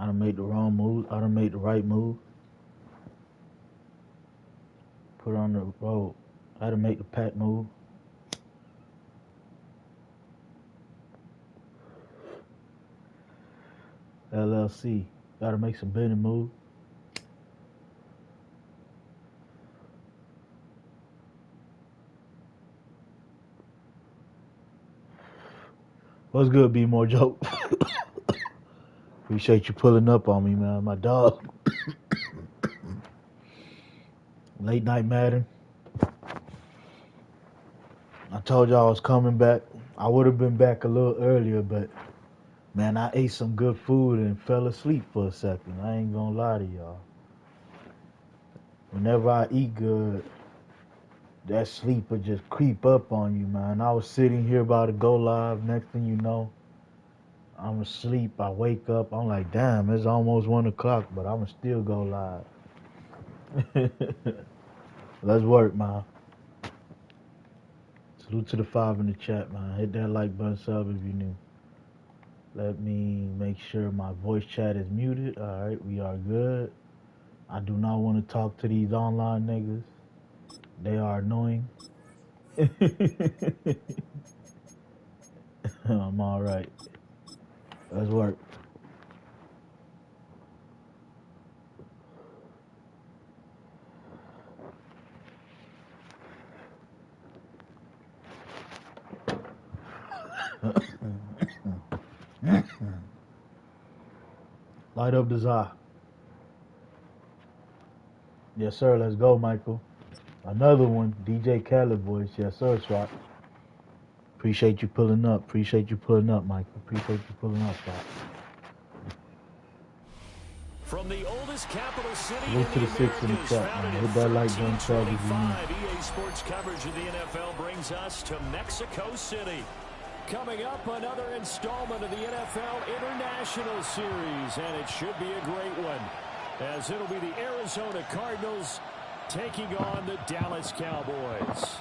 I done made the wrong move. I done made the right move. Put on the road. I done make the pack move. LLC. Gotta make some bending move. What's good, Be More Joke? Appreciate you pulling up on me, man. My dog. Late night Madden. I told y'all I was coming back. I would have been back a little earlier, but man, I ate some good food and fell asleep for a second. I ain't gonna lie to y'all. Whenever I eat good, that sleep would just creep up on you, man. I was sitting here about to go live. Next thing you know, I'm asleep. I wake up. I'm like, damn, it's almost 1 o'clock, but I'ma still go live. Let's work, man. Salute to the 5 in the chat, man. Hit that like button, sub if you're new. Let me make sure my voice chat is muted. All right, we are good. I do not want to talk to these online niggas. They are annoying. I'm all right. Let's work. Light up the Za. Yes, sir. Let's go, Michael. Another one. DJ Khaled voice. Yes, sir, Swat. Appreciate you pulling up. Appreciate you pulling up, Michael. Appreciate you pulling up, Swat. From the oldest capital city Look to the 6 in the chat, man. Hit that like button, sub if you need. EA Sports coverage of the NFL brings us to Mexico City. Coming up, another installment of the NFL International Series, and it should be a great one, as it'll be the Arizona Cardinals taking on the Dallas Cowboys.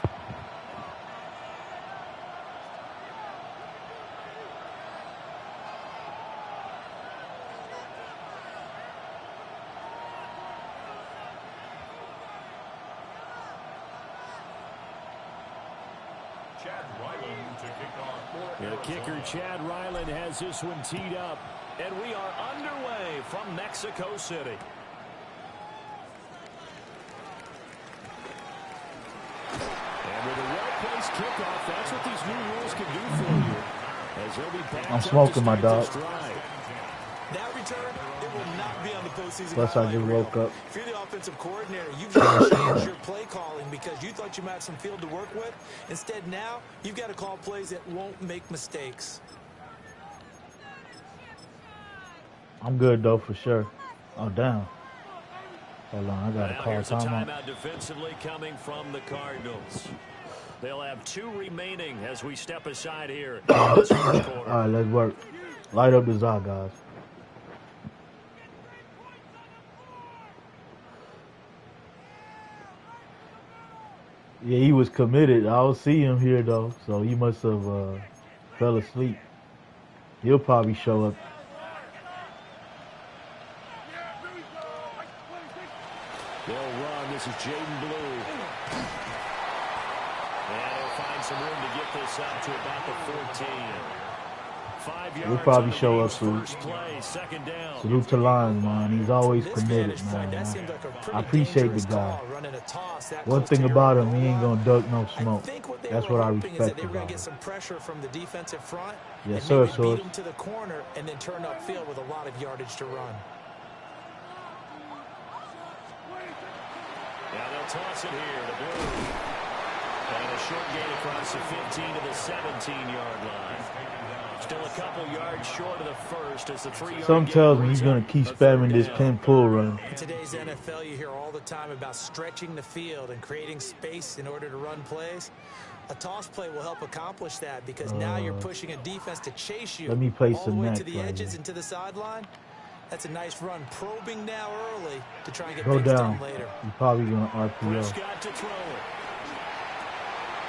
The kicker, Chad Ryland, has this one teed up, and we are underway from Mexico City. And with a well-placed kickoff, that's what these new rules can do for you. As they'll be back. I'm smoking, my dog. That return, it will not be on the postseason. Plus, I just woke up. If you're the offensive coordinator, you've got to change your play calling because you thought you might have some field to work with. Instead, now, you've got to call plays that won't make mistakes. I'm good, though, for sure. Oh, damn. Hold on, I got to call here's a timeout. timeout defensively coming from the Cardinals. They'll have 2 remaining as we step aside here in this first quarter. All right, let's work. Light up the Za, guys. Yeah, he was committed. I don't see him here, though, so he must have fell asleep. He'll probably show up. They'll run. This is Jaden Blue. And he'll find some room to get this up to about the 14. 5 yards. He'll probably show up soon. Play, second down. Salute to Lions, man. He's always committed, man. I appreciate the guy. One thing about him, he ain't gonna duck no smoke. That's what I respect about him. Get some pressure from the defensive front. Yes, sir, beat him to the corner and then turn upfield with a lot of yardage to run. Now they'll toss it here to Blue. And a short gain across the 15 to the 17-yard line. Still a couple yards short of the first as the 3-yard. Some tells me he's going to keep spamming this pin pull run. In today's NFL, you hear all the time about stretching the field and creating space in order to run plays. A toss play will help accomplish that because now you're pushing a defense to chase you let me play all some the way next to the right edges here. and to the sideline. That's a nice run, probing now early to try and get Go things down. done later. He's probably going to RPO. Prescott to throw it.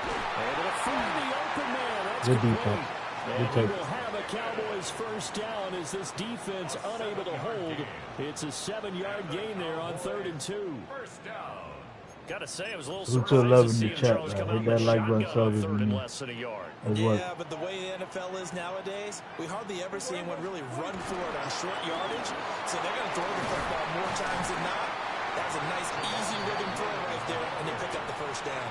Able to find the open man. That's Good complete. defense. And he will have a Cowboys first down as this defense unable to hold. It's a 7-yard gain there on 3rd and 2. First down. Got to say, I was a little Who surprised to see in the chat, Charles come out hit with that a like button, shotgun on so 3rd and less than a yard. Yeah, but the way the NFL is nowadays, we hardly ever see anyone really run for it on short yardage. So they're going to throw the football more times than not. That's a nice, easy rhythm throw right there, and they pick up the first down.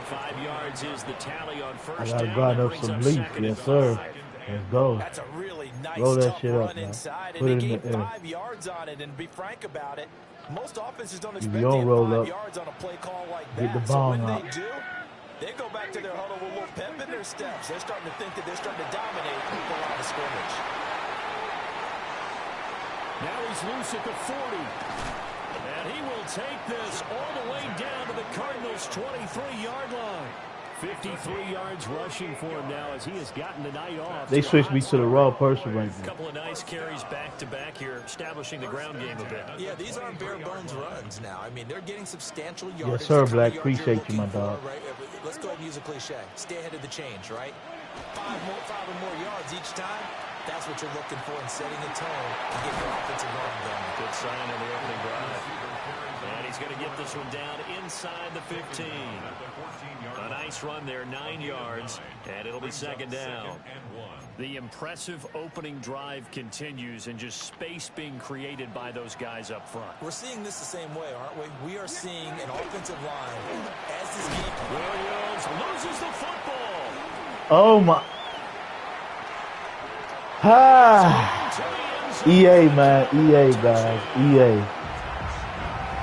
5 yards is the tally on first I down. gotta grind up some bleach, yes sir. Let's go. That's a really nice, roll that tough shit run up, man. inside, Put and it he in gained the air. 5 yards on it. And to be frank about it, most offenses don't If expect you don't to roll get 5 up, yards on a play call like get the that. So ball when out. they do, they go back to their huddle with a little pep in their steps. They're starting to think that they're starting to dominate the line of scrimmage. Now he's loose at the 40. And he will take this all the way down to the Cardinals' 23-yard line. 53 yards rushing for him now as he has gotten the night off. They switched me to the raw person right A now. couple of nice carries back-to-back here, establishing the ground game a bit. Yeah, these aren't bare-bones runs now. I mean, they're getting substantial yardage. Yes, sir, The kind of Black. yards Appreciate you're you, my looking dog. for, right? Let's go ahead and use a cliche. Stay ahead of the change, right? 5 or more yards each time. That's what you're looking for in setting a tone to get your offensive line going. Good sign on the opening drive. And he's going to get this one down inside the 15. A nice run there, 9 yards, and it'll be 2nd down. The impressive opening drive continues, and just space being created by those guys up front. We're seeing this the same way, aren't we? We are seeing an offensive line as this game. Williams loses the football. Oh my. Ah. EA, man. EA, guys. EA.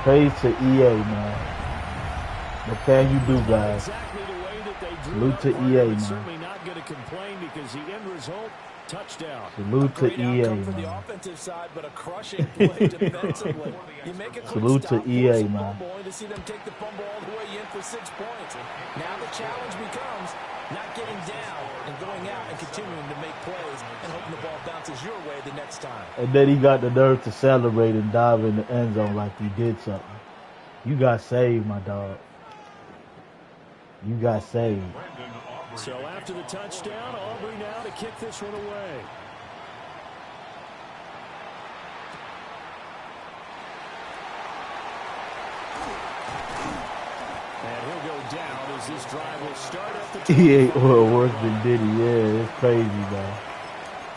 Praise to EA, man. What can you do, guys? Salute to EA, man. Certainly not going to complain because the end result, touchdown. Salute to EA, for the man. offensive side, but a crushing play defensively. You make a quick Salute to stop, EA, force a man. fumble, only to see them take the fumble all the way in for 6 points. Now the challenge becomes not getting down and going out and continuing to make plays and hoping the ball bounces your way the next time. And then he got the nerve to celebrate and dive in the end zone like he did something. You got saved, my dog. You got saved. So after the touchdown, Aubrey now to kick this one away. And he'll go down as this drive will start at the 20. He ain't worse than Diddy. Yeah, it's crazy, man.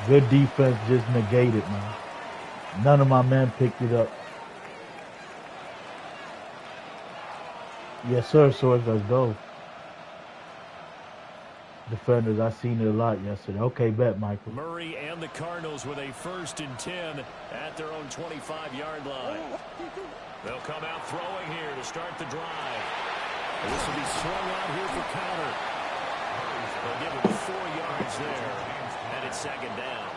Good defense just negated, man. None of my men picked it up. Yes, sir, Source. Let's go. Defenders, I seen it a lot yesterday. Okay, bet, Michael. Murray and the Cardinals with a 1st and 10 at their own 25-yard line. They'll come out throwing here to start the drive. And this will be swung out here for counter. They'll give him 4 yards there, and it's 2nd down.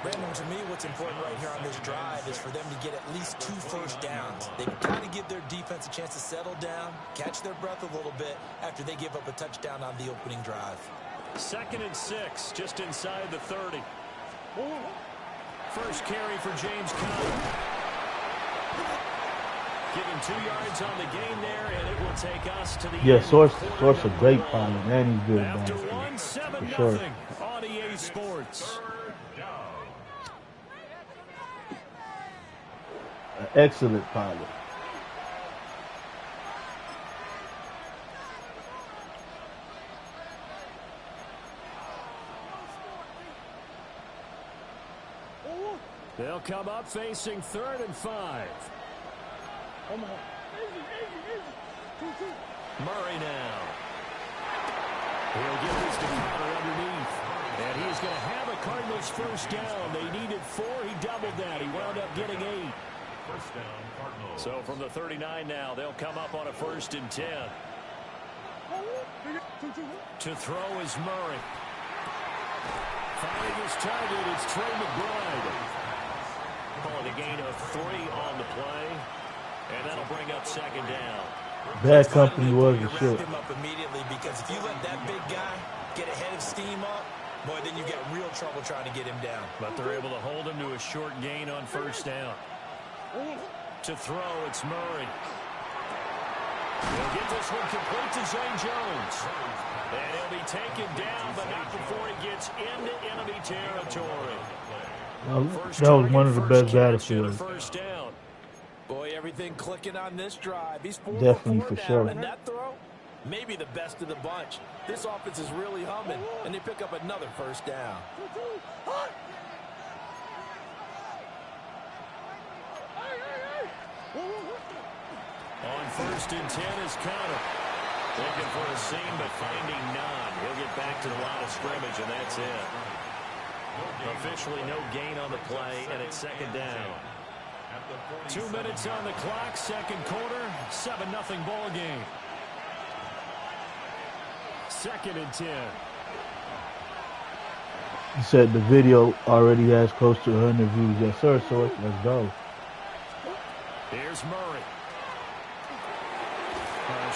Brandon, to me, what's important right here on this drive is for them to get at least 2 first downs. They've got to give their defense a chance to settle down, catch their breath a little bit after they give up a touchdown on the opening drive. 2nd and 6, just inside the 30. First carry for James Conner. Giving 2 yards on the gain there, and it will take us to the Yeah, end. Source a great pilot, man. He's good, After man. 1, 7-0 sure. on EA Sports. An excellent pilot. They'll come up facing 3rd and 5. Murray now. He'll give this to Conner underneath. And he's going to have a Cardinals first down. They needed 4. He doubled that. He wound up getting 8. First down, Cardinals. So from the 39 now, they'll come up on a 1st and 10. To throw is Murray. Finding his target, it's Trey McBride. Calling a gain of 3 on the play. And that'll bring up 2nd down. Bad company was the shit. Him up immediately, because if you let that big guy get ahead of steam up, boy, then you got real trouble trying to get him down. But they're able to hold him to a short gain on 1st down. To throw, it's Murray. He'll get this one complete to Zay Jones. And he'll be taken down, but not before he gets into enemy territory. That was one of the best battlefields. First down. Boy, everything clicking on this drive. He's Definitely, for sure. And that throw, maybe the best of the bunch. This offense is really humming, and they pick up another first down. On 1st and 10 is Connor. Looking for a seam, but finding none. He'll get back to the line of scrimmage, and that's it. Officially no gain on the play, and it's 2nd down. 2 minutes on the clock, 2nd quarter, 7-0 ball game. 2nd and 10. He said the video already has close to 100 views. Yes, sir, Source. Let's go. Here's Murray.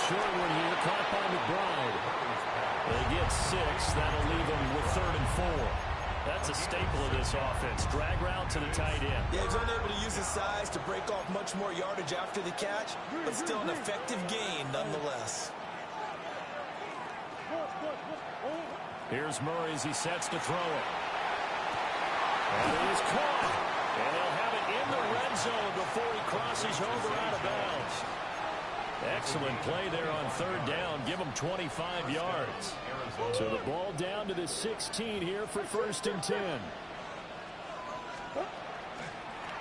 Short one here, caught by McBride. They get 6. That'll leave them with 3rd and 4. That's a staple of this offense. Drag route to the tight end. Yeah, he's unable to use his size to break off much more yardage after the catch, but still an effective gain nonetheless. Here's Murray as he sets to throw it. And it is caught. And they'll have it in the red zone before he crosses over out of bounds. Excellent play there on 3rd down. Give him 25 yards. So the ball down to the 16 here for 1st and 10.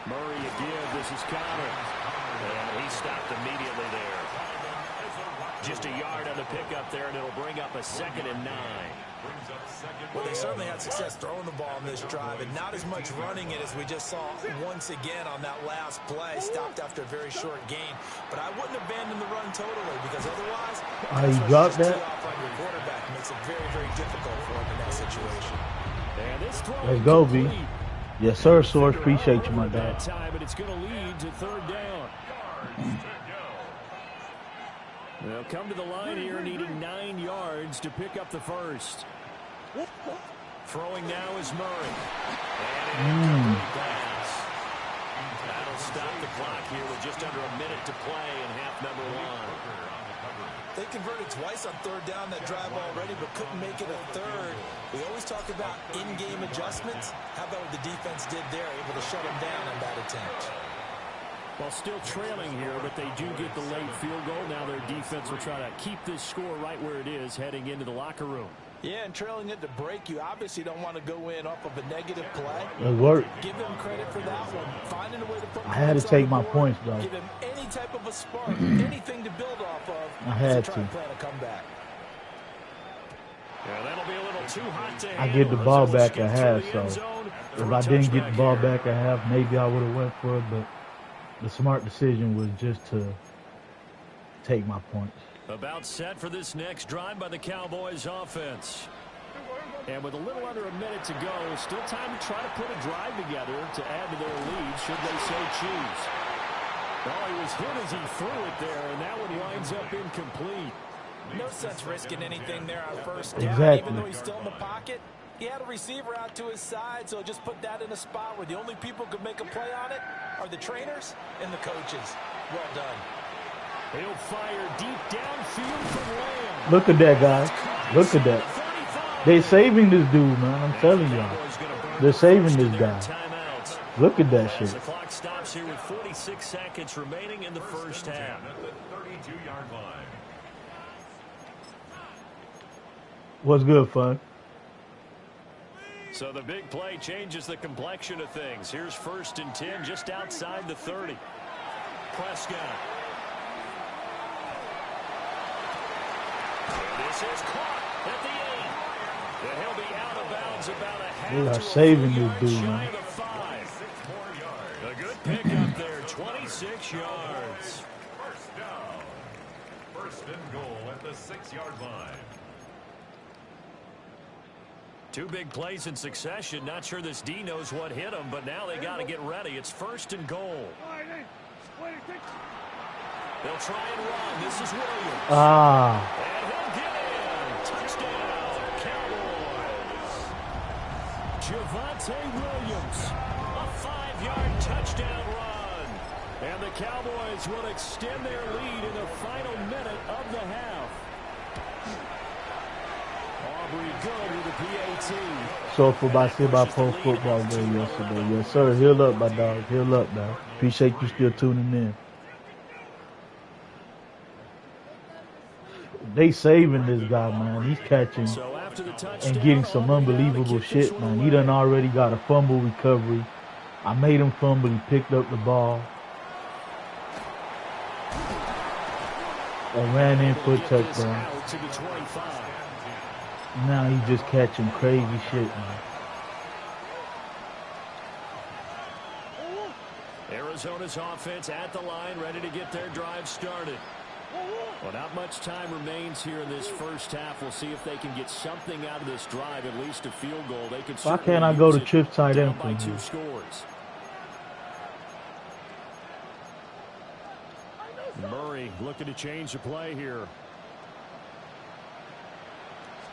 Murray again. This is Connor. And he stopped immediately there. Just a yard on the pickup there, and it'll bring up a 2nd and 9. Well, they certainly had success throwing the ball on this drive, and not as much running it as we just saw once again on that last play. Stopped after a very short gain. But I wouldn't abandon the run totally, because otherwise, he dropped that. Off on your quarterback makes it very, very difficult for him in that situation. And this throw Let's go, B. complete. Yes, sir, Source. Appreciate you, my dog. That time, but it's going to lead to 3rd down. They'll come to the line here needing 9 yards to pick up the first. Throwing now is Murray. And an incomplete pass. That'll stop the clock here with just under a minute to play in half number 1. They converted twice on 3rd down that drive already, but couldn't make it a 3rd. We always talk about in-game adjustments. How about what the defense did there, able to shut them down on that attempt? Well, still trailing here, but they do get the late field goal. Now their defense will try to keep this score right where it is heading into the locker room. Yeah, and trailing it to break, you obviously don't want to go in off of a negative play. It worked. Give him credit for that one. Finding a way to put I had to take my points, though. Give him any type of a spark, anything to build off of. I had to. to. Plan a comeback. Yeah, that'll be a little too hot to I get the ball back at half, the end so zone if for a I didn't get touchback the ball here. back at half, maybe I would have went for it, but the smart decision was just to take my points. About set for this next drive by the Cowboys offense. And with a little under a minute to go, still time to try to put a drive together to add to their lead should they so choose. Well, he was hit as he threw it there, and that one winds up incomplete. No sense risking anything there on 1st down. Exactly. Even though he's still in the pocket, he had a receiver out to his side, so just put that in a spot where the only people who could make a play on it are the trainers and the coaches. Well done. He'll fire deep downfield from Lamb. Look at that, guys. Look at that. They saving this dude, man. I'm telling y'all. They're saving this guy. Look at that shit. The clock stops here with 46 seconds remaining in the first half. What's good, fun? So the big play changes the complexion of things. Here's 1st and 10 just outside the 30. Prescott. And this is caught at the 8. And he'll be out of bounds about a half They are to a saving full this dude, yard shy man. of the 5. A good pickup there, 26 yards. First down. 1st and goal at the 6-yard line. 2 big plays in succession. Not sure this D knows what hit him, but now they got to get ready. It's 1st and goal. They'll try and run. This is Williams. And he'll get in. Touchdown, Cowboys. Javonte Williams. A 5-yard touchdown run. And the the Cowboys will extend their lead in the final minute of the half. Aubrey good with the PAT. So for about pro football game yesterday. Yes, sir. Heal up, my dog. Heal up, man. Appreciate you still tuning in. They saving this guy, man. He's catching and getting some unbelievable shit, man. He done already got a fumble recovery. I made him fumble. He picked up the ball and ran in for a touchdown. Now he's just catching crazy shit, man. Arizona's offense at the line, ready to get their drive started. Well, not much time remains here in this first half. We'll see if they can get something out of this drive, at least a field goal. They could. Why can't I go to Trips tight end by 2 scores? Murray looking to change the play here.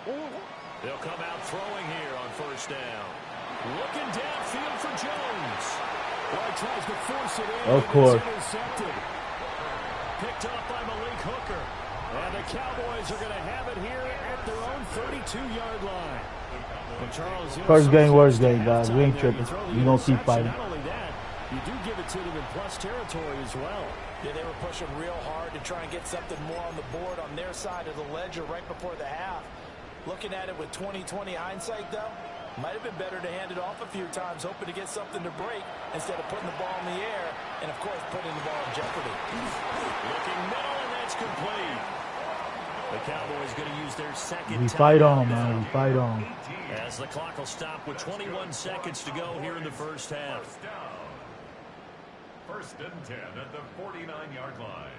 They'll come out throwing here on first down. Looking downfield for Jones. Well, tries to force it in. Of course. Intercepted. Picked up by Malik Hooker. And the Cowboys are going to have it here at their own 32-yard line. And Charles, first game, worst game, guys. We ain't tripping. We gonna keep fighting. Not only that, you do give it to them in plus territory as well. Yeah, they were pushing real hard to try and get something more on the board on their side of the ledger right before the half. Looking at it with 20/20 hindsight, though, might have been better to hand it off a few times, hoping to get something to break instead of putting the ball in the air and, of course, putting the ball in jeopardy. Looking middle, and that's complete. The Cowboys going to use their second. We fight on, man. We fight on. As the clock will stop with 21 seconds to go here in the first half. First and 10 at the 49-yard line.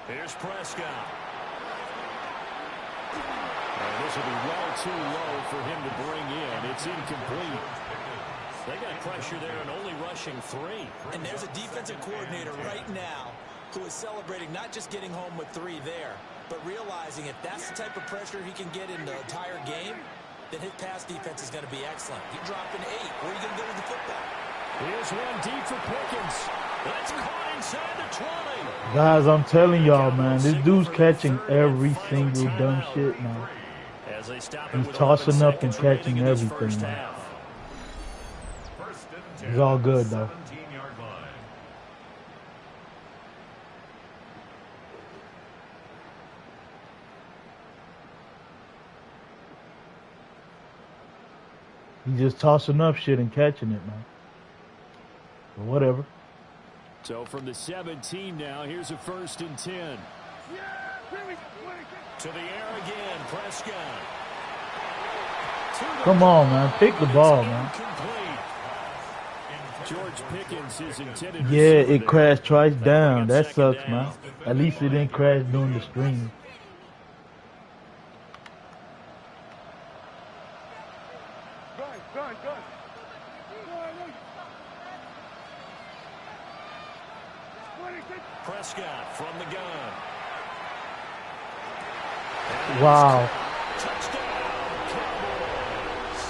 Here's Prescott. This will be well too low for him to bring in. It's incomplete. They got pressure there and only rushing 3. And there's a defensive coordinator right now who is celebrating not just getting home with 3 there, but realizing if that's the type of pressure he can get in the entire game, then his pass defense is going to be excellent. You're dropping 8. Where are you going to go with the football? Here's one deep for Pickens. That's caught inside the 20. Guys, I'm telling y'all, man, this dude's catching every single dumb shit, man. He's tossing up and catching everything, man. It's all good, though. He's just tossing up shit and catching it, man. But whatever. So from the 17 now, here's a first and 10. To the air again, Prescott. Come on, man. Pick the ball, man. George Pickens is intended. Yeah, it crashed twice down. That sucks, man. At least it didn't crash during the stream. Prescott from the gun. Wow. Touchdown, Cowboys.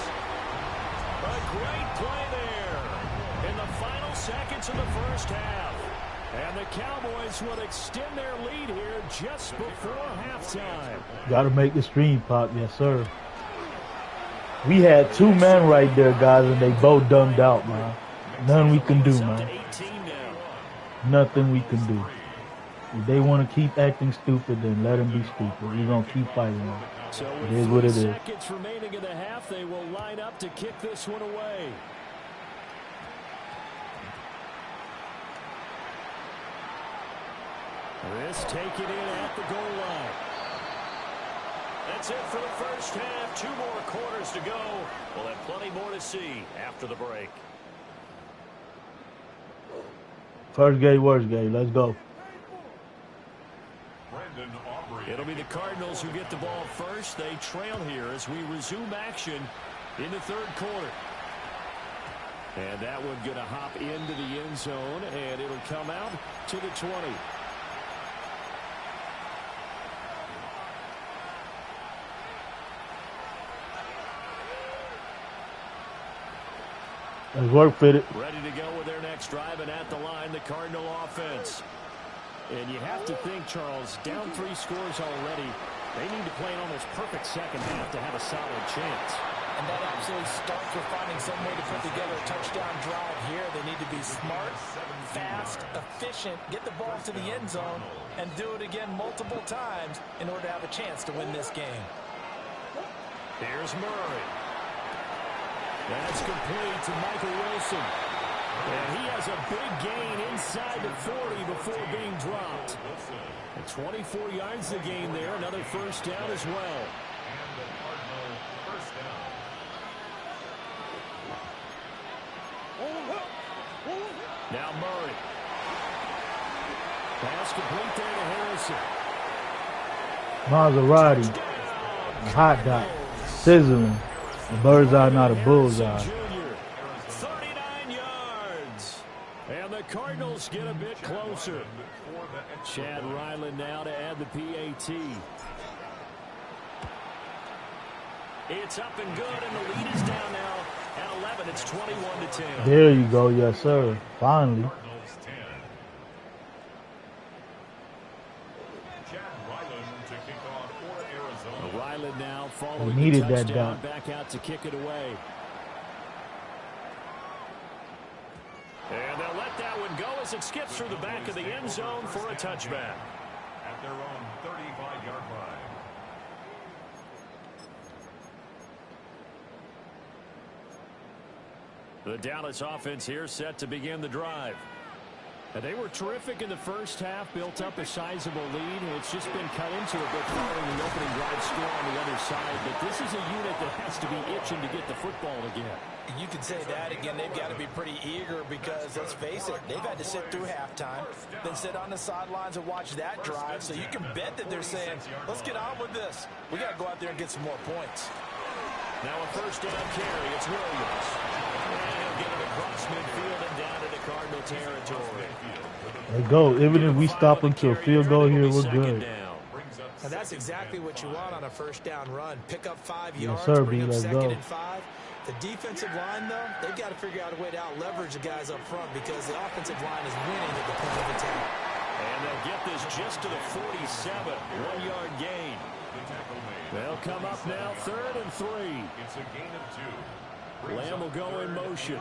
A great play there in the final seconds of the first half. And the Cowboys will extend their lead here just before halftime. Got to make the stream pop, yes, sir. We had 2 men right there, guys, and they both dumbed out, man. Nothing we can do, man. Nothing we can do. If they want to keep acting stupid, then let them be stupid. We're going to keep fighting them. So it is what it is. Seconds remaining in the half, they will line up to kick this one away. This take it in at the goal line. That's it for the first half. 2 more quarters to go. We'll have plenty more to see after the break. First game, worst game. Let's go. Brandon Aubrey It'll be the Cardinals who get the ball first. They trail here as we resume action in the third quarter. And that one going to hop into the end zone, and it'll come out to the 20. Let's work fitted. Ready to go with their next drive, and at the line, the Cardinal offense. And you have to think, Charles, down 3 scores already. They need to play an almost perfect second half to have a solid chance. And that absolutely starts with finding some way to put together a touchdown drive here. They need to be smart, fast, efficient, get the ball to the end zone, and do it again multiple times in order to have a chance to win this game. Here's Murray. That's complete to Michael Wilson. And he has a big gain inside the 40 before being dropped. And 24 yards the gain there. Another first down as well. And the Cardinal first down. Now Murray. Pass complete there to Harrison. Maserati. A hot dot. Sizzling. A bird's eye, not a bullseye. 39 yards. And the Cardinals get a bit closer. Chad Ryland now to add the PAT. It's up and good, and the lead is down now at 11. It's 21-10. There you go. Yes, sir. Finally. Cardinals 10. Chad Ryland to kick off for Arizona. Ryland now following We needed the that touchdown, dot. back out to kick it away. And they'll let that one go as it skips through the back of the end zone for a touchback. At their own 35-yard line. The Dallas offense here set to begin the drive. And they were terrific in the first half, built up a sizable lead. It's just been cut into a bit following the opening drive score on the other side. But this is a unit that has to be itching to get the football again. You could say that again. They've got to be pretty eager because, let's face it, they've had to sit through halftime, then sit on the sidelines and watch that drive. So you can bet that they're saying, let's get on with this. We got to go out there and get some more points. Now a first down carry. It's Williams. And he'll get it across midfield and down into Cardinal territory. Let's go. Even if we stop into a field goal here, we're good. And that's exactly what you want on a first down run. Pick up 5 yards, Yes, sir, bring B. up Let's second go. and 5. The defensive line, though, they've got to figure out a way to out-leverage the guys up front because the offensive line is winning at the point of attack. And they'll get this just to the 47. 1-yard gain. They'll come up now 3rd and 3. It's a gain of 2. Lamb will go in motion.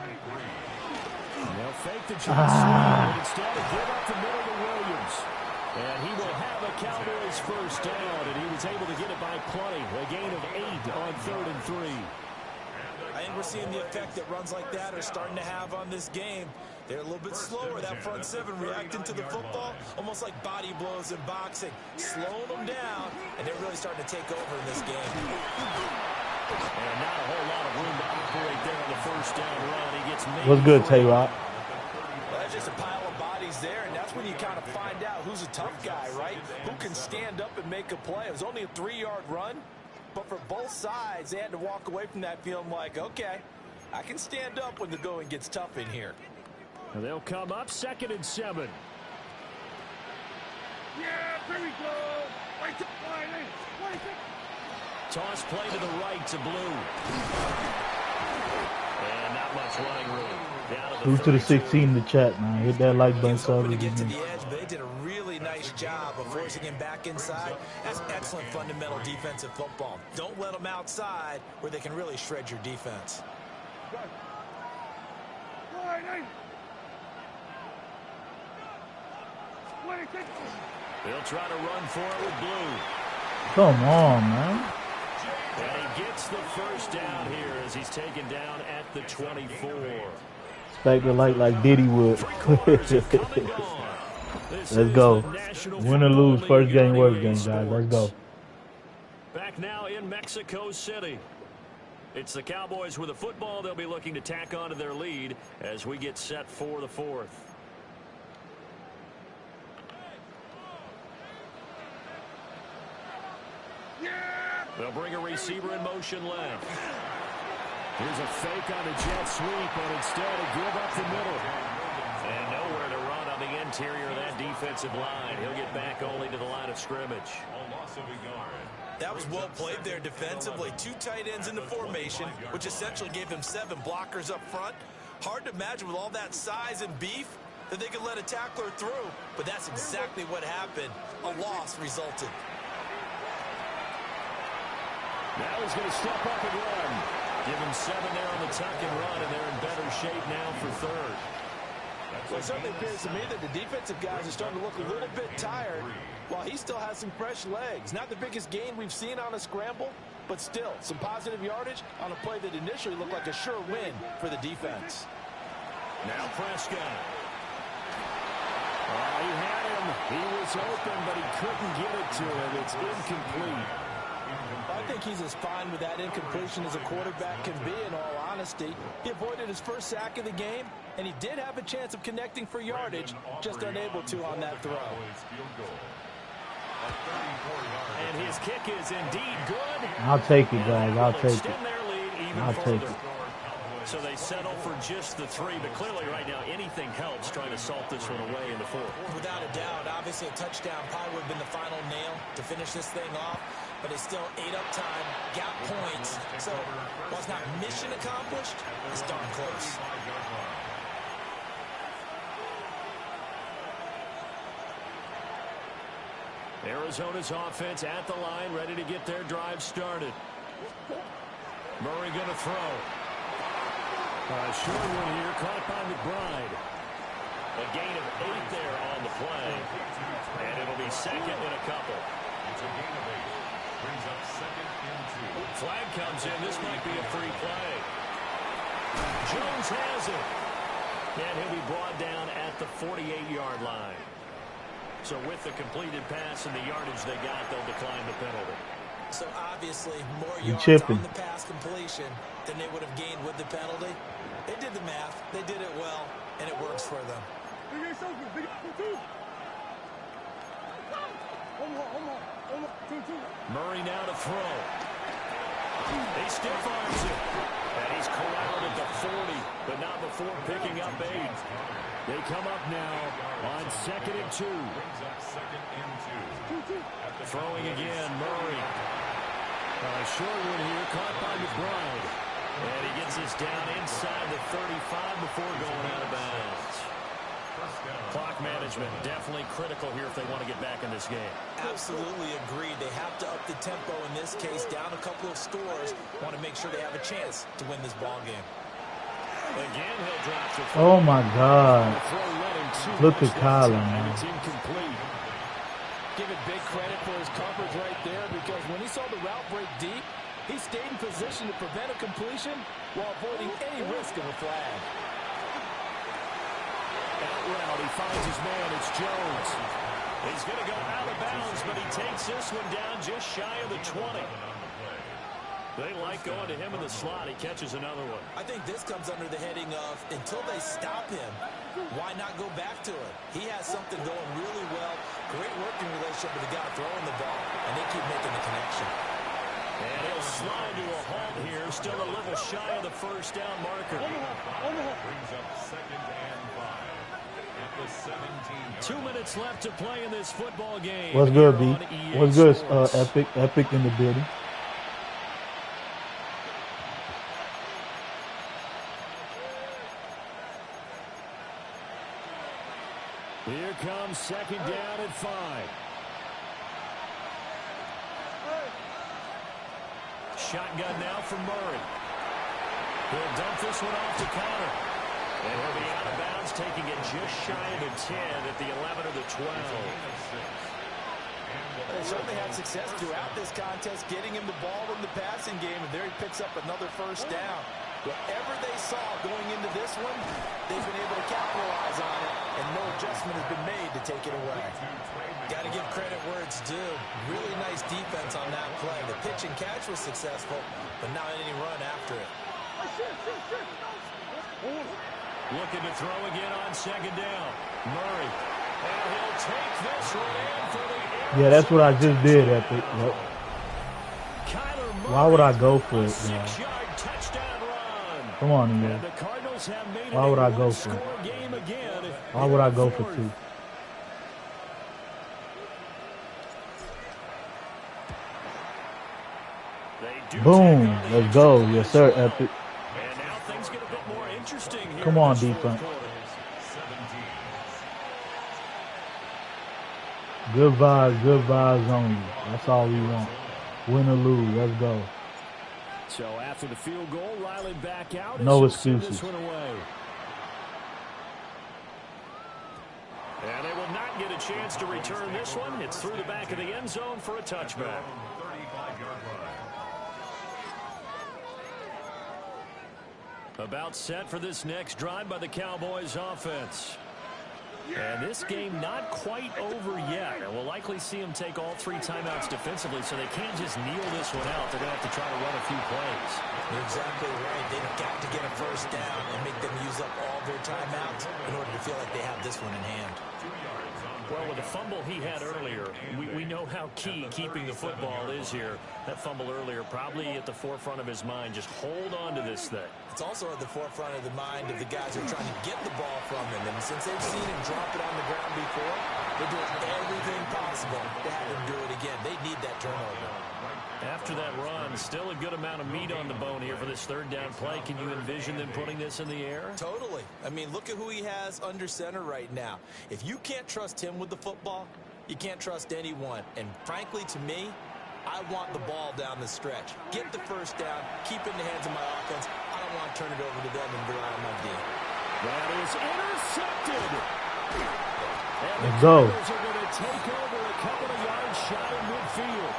They'll fake the jet sweep, but instead of give up the middle to Williams. And he will have a Cowboys first down, and he was able to get it by plenty. A gain of 8 on 3rd and 3. I think we're seeing the effect that runs like that are starting to have on this game. They're a little bit slower, that front seven, reacting to the football, almost like body blows in boxing, slowing them down, and they're really starting to take over in this game. And not a whole lot of room to operate there on the first down run. He gets made. What's good, Tay-Rock? Well, that's just a pile of bodies there, and that's when you kind of find out who's a tough guy, right? Who can stand up and make a play. It was only a 3-yard run, but for both sides, they had to walk away from that feeling like, okay, I can stand up when the going gets tough in here. And they'll come up 2nd and 7. Yeah, there we go. Right to line. Toss play to the right to Blue. And not much running room. Down to the Move to the 32. 16 in the chat, man. Hit that like button. He's hoping to So get to the edge, but they did a really nice job of forcing him back inside. That's excellent fundamental defensive football. Don't let them outside where they can really shred your defense. They'll try to run for it with Blue. come on, man. And he gets the first down here as he's taken down at the 24. Expect the light like Diddy would. Quarters have come and gone. This Let's is go. the National Win or Football lose, first League game, on worst EA game, guys. Let's go. Sports. Back now in Mexico City. It's the Cowboys with the football. They'll be looking to tack on to their lead as we get set for the 4th. They'll bring a receiver in motion left. Here's a fake on the jet sweep, but instead a give up the middle. And nowhere to run on the interior of that defensive line. He'll get back only to the line of scrimmage. That was well played there defensively. 2 tight ends in the formation, which essentially gave him 7 blockers up front. Hard to imagine with all that size and beef that they could let a tackler through, but that's exactly what happened. A loss resulted. Now he's going to step up and run. Give him 7 there on the tuck and run, and they're in better shape now for third. Well, it certainly appears to me that the defensive guys are starting to look a little bit tired while he still has some fresh legs. Not the biggest gain we've seen on a scramble, but still some positive yardage on a play that initially looked like a sure win for the defense. Now Prescott. He had him. He was open, but he couldn't get it to him. It's incomplete. I think he's as fine with that incompletion as a quarterback can be, in all honesty. He avoided his first sack of the game, and he did have a chance of connecting for yardage, just unable to on that throw. And his kick is indeed good. I'll take it, guys. I'll take it. I'll take it. So they settle for just the 3, but clearly right now anything helps trying to salt this one away in the 4th. Without a doubt, obviously a touchdown probably would have been the final nail to finish this thing off, but it's still ate up time, got points, so while it's not mission accomplished, it's darn close. Arizona's offense at the line, ready to get their drive started. Murray going to throw. Short one here, caught by McBride. A gain of 8 there on the play. And it'll be second and a couple. It's a gain of 8. Brings up second and 2. Flag comes in. This might be a free play. Jones has it. And he'll be brought down at the 48-yard line. So with the completed pass and the yardage they got, they'll decline the penalty. So obviously more yards on the pass completion than they would have gained with the penalty. They did the math. They did it well, and it works for them. Murray now to throw. He stiff arms it. And he's corralled at the 40, but not before picking up 8. They come up now on second and 2. Throwing again, Murray. Short one here, caught by McBride. And he gets this down inside the 35 before going out of bounds. Clock management definitely critical here if they want to get back in this game. Absolutely agreed. They have to up the tempo in this case, down a couple of scores. Want to make sure they have a chance to win this ball game. Again, he'll drop the throw. Oh my God! Look at Colin, man. It's incomplete. Give it big credit for his coverage right there, because when he saw the route break deep, he stayed in position to prevent a completion while avoiding any risk of a flag. Out route, he finds his man. It's Jones. He's going to go out of bounds, but he takes this one down just shy of the 20. They like going to him in the slot. He catches another one. I think this comes under the heading of, until they stop him, why not go back to it? He has something going really well. Great working relationship with the guy throwing the ball, and they keep making the connection. And he'll slide to a halt here, still a little shy of the first down marker. Brings up second and 5 at the 17. 2 minutes left to play in this football game. What's good, B? What's good, Epic in the building. Here comes second down at 5. Shotgun now for Murray. He'll dump this one off to Connor. And he'll be out of bounds, taking it just shy of the 10 at the 11 or the 12. They certainly had success throughout this contest, getting him the ball in the passing game, and there he picks up another first down. Whatever they saw going into this one, they've been able to capitalize on it, and no adjustment has been made to take it away. Got to give credit where it's due. Really nice defense on that play. The pitch and catch was successful, but not any run after it. Looking to throw again on second down. Murray. And he'll take this one in for the Yeah, that's what I just did, Epic. Yep. Kyle Why would I go for it, A bro? 6-yard touchdown run. Come on, And man. the Cardinals have made Why it would a I go for one-score it? game again. Why would I go for 2? Boom. Let's go. Yes, sir, Epic. And now things get a bit more interesting here. Come on, defense. Good vibes only. That's all we want. Win or lose, let's go. So after the field goal, Riley back out. No as he'll send excuses. This one away. And they will not get a chance to return this one. It's through the back of the end zone for a touchback. 35-yard line. About set for this next drive by the Cowboys offense. And this game not quite over yet. And we'll likely see them take all 3 timeouts defensively, so they can't just kneel this one out. They're going to have to try to run a few plays. You're exactly right. They've got to get a first down and make them use up all their timeouts in order to feel like they have this one in hand. Well, with the fumble he had earlier, we know how key keeping the football is here. That fumble earlier probably at the forefront of his mind. Just hold on to this thing. It's also at the forefront of the mind of the guys who are trying to get the ball from him. And since they've seen him drop it on the ground before, they're doing everything possible to have him do it again. They need that turnover. After that run, still a good amount of meat on the bone here for this third down play. Can you envision them putting this in the air? Totally. I mean, look at who he has under center right now. If you can't trust him with the football, you can't trust anyone. And frankly, to me, I want the ball down the stretch. Get the first down, keep it in the hands of my offense. I don't want to turn it over to them and rely on my D. That is intercepted. And Let's go. the Cardinals are going to take over a couple of yards shy of midfield.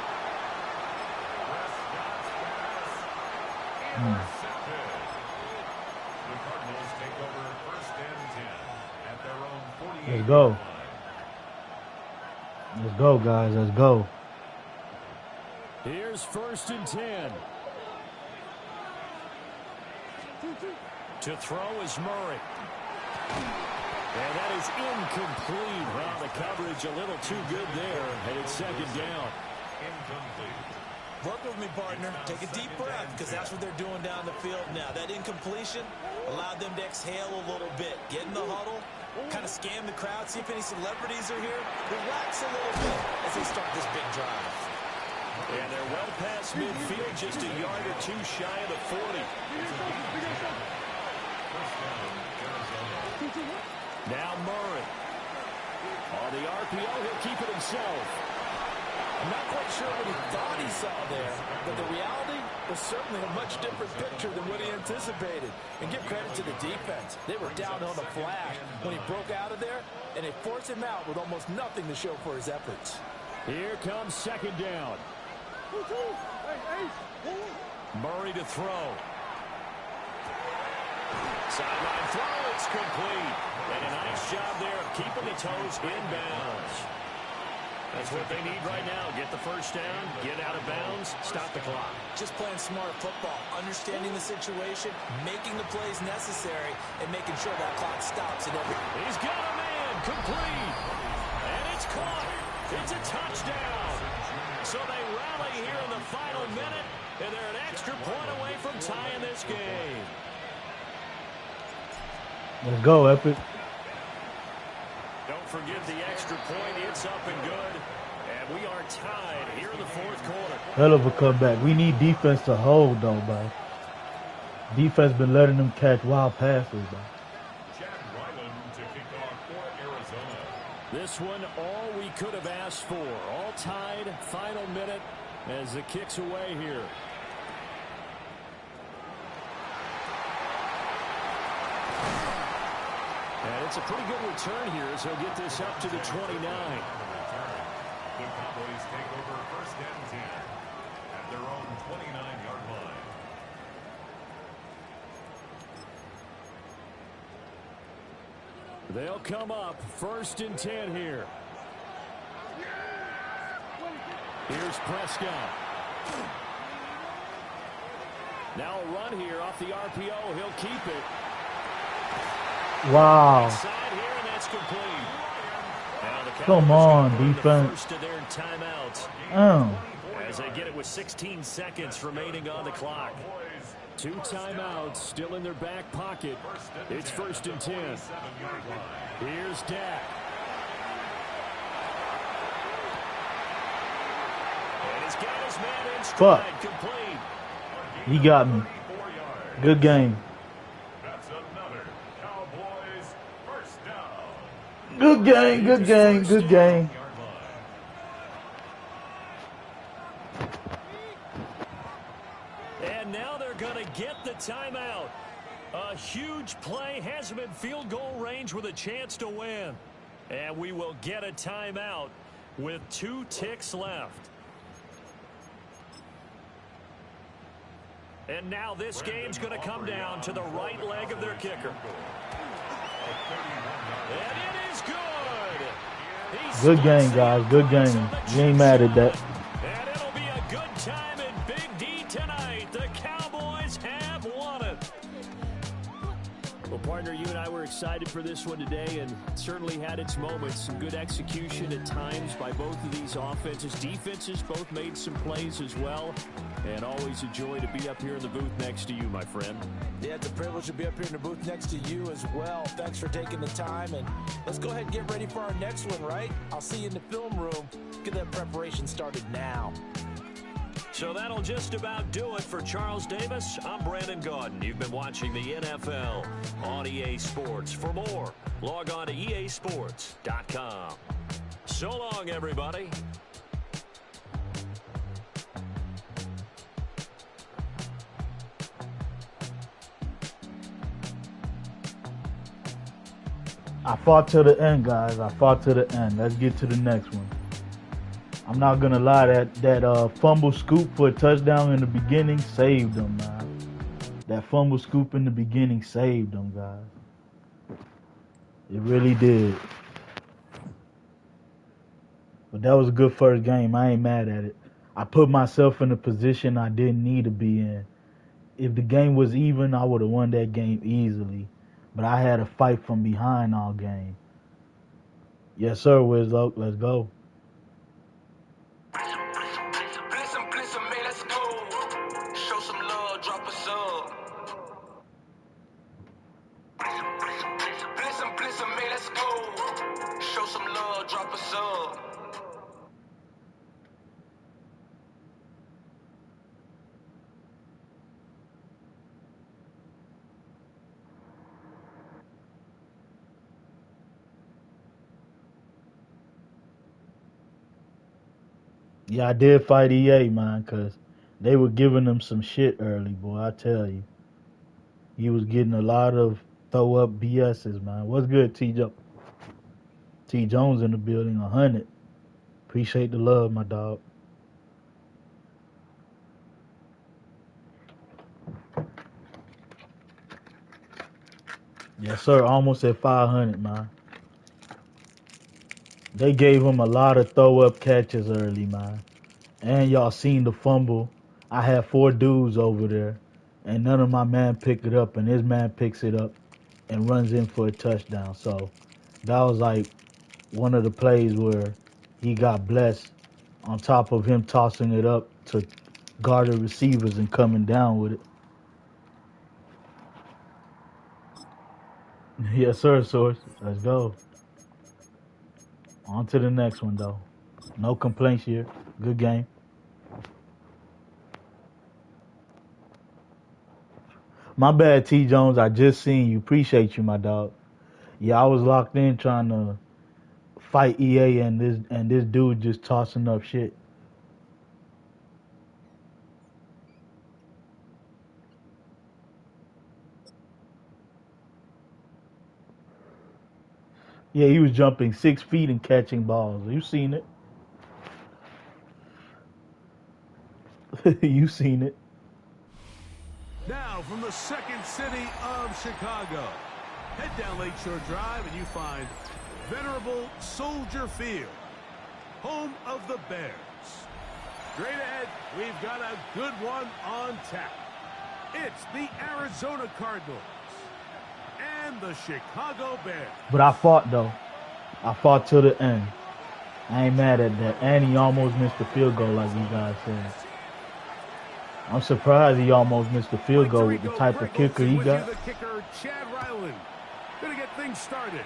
Intercepted. The Cardinals take over first and 10 at their own 48. Let's go. Let's go, guys. Let's go. Here's first and 10. To throw is Murray. And that is incomplete. Wow, the coverage a little too good there. And it's second down. Incomplete. Work with me, partner. Take a deep breath, because that's what they're doing down the field now. That incompletion allowed them to exhale a little bit. Get in the huddle, kind of scan the crowd, see if any celebrities are here. Relax a little bit as they start this big drive. And they're well past midfield, just a yard or two shy of the 40. Now Murray. On the RPO, he'll keep it himself. I'm not quite sure what he thought he saw there, but the reality was certainly a much different picture than what he anticipated. And give credit to the defense. They were down on the flash when he broke out of there, and they forced him out with almost nothing to show for his efforts. Here comes second down. Murray to throw. Sideline throw, it's complete. And a nice job there of keeping the toes inbounds. That's what they need right now. Get the first down, get out of bounds, stop the clock. Just playing smart football, understanding the situation, making the plays necessary, and making sure that clock stops at every... He's got a man, complete. And it's caught. It's a touchdown. So they rally here in the final minute, and they're an extra point away from tying this game. Let's go, Epic. Don't forget the extra point. It's up and good. And we are tied here in the fourth quarter. Hell of a comeback. We need defense to hold, though, bro. Defense been letting them catch wild passes, bro. Chad Ryland to kick off for Arizona. This one, all we could have asked for. All tied, final minute as the kick's away here. And it's a pretty good return here as he'll get this up to the 29. The Cowboys take over first and 10 at their own 29-yard line. They'll come up first and 10 here. Here's Prescott. Now a run here off the RPO. He'll keep it. Wow. Inside here, and that's complete. Now the Come Cowboys on, gonna burn defense. the first of their timeouts. Oh. And as they get it with 16 seconds remaining on the clock. 2 timeouts still in their back pocket. It's 1st and 10. Here's Dak. And he's got his man in stride. Complete. He got me. Good game. That's another Cowboys first down. Good game, good game, good game. And now they're going to get the timeout. A huge play has him in field goal range with a chance to win. And we will get a timeout with 2 ticks left. And now this game's going to come down to the right leg of their kicker. And it is good. Good game, guys. Good game. You ain't mad at that. And it'll be a good time in Big D tonight. The Cowboys have won it. Well, partner, you and I were excited for this one today, and certainly had its moments. Some good execution at times by both of these offenses. Defenses both made some plays as well. And always a joy to be up here in the booth next to you, my friend. Yeah, it's a privilege to be up here in the booth next to you as well. Thanks for taking the time, and let's go ahead and get ready for our next one, right? I'll see you in the film room. Get that preparation started now. So that'll just about do it for Charles Davis. I'm Brandon Gaudin. You've been watching the NFL on EA Sports. For more, log on to easports.com. So long, everybody. I fought to the end, guys. I fought to the end. Let's get to the next one. I'm not gonna lie, that fumble scoop for a touchdown in the beginning saved them, man. That fumble scoop in the beginning saved them, guys. It really did. But that was a good first game. I ain't mad at it. I put myself in a position I didn't need to be in. If the game was even, I would have won that game easily. But I had to fight from behind all game. Yes, sir, Wizlock. Let's go. Yeah, I did fight EA, man, because they were giving them some shit early, boy, I tell you. He was getting a lot of throw-up BSs, man. What's good, T. Jones in the building, 100. Appreciate the love, my dog. Yes, sir, almost at 500, man. They gave him a lot of throw-up catches early, man. And y'all seen the fumble. I had 4 dudes over there, and none of my man picked it up, and his man picks it up and runs in for a touchdown. So that was like one of the plays where he got blessed on top of him tossing it up to guard the receivers and coming down with it. Yes, sir, Source. Let's go. On to the next one, though. No complaints here. Good game. My bad, T. Jones. I just seen you. Appreciate you, my dog. Yeah, I was locked in trying to fight EA and this dude just tossing up shit. Yeah, he was jumping 6 feet and catching balls. You seen it? You seen it? Now from the second city of Chicago, head down Lakeshore Drive and you find venerable Soldier Field, home of the Bears. Straight ahead, we've got a good one on tap. It's the Arizona Cardinals and the Chicago Bears. But I fought, though. I fought to the end. I ain't mad at that. And he almost missed the field goal, like you guys said. I'm surprised he almost missed the field goal with the type of kicker he got. The kicker, Chad Ryland. Gonna get things started.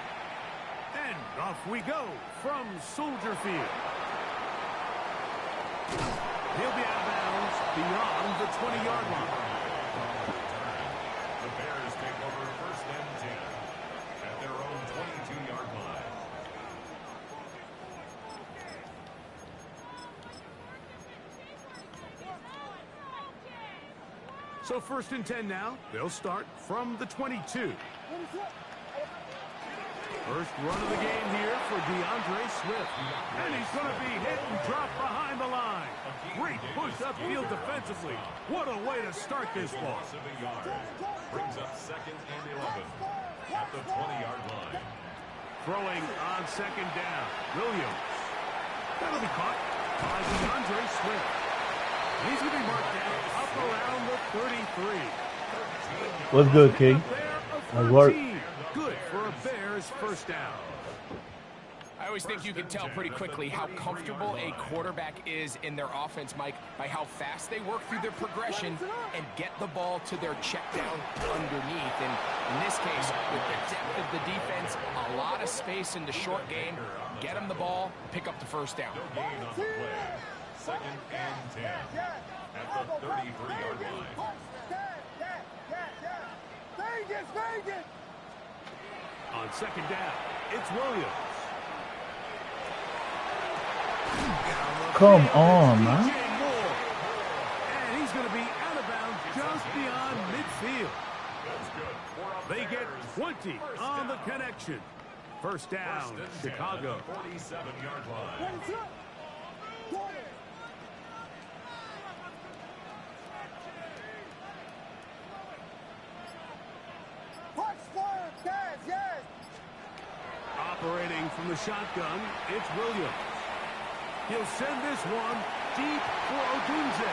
And off we go from Soldier Field. He'll be out of bounds beyond the 20-yard line. The Bears take over first and 10 at their own 22-yard line. So first and 10 now. They'll start from the 22. First run of the game here for DeAndre Swift. And he's going to be hit and dropped behind the line. Great push upfield defensively. What a way to start this ball. Brings up second and 11 at the 20-yard line. Throwing on second down. Williams. That'll be caught by DeAndre Swift. He's going to be marked down up around the 33. What's good, King? Nice work. Good for a Bears first down. I always think you can tell pretty quickly how comfortable a quarterback is in their offense, Mike, by how fast they work through their progression and get the ball to their check down underneath. And in this case, with the depth of the defense, a lot of space in the short game, get them the ball, pick up the first down. No gain on the play. Second and 10 at the 33-yard line. On second down, it's Williams. Come on, man. And he's going to be out of bounds just beyond midfield. They get 20 on the connection. First down, Chicago. 47-yard line. Operating from the shotgun, it's Williams. He'll send this one deep for Odunze.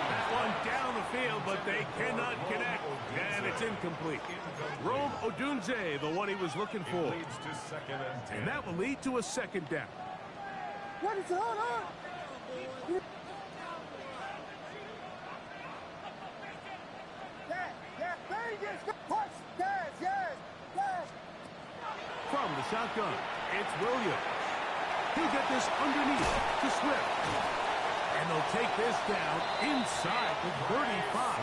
That one down the field, but they cannot connect, and it's incomplete. Rome Odunze, the one he was looking for. Leads to second and 10. And that will lead to a second down. What is it? Hold on. From the shotgun, it's Williams. He'll get this underneath to Swift. And they'll take this down inside the 35.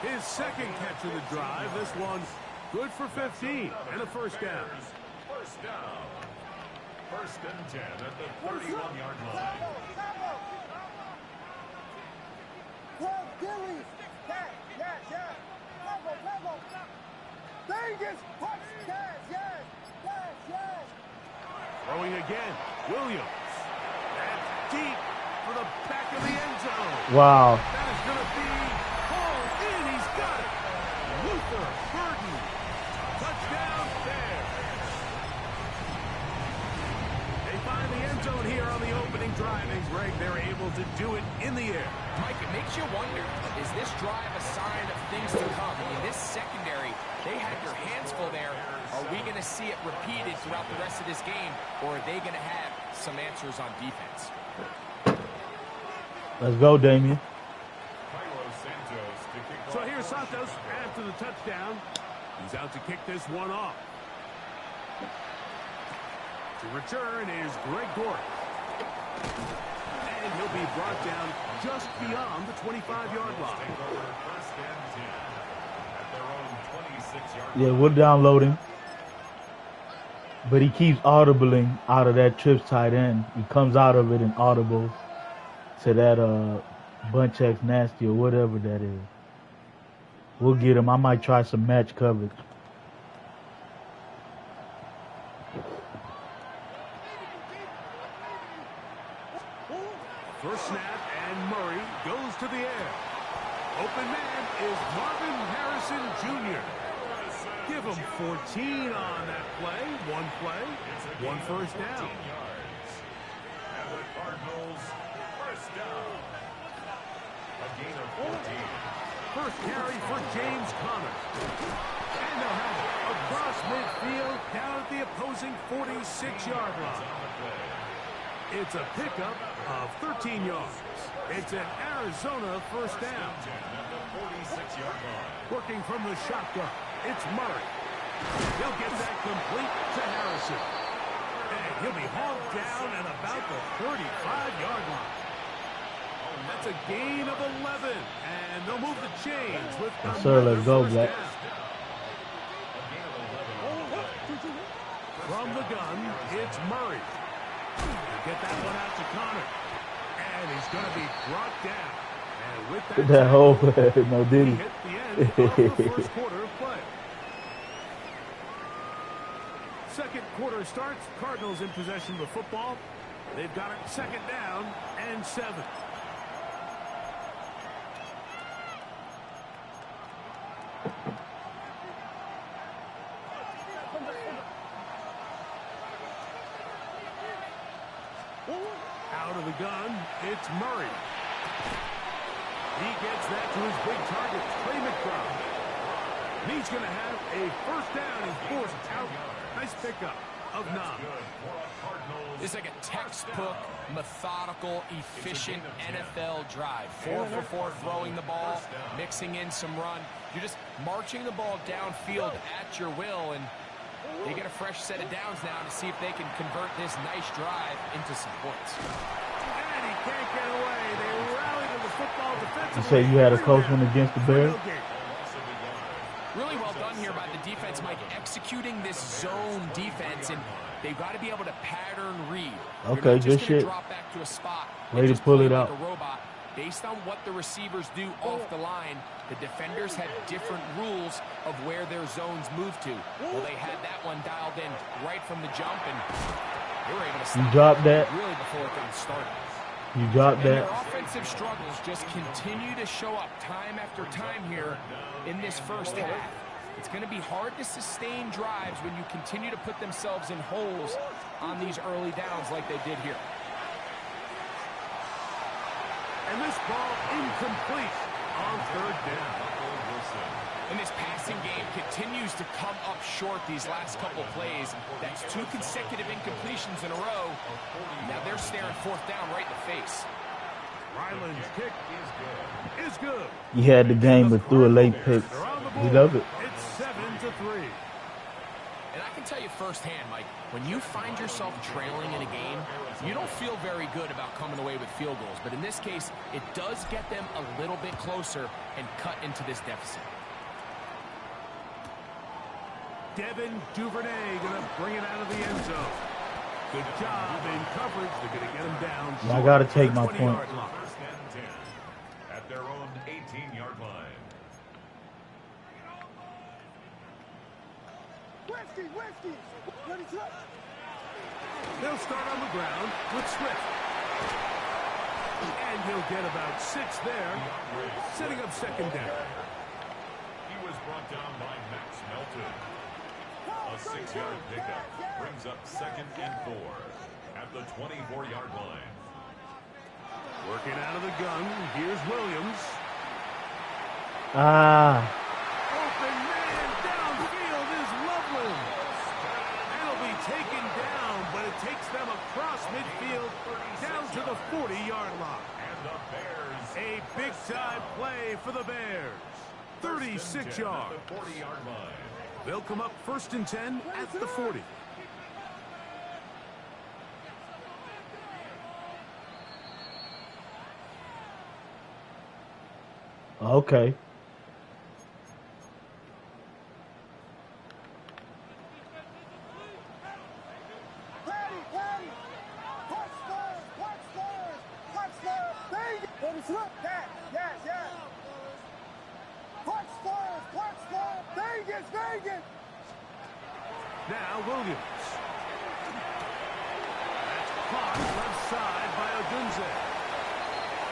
His second catch of the drive. This one good for 15 and a first down. First down. First and 10 at the 31-yard line. Throwing again, Williams. That's deep for the back of the end zone. Wow. That is going to be hauled in. He's got it. Luther Burden. Touchdown there. They find the end zone here on the opening drive. And Greg, they're able to do it in the air. Mike, it makes you wonder, is this drive a sign of things to come? I mean, this secondary, they had their hands full there. Are we going to see it repeated throughout the rest of this game, or are they going to have some answers on defense? Let's go, Damien. So here's Santos after the touchdown. He's out to kick this one off. To return is Greg Gort. And he'll be brought down just beyond the 25-yard line. Yeah, we're downloading. But he keeps audibling out of that trips tight end. He comes out of it and audibles to that bunch X nasty or whatever that is. We'll get him. I might try some match coverage. First snap, and Murray goes to the air. Open man is Marvin Harrison Jr. Give him 14 on that play. One play, one first down. And the Cardinals, first down. A gain of 14. first carry for James Conner. And they'll have it across midfield down at the opposing 46-yard line. It's a pickup of 13 yards. It's an Arizona first down. Working from the shotgun, it's Murray. He'll get that complete to Harrison. And he'll be hauled down at about the 35-yard line. That's a gain of 11. And they'll move the chains with Let's go, Black. From the gun, it's Murray. He'll get that one out to Conner. And he's going to be brought down. And with that whole no diddy. He hit the end of the first quarter of play. Second quarter starts. Cardinals in possession of the football. They've got it second down and 7. Out of the gun, it's Murray. He gets that to his big target, Trey McBride. He's going to have a first down. He's forced out. Nice pickup of 9. This is like a textbook, methodical, efficient NFL drive. 4 for 4 throwing the ball, mixing in some run. You're just marching the ball downfield at your will, and they get a fresh set of downs now to see if they can convert this nice drive into some points. And he can't get away. They rally to the football defensively. You say you had a close one against the Bears? Really well done here by the defense, Mike, executing this zone defense, and they've got to be able to pattern read. Okay, good shit. Drop back to a spot. Way to pull it out. Like a robot. Based on what the receivers do off the line, the defenders had different rules of where their zones move to. Well, they had that one dialed in right from the jump, and they were able to stop you dropped that really before it got started. You dropped and that. Their offensive struggles just continue to show up time after time here in this first half. It's going to be hard to sustain drives when you continue to put themselves in holes on these early downs like they did here. And this ball incomplete on third down. And this passing game continues to come up short these last couple plays. That's 2 consecutive incompletions in a row. Now they're staring fourth down right in the face. Ryland's kick is good. He had the game but threw a late pick. We love it. It's 7-3. And I can tell you firsthand, Mike, when you find yourself trailing in a game, you don't feel very good about coming away with field goals. But in this case, it does get them a little bit closer and cut into this deficit. Devin Duvernay going to bring it out of the end zone. Good job in coverage. They're going to get him down. I got to take my point. First and 10 at their own 18-yard line. Whiskey. Ready to... They'll start on the ground with Swift. And he'll get about 6 there, setting up second down. He was brought down by Max Melton. A 6-yard pickup brings up second and 4 at the 24-yard line. Working out of the gun, here's Williams. Open man downfield is Loveland. That'll be taken down, but it takes them across midfield down to the 40-yard line. And the Bears. A big-time play for the Bears. 36 yards. The 40-yard line. They'll come up first and 10 at the 40. Okay. Now Williams. That's caught left side by Odunze.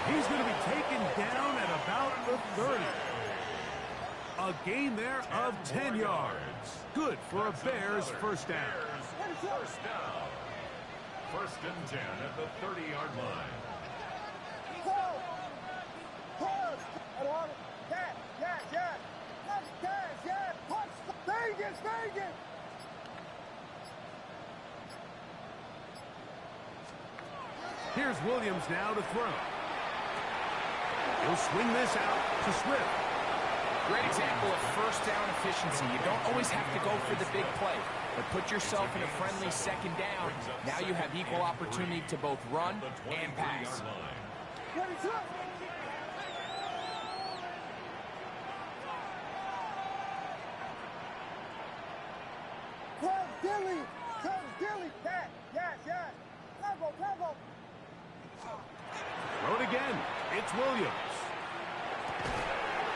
He's going to be taken down at about the 30. A gain there of 10 yards. Good for a Bears first down. First down. First and 10 at the 30-yard line. Vegas, Vegas! Here's Williams now to throw. He'll swing this out to Swift. Great example of first down efficiency. You don't always have to go for the big play, but put yourself in a friendly second down. Now you have equal opportunity to both run and pass. Dilly, yes. Combo. Throw it again. It's Williams.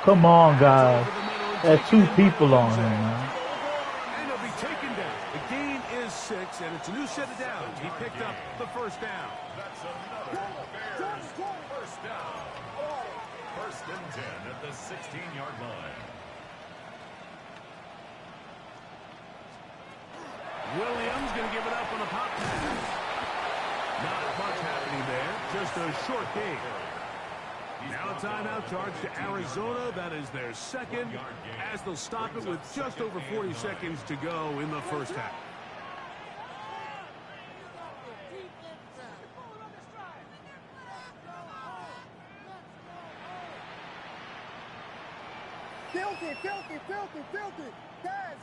Come on, guys. There's 2 people on him, man. And he'll be taken down. The gain is 6, and it's a new set of downs. He picked up the first down. That's another Bears first down. First and 10 at the 16-yard line. Williams going to give it up on a pop pass. Not much happening there. Just a short gain. Now a timeout charge to Arizona. That is their second, as they'll stop it with just over 40 seconds to go in the first half. Filthy. Yes.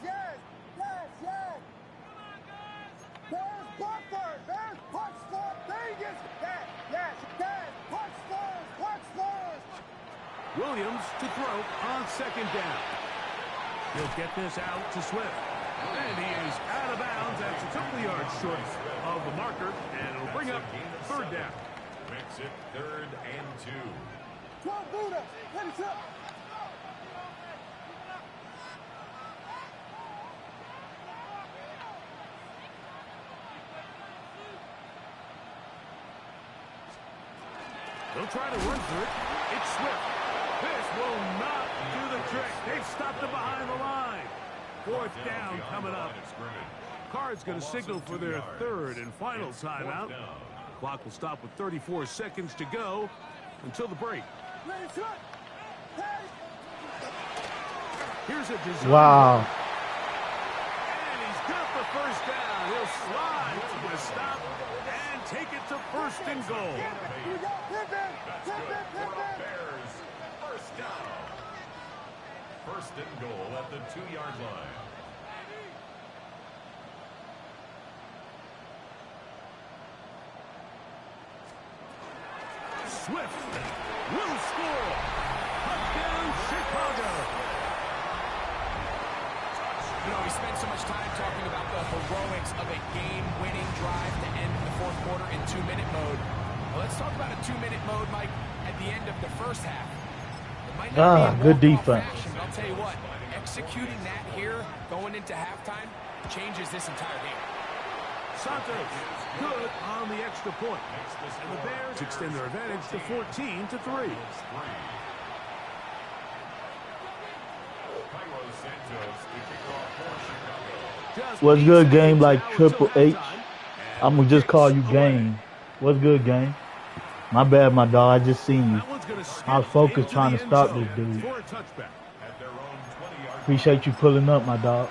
There's Butler. There's punch for Vegas. Yes. Punch first. Williams to throw on second down. He'll get this out to Swift. And he is out of bounds. That's a couple of yards short of the marker. And it'll bring up third down. Makes it 3rd and 2. 12 Buddha. Ready, up. They'll try to run through it. It's Swift. This will not do the trick. They've stopped it behind the line. Fourth down coming up. Card's going to signal for their third and final timeout. Clock will stop with 34 seconds to go until the break. Here's a design. Wow. And he's got the first down. He'll slide to the stop and take it to first and goal. Bears first down. First and goal at the 2-yard line. Swift will score. Touchdown, Chicago. You know, we spend so much time talking about the heroics of a game-winning drive to end the fourth quarter in 2-minute mode. Well, let's talk about a 2-minute mode, Mike, at the end of the first half. It might not be Good in defense. fashion, but I'll tell you what, executing that here, going into halftime, changes this entire game. Santos, good on the extra point. And the Bears extend their advantage to 14-3. What's good, game like Triple H? I'm going to just call you Game. What's good, Game? My bad, my dog. I just seen you. I was focused trying to stop this dude. Appreciate you pulling up, my dog.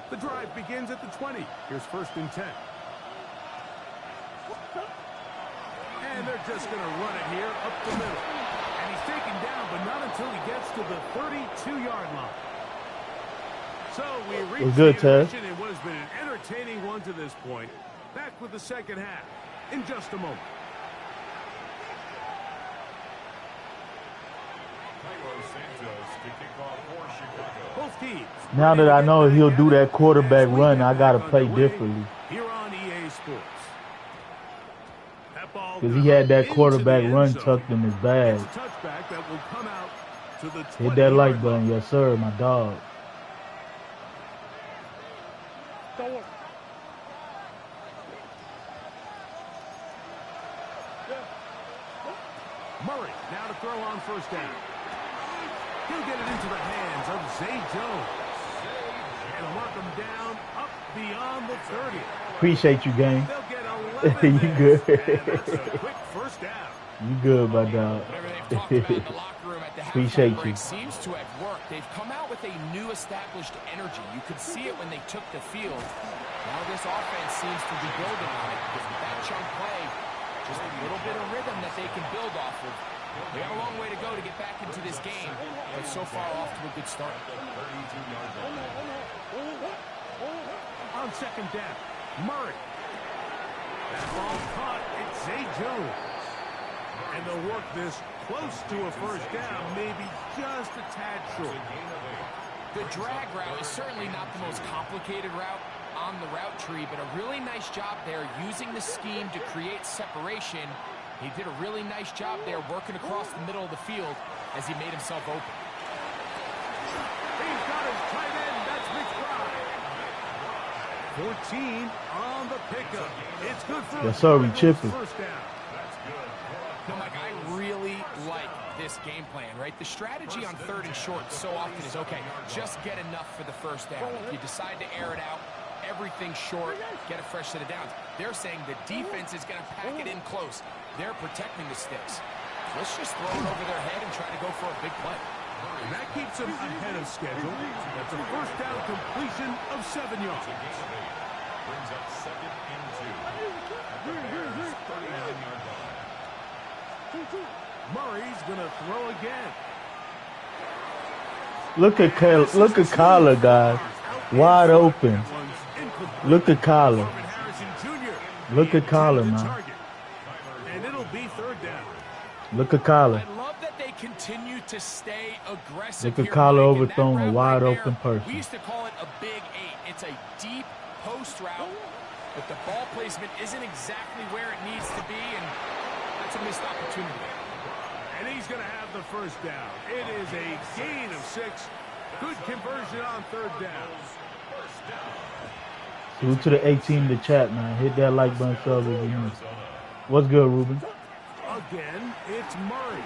The drive begins at the 20. Here's first and 10. And they're just going to run it here up the middle. And he's taken down, but not until he gets to the 32-yard line. So we reach the intermission in what has been an entertaining one to this point. Back with the second half in just a moment. Both teams. Now that I know he'll do that quarterback run, I got to play differently. Here on EA Sports. Because he had that quarterback run tucked in his bag. Hit that like button, yes sir, my dog. Murray now to throw on first down. He'll get it into the hands of Zay Jones. And mark them down up beyond the 30. Appreciate you, gang. They'll get 11 You good? and that's a quick first down. You good, my dog. Whatever they've talked about in the locker room at the Appreciate halftime you. break seems to have worked. They've come out with a new established energy. You could see it when they took the field. Now this offense seems to be building on it because with that chunk play, just a little bit of rhythm that they can build off of. They got a long way to go to get back into this game, but so far off to a good start. On second down, Murray. That ball caught. It's Zay Jones. And they'll work this close to a first down, maybe just a tad short. The drag route is certainly not the most complicated route on the route tree, but a really nice job there using the scheme to create separation. He did a really nice job there working across the middle of the field as he made himself open. He's got his tight end. That's McBride. 14 on the pickup. It's good for Yes, sir, we chipping. first down. No, Mike, I really like this game plan, right? The strategy on third and short so often is, okay, just get enough for the first down. If you decide to air it out, everything short, get a fresh set of downs. They're saying the defense is going to pack it in close. They're protecting the sticks. Let's just throw it over their head and try to go for a big play. And that keeps them ahead of schedule. That's a first down completion of 7 yards. Brings up second and 2. At the Bears' 39-yard line. Murray's going to throw again. Look at Kyler, guys. Wide open. Look at Kyler. Harrison Jr. Look at Kyler, man. And it'll be third down. Look at Kyler. I love that they continue to stay aggressive. Look at here, Kyler Mike, and that overthrown a route wide right open there, person. We used to call it a big 8. It's a deep post route, but the ball placement isn't exactly where it needs to be, and that's a missed opportunity. And he's going to have the first down. It is a gain of 6. Good conversion on third down. Salute to the 18 in the chat, man. Hit that like button, sub if you know. What's good, Ruben? Again, it's Murray.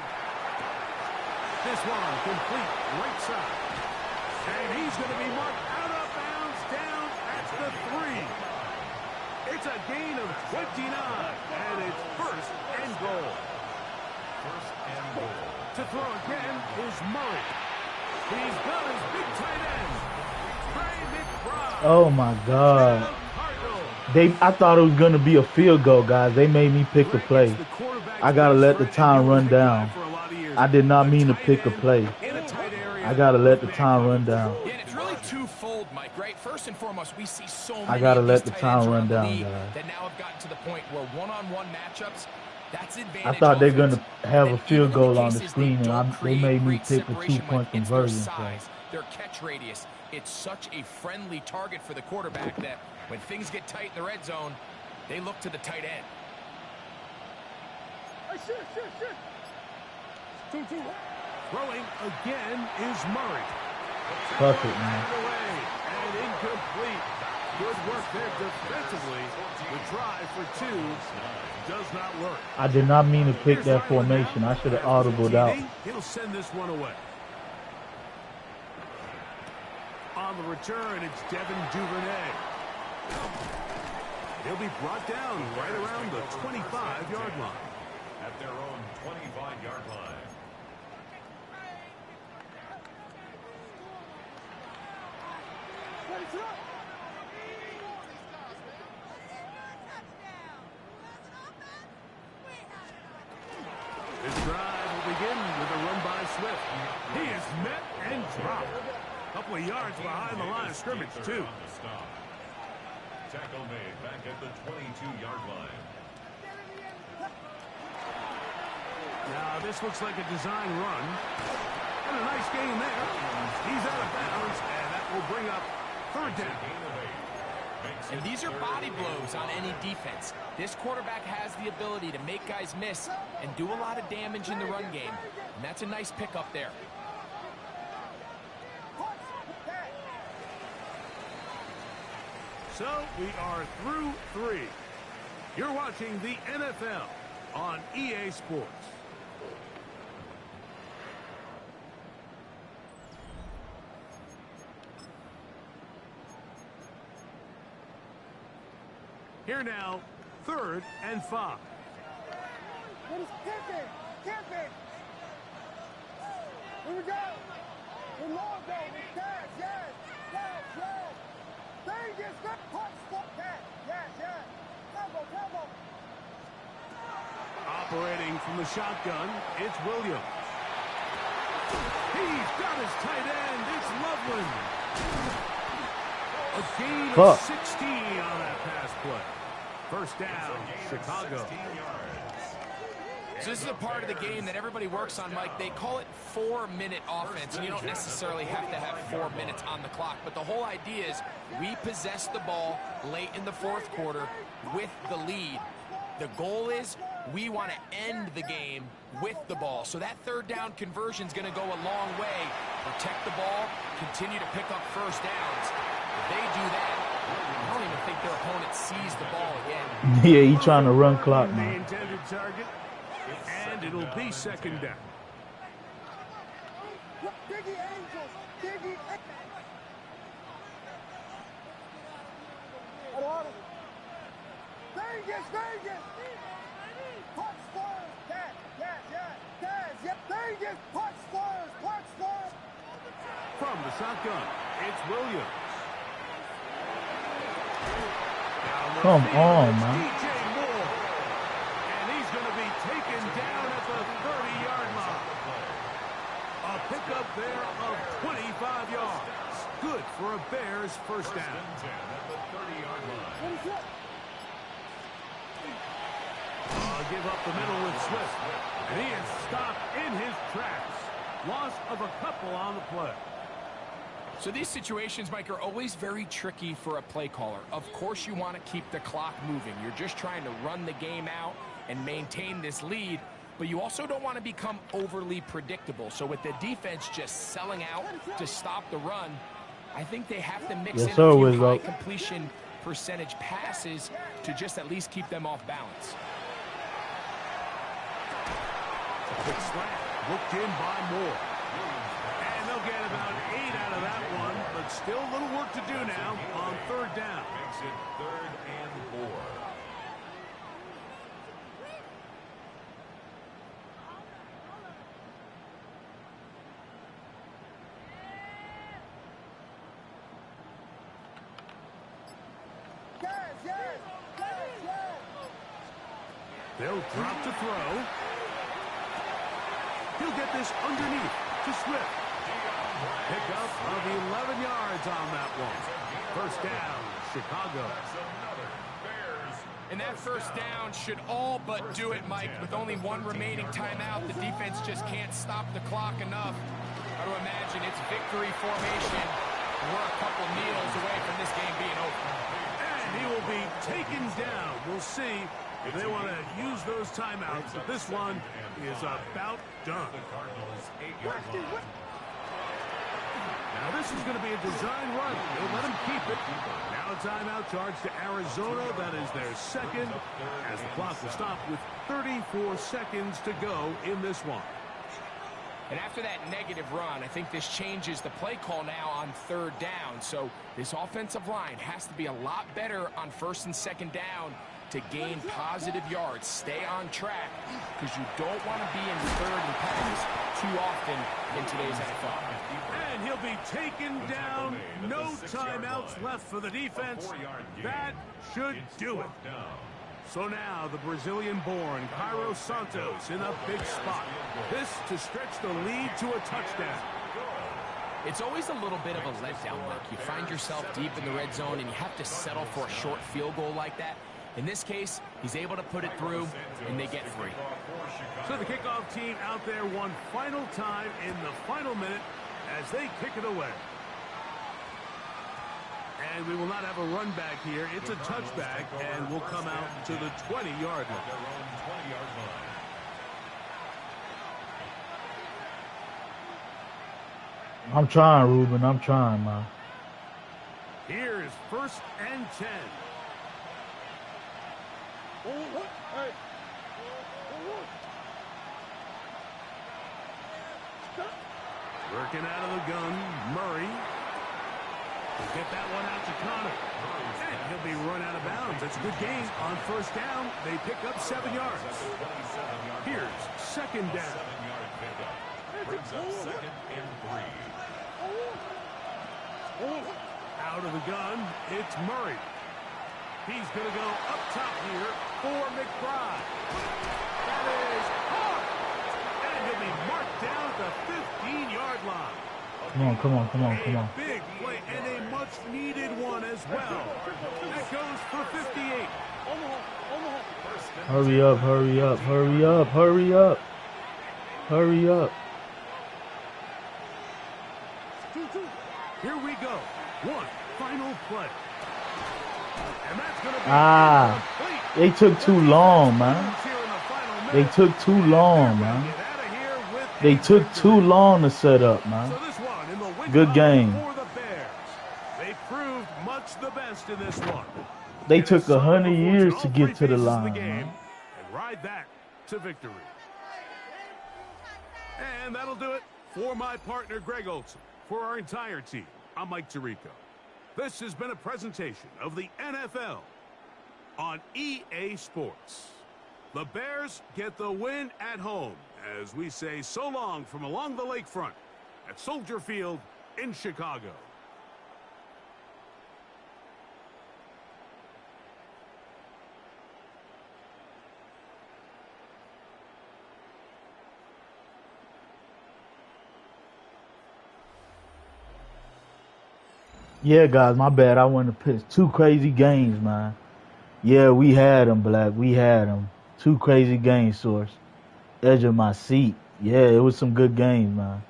This one complete right side. And he's going to be marked out of bounds down at the 3. It's a gain of 29, and it's first and goal. First and goal. To throw again is Murray. He's got his big tight end, Trey McBride. Oh my God. I thought it was gonna be a field goal, guys. They made me pick a play. I gotta let the time run down. I did not mean to pick a play. I gotta let the time run down. Yeah, and it's really twofold, Mike, right? First and foremost, we see so many I gotta of let these the tight time ends run around the down, league guys. that now have gotten to the point where one-on-one matchups, that's advantage. I thought they're gonna have a And field even in goal on the cases screen, they and don't they create made me great pick a separation, 2-point Mike, it's their conversion play. size, their catch radius. It's such a friendly target for the quarterback that when things get tight in the red zone, they look to the tight end. Throwing again is Murray. Fuck it, man. Away and incomplete. Good work there defensively. The try for 2 does not work. I did not mean to pick that formation. I should have audibled out. He'll send this one away. On the return, it's Devin Duvernay. He'll be brought down right around the 25-yard line. At their own 25-yard line. This drive will begin with a run by Swift. He is met and dropped. A couple of yards behind the line of scrimmage, too. Tackle made back at the 22-yard line. Now, this looks like a design run. And a nice gain there. He's out of bounds, and that will bring up third down. And these are body blows on any defense. This quarterback has the ability to make guys miss and do a lot of damage in the run game. And that's a nice pickup there. So we are through 3. You're watching the NFL on EA Sports. Here now, 3rd and 5. What is kicking? Kicking. Here we go. We're long going. Yes, yes. Yes, yes. Vegas, that punch. Yes, yes, yes. Combo. Operating from the shotgun, it's Williams. He's got his tight end. It's Loveland. A gain of 16 on that pass play. First down, Chicago. So this is a part of the game that everybody works on, Mike. They call it 4-minute offense, and you don't necessarily have to have 4 minutes on the clock. But the whole idea is we possess the ball late in the 4th quarter with the lead. The goal is we want to end the game with the ball. So that 3rd down conversion is going to go a long way. Protect the ball, continue to pick up first downs. If they do that, I don't even think their opponent sees the ball again. Yeah, he trying to run clock, The man. intended target, and it'll be 2nd down. Diggy Angels. Diggy Angels. Vegas. Punch Spurs. Yes. Vegas. Punch Spurs. From the shotgun, it's Williams. Come on, man. DJ Moore. And he's going to be taken down at the 30-yard line. A pickup there of 25 yards. Good for a Bears first down. At the 30-yard line. Give up the middle with Swift. And he is stopped in his tracks. Loss of a couple on the play. So these situations, Mike, are always very tricky for a play caller. Of course you want to keep the clock moving. You're just trying to run the game out and maintain this lead, but you also don't want to become overly predictable. So with the defense just selling out to stop the run, I think they have to mix in a few high completion percentage passes to just at least keep them off balance. Quick slant, looked in by Moore. And they'll get about 8 out of that one, but still a little work to do now on 3rd down. Makes it 3rd and 4. Yes. They'll drop to throw. He'll get this underneath to Swift. Pickup of 11 yards on that one. First down, Chicago. And that first down should all but do it, Mike. With only 1 remaining timeout, the defense just can't stop the clock enough. Got to imagine it's victory formation. We're a couple kneels away from this game being over. And he will be taken down. We'll see if they want to use those timeouts, but this one is about done. Now this is going to be a design run. They'll let him keep it. Now a timeout charge to Arizona. That is their 2nd, as the clock will stop with 34 seconds to go in this one. And after that negative run, I think this changes the play call now on 3rd down. So this offensive line has to be a lot better on 1st and 2nd down to gain positive yards. Stay on track, because you don't want to be in 3rd and pass too often in today's NFL. And he'll be taken down. No timeouts left for the defense. That should do it. So now the Brazilian-born Cairo Santos in a big spot. This to stretch the lead to a touchdown. It's always a little bit of a letdown, Mike. You find yourself deep in the red zone and you have to settle for a short field goal like that. In this case, he's able to put it through, and they get 3. So the kickoff team out there one final time in the final minute as they kick it away. And we will not have a run back here. It's a touchback, and we'll come out to the 20-yard line. I'm trying, Ruben. I'm trying, man. Here is 1st and 10. Working out of the gun, Murray. Get that one out to Connor. And he'll be run out of bounds. That's a good gain. On first down, they pick up 7 yards. Here's second down. Brings up 2nd and 3. Out of the gun, it's Murray. He's going to go up top here for McBride. That is hard. And he'll be marked down at the 15-yard line. Come on, come on, come on, come on. A big play and a much-needed one as well. That goes for 58. Hurry up, hurry up, hurry up, hurry up. Hurry up. Here we go. One final play. And that's going to be they took too long, man. They took too long, man. They took too long to set up, man. Good game. They proved much the best in this one. They took 100 years to get to the line, man. And ride that to victory. And that'll do it for my partner, Greg Olson. For our entire team, I'm Mike Tirico. This has been a presentation of the NFL on EA Sports. The Bears get the win at home as we say so long from along the lakefront at Soldier Field in Chicago. Yeah, guys, my bad. I wanted to pitch 2 crazy games, man. Yeah, we had them, Black. We had them. 2 crazy game Source. Edge of my seat. Yeah, it was some good games, man.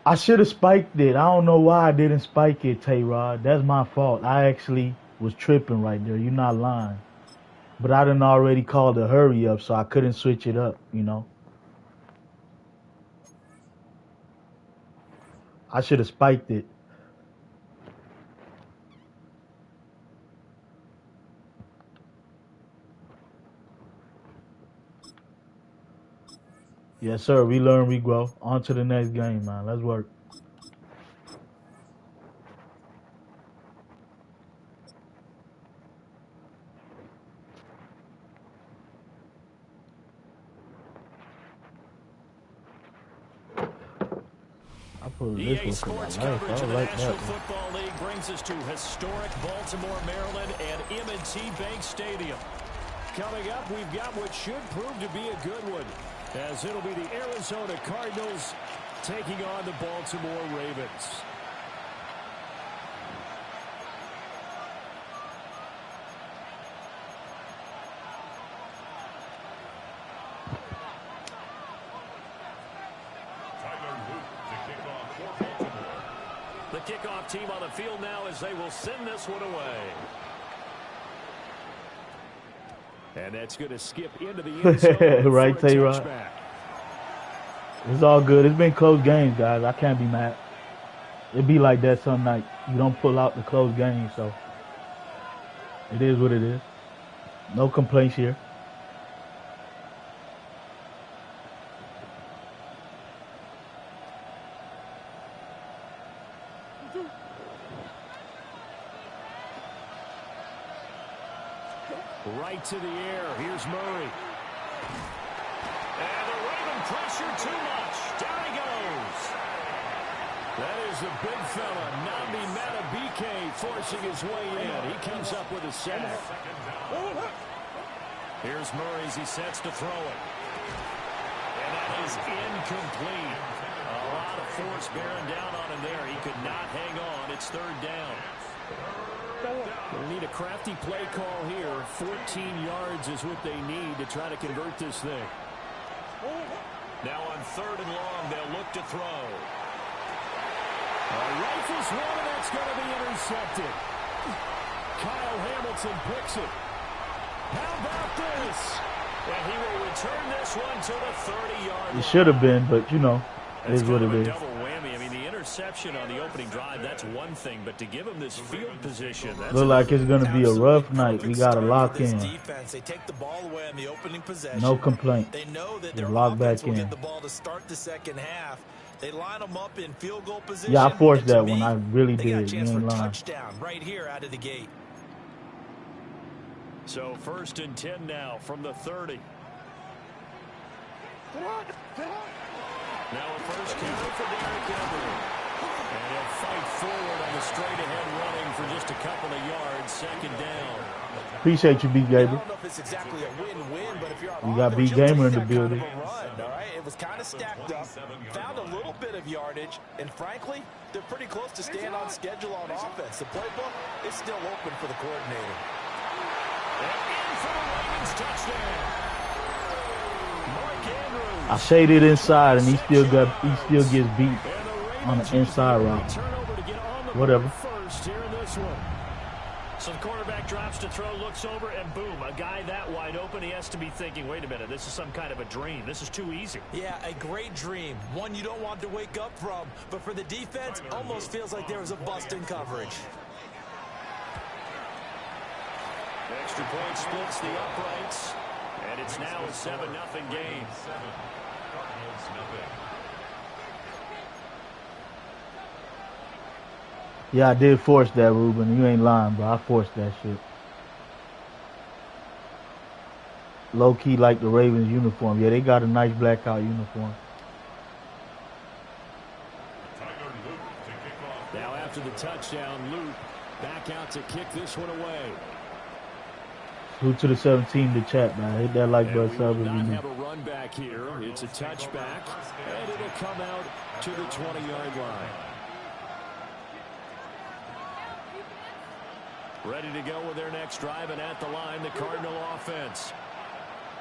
I should have spiked it. I don't know why I didn't spike it, Tay-Rod. That's my fault. I actually was tripping right there. You're not lying. But I done already called a hurry up, so I couldn't switch it up, you know. I should have spiked it. Yes, sir. We learn, we grow. On to the next game, man. Let's work. EA Sports coverage of the National Football League brings us to historic Baltimore, Maryland, and M&T Bank Stadium. Coming up, we've got what should prove to be a good one, as it'll be the Arizona Cardinals taking on the Baltimore Ravens. The kickoff team on the field now as they will send this one away. And that's going to skip into the end zone. Right, Tay-Rod. It's all good. It's been close games, guys. I can't be mad. It be like that some night. You don't pull out the close games, so it is what it is. No complaints here. Right to the air. Here's Murray. And the Raven pressure too much. Down he goes. That is the big fella, Nambi Matabike, forcing his way in. He comes up with a sack. Here's Murray as he sets to throw it. And that is incomplete. A lot of force bearing down on him there. He could not hang on. It's 3rd down. They'll need a crafty play call here. 14 yards is what they need to try to convert this thing. Now on 3rd and long, they'll look to throw. Rifles one, and that's going to be intercepted. Kyle Hamilton picks it. How about this? And he will return this one to the 30-yard line. It should have been, but, you know, it is what it is. Double whammy. I mean, the interception on the opening drive, that's one thing, but to give him this field position, that's look like it's going to be a rough night. We got to lock in. They take the ball away on the opening possession. No complaint. They know that They their lock offense back will in. get the ball to start the second half. They line them up in field goal position. Yeah, I forced that me, one. I really they got a did. You chance for ain't a lying. touchdown right here out of the gate. So 1st and 10 now from the 30. Now a first carry for Derrick Henry. And he'll fight forward on the straight-ahead running for just a couple of yards. 2nd down. Appreciate you, B. I Gabriel. don't know if it's exactly a win-win, but if you're We on got offense, B. you'll Gamer in take the that kind of building. a run, all right? It was kind of stacked up, found a little bit of yardage, and frankly, they're pretty close to staying on schedule on offense. The playbook is still open for the coordinator. And in for the Ravens touchdown. Mark Andrews. I shaded inside, and he still gets beat on the inside route. Whatever. First here in this one. So the quarterback drops to throw, looks over, and boom, a guy that wide open, he has to be thinking, wait a minute, this is some kind of a dream. This is too easy. Yeah, a great dream. One you don't want to wake up from. But for the defense, almost feels like there was a bust in coverage. Extra point splits the uprights, and it's now a 7-0 game. Yeah, I did force that, Ruben. You ain't lying, bro. I forced that shit. Low key like the Ravens uniform. Yeah, they got a nice blackout uniform. Now after the touchdown, Luke back out to kick this one away. Salute to the 17 to chat, man. Hit that like button, sub if you not need. have a run back here. It's a touchback, and it'll come out to the 20-yard line. Ready to go with their next drive, and at the line, the Cardinal offense.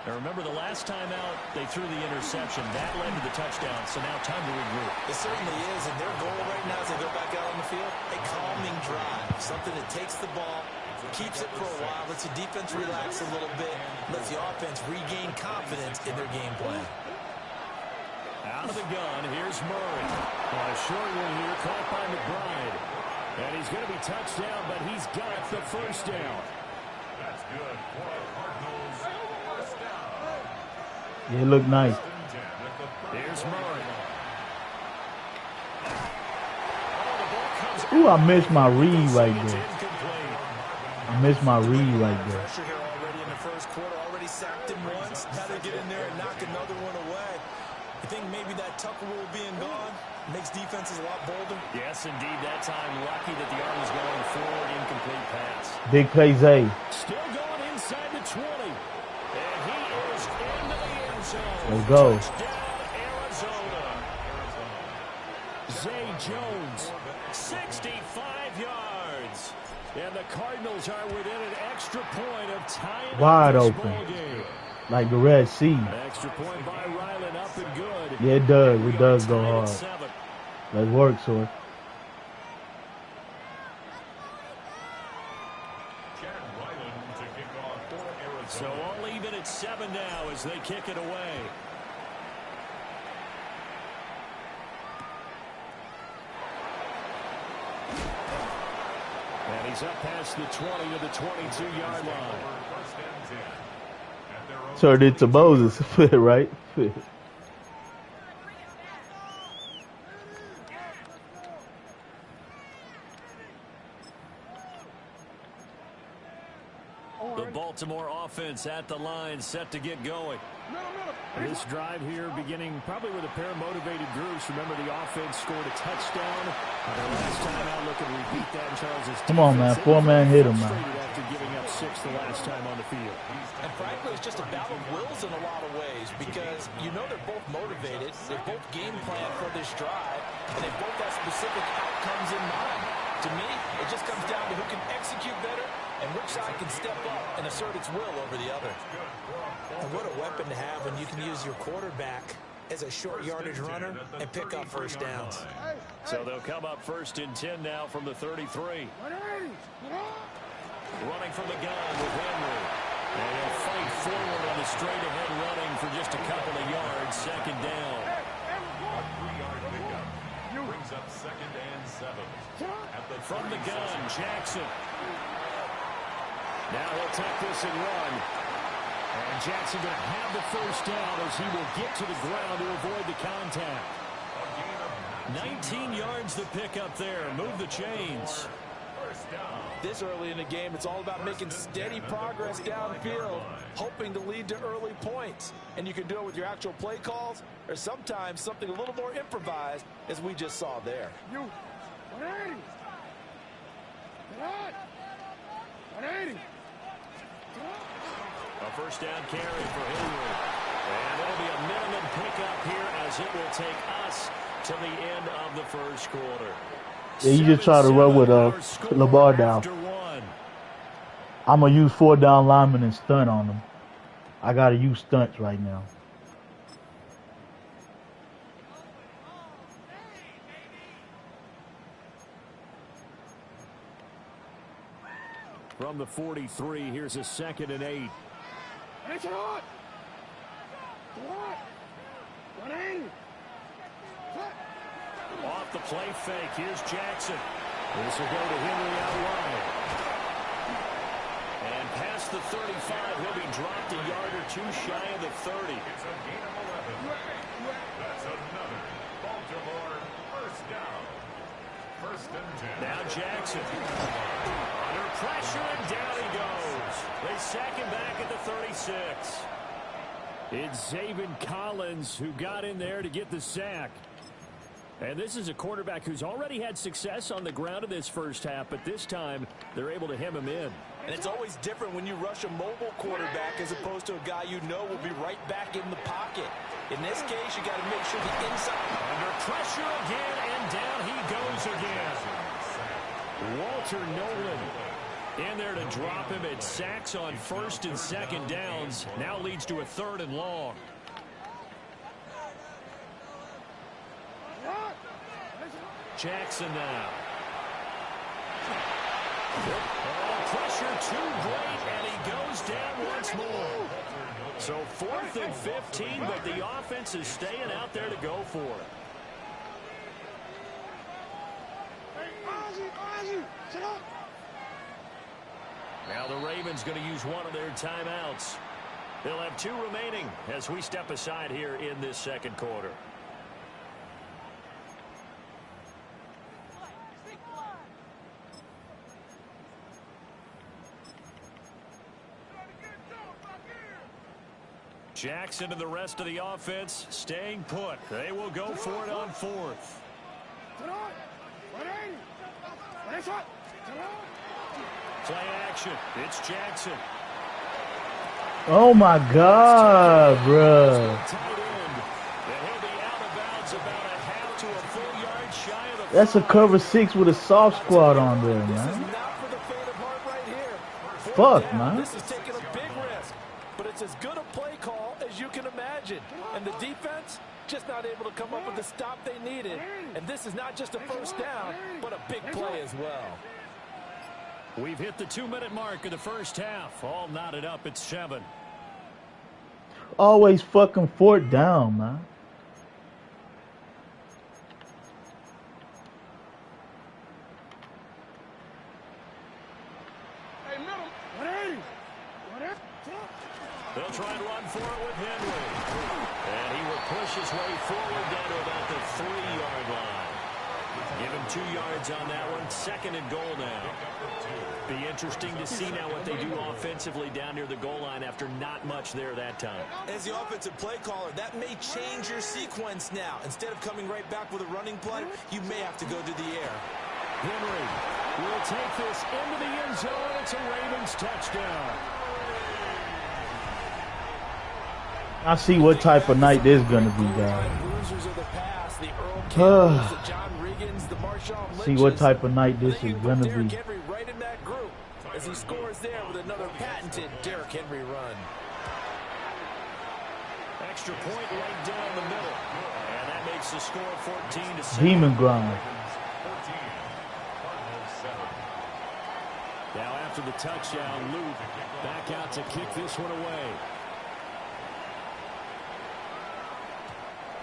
Now remember, the last time out, they threw the interception. That led to the touchdown, so now time to regroup. It certainly is, and their goal right now as they go back out on the field, a calming drive. Something that takes the ball, keeps it for a while, lets the defense relax a little bit, lets the offense regain confidence in their game plan. Out of the gun, here's Murray. On a short one here, caught by McBride. And he's going to be touched down, but he's got the first down. That's good for the Cardinals. First down. Yeah, it looked nice. Here's Murray. Ooh, I missed my read right there. I missed my read right there. Pressure here already in the first quarter, already sacked him once. Now they get in there and knock another one away. I think maybe that Tucker rule being gone makes defenses a lot bolder. Yes, indeed, that time lucky that the arm was going forward, incomplete pass. Big play, Zay. Still going inside the 20. And he is into the end zone. Let's go. Touchdown, Arizona. Zay Jones, 65 yards. And the Cardinals are within an extra point of tying Wide this open. ball game. Like the Red Sea. Extra point by Ryland, up and good. Yeah, it does. It does go Tied at hard. 7. Let's work, Sword. So all even at 7 now as they kick it away. And he's up past the 20 to the 22-yard line. Turned into Moses, right? The Baltimore offense at the line, set to get going. This drive here beginning probably with a pair of motivated groups. Remember, the offense scored a touchdown. The last time out, looking to repeat that in Charles's Come on, man. 4-man hit him, man. After giving up 6 the last time on the field. And frankly, it's just a battle of wills in a lot of ways because you know they're both motivated. They're both game plan for this drive, and they both have specific outcomes in mind. To me, it just comes down to who can execute better and which side can step up and assert its will over the other. And what a weapon to have when you can use your quarterback as a short yardage runner and pick up first downs. So they'll come up 1st and 10 now from the 33. Running from the gun with Henry. And he'll fight forward on the straight-ahead running for just a couple of yards. 2nd down. Brings up 2nd and 7. From the gun, Jackson. Now he'll take this and run. And Jackson going to have the first down as he will get to the ground to avoid the contact. A gain of 19 yards to pick up there. Move the chains. This early in the game, it's all about making steady progress downfield, hoping to lead to early points. And you can do it with your actual play calls or sometimes something a little more improvised, as we just saw there. You, 180. Get 180. A first down carry for Henry. And it'll be a minimum pickup here as it will take us to the end of the first quarter. Yeah, you just try to run with Lamar down. I'm going to use 4 down linemen and stunt on them. I got to use stunts right now. From the 43, here's a 2nd and 8. It's hot. What? 180. Off the play fake, here's Jackson. This will go to Henry out wide. And past the 35, he'll be dropped a yard or 2 shy of the 30. It's a gain of 11. That's another Baltimore first down. 1st and 10. Now Jackson. Under pressure, and down he goes. They sack him back at the 36. It's Zaven Collins who got in there to get the sack. And this is a quarterback who's already had success on the ground in this first half, but this time they're able to hem him in. And it's always different when you rush a mobile quarterback as opposed to a guy you know will be right back in the pocket. In this case, you got to make sure the inside. Under pressure again, and down he goes again. Walter Nolan in there to drop him. At sacks on 1st and 2nd downs. Now leads to a 3rd and long. Jackson now. Pressure too great, and he goes down once more. So 4th and 15, but the offense is staying out there to go for it. Now the Ravens going to use one of their timeouts. They'll have 2 remaining as we step aside here in this 2nd quarter. Jackson and the rest of the offense staying put. They will go for it on 4th. Play action. It's Jackson. Oh my God, bro. That's a cover 6 with a soft squad on there, man. Fuck, man. This is taking a big risk, but it's as good a play call as you can imagine. And the defense just not able to come up with the stop they needed. And this is not just a first down, but a big play as well. We've hit the 2-minute mark of the first half. All knotted up at 7. Always fucking 4th down, man. They'll try and run for it with Henry. And he will push his way forward down to about the 3-yard line. Give him 2 yards on that one. 2nd and goal now. Be interesting to see now what they do offensively down near the goal line after not much there that time. As the offensive play caller, that may change your sequence now. Instead of coming right back with a running play, you may have to go to the air. Henry will take this into the end zone. It's a Ravens touchdown. I see what type of night this is going to be, guys. See what type of night this is going to be. Right in that group as he scores there with another patented Derrick Henry run. Extra point right down the middle. And that makes the score 14-7. Demon grind. Now after the touchdown, Luke back out to kick this one away.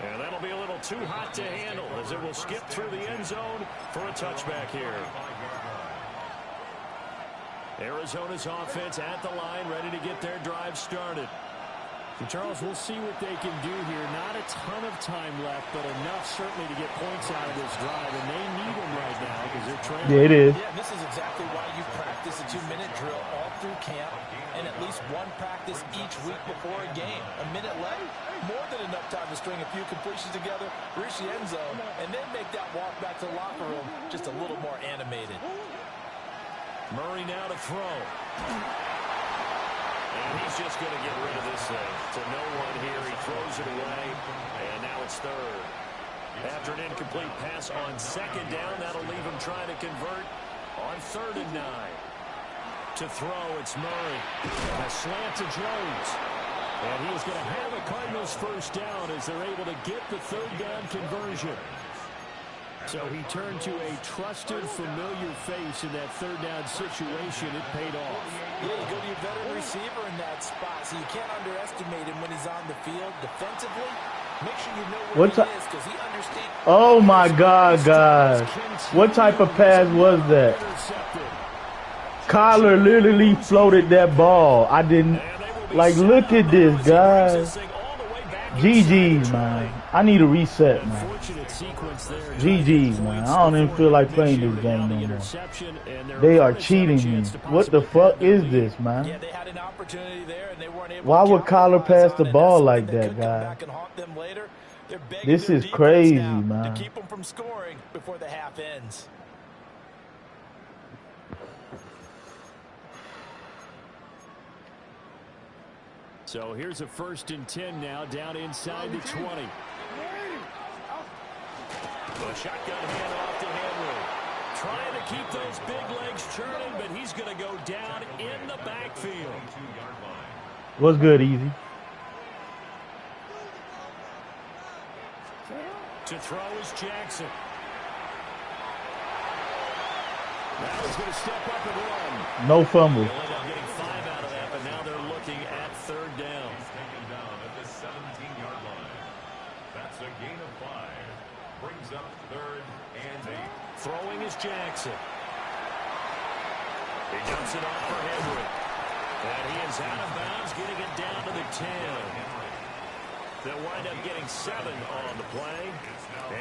And that'll be a little too hot to handle as it will skip through the end zone for a touchback here. Arizona's offense at the line, ready to get their drive started. So, Charles, we'll see what they can do here. Not a ton of time left, but enough certainly to get points out of this drive, and they need them right now because they're trailing. Yeah, it is. Yeah, and this is exactly why you practice a 2-minute drill all through camp and at least one practice each week before a game. A minute left, more than enough time to string a few completions together, reach the end zone, and then make that walk back to the locker room just a little more animated. Murray now to throw. And he's just going to get rid of this thing. To no one here. He throws it away. And now it's third. After an incomplete pass on second down, that'll leave him trying to convert on 3rd and 9. To throw, it's Murray. A slant to Jones. And he is going to have a Cardinals first down as they're able to get the 3rd down conversion. So he turned to a trusted, familiar face in that 3rd down situation. It paid off. Yeah, you go to your veteran receiver in that spot, so you can't underestimate him when he's on the field defensively. Make sure you know where he is because he understands. Oh, my God, guys. What type of pass was that? Kyler literally floated that ball. I didn't. Like, look at this, guys. GG's, man. I need a reset, man. GG's, man. I don't even feel like playing this game no more. They are cheating me. What the fuck is this, man? Why would Kyler pass the ball like that, guys? This is crazy, man. To keep them from scoring before the half ends. So here's a 1st and 10 now, down inside the 20. A shotgun handoff to Henry. Trying to keep those big legs churning, but he's going to go down in the backfield. What's good, Easy? To throw is Jackson. Now he's going to step up and run. No fumble. They'll end up getting 5 out of that, but now they're looking at 3rd down. Taken down at the 17-yard line. That's a gain of 5. Brings up 3rd and 8. Throwing is Jackson. He dumps it off for Henry. And he is out of bounds, getting it down to the 10. They'll wind up getting 7 on the play.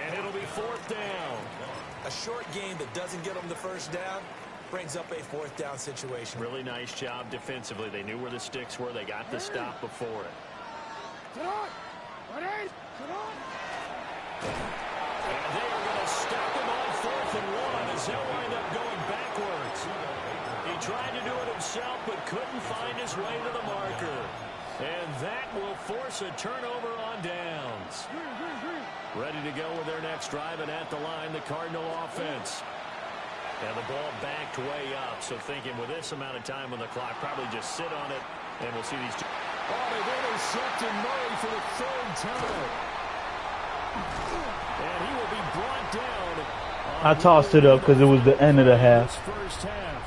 And it'll be 4th down. A short game that doesn't get them the first down brings up a 4th down situation. Really nice job defensively. They knew where the sticks were. They got the stop before it. And they are going to stop him on 4th and 1 as they'll wind up going backwards. He tried to do it himself but couldn't find his way to the marker. And that will force a turnover on downs. Ready to go with their next drive, and at the line, the Cardinal offense. And the ball backed way up, so thinking with this amount of time on the clock, probably just sit on it, and we'll see these two. Oh, they've intercepted Murray for the 3rd time. And he will be brought down. I tossed it up because it was the end of the half. First half.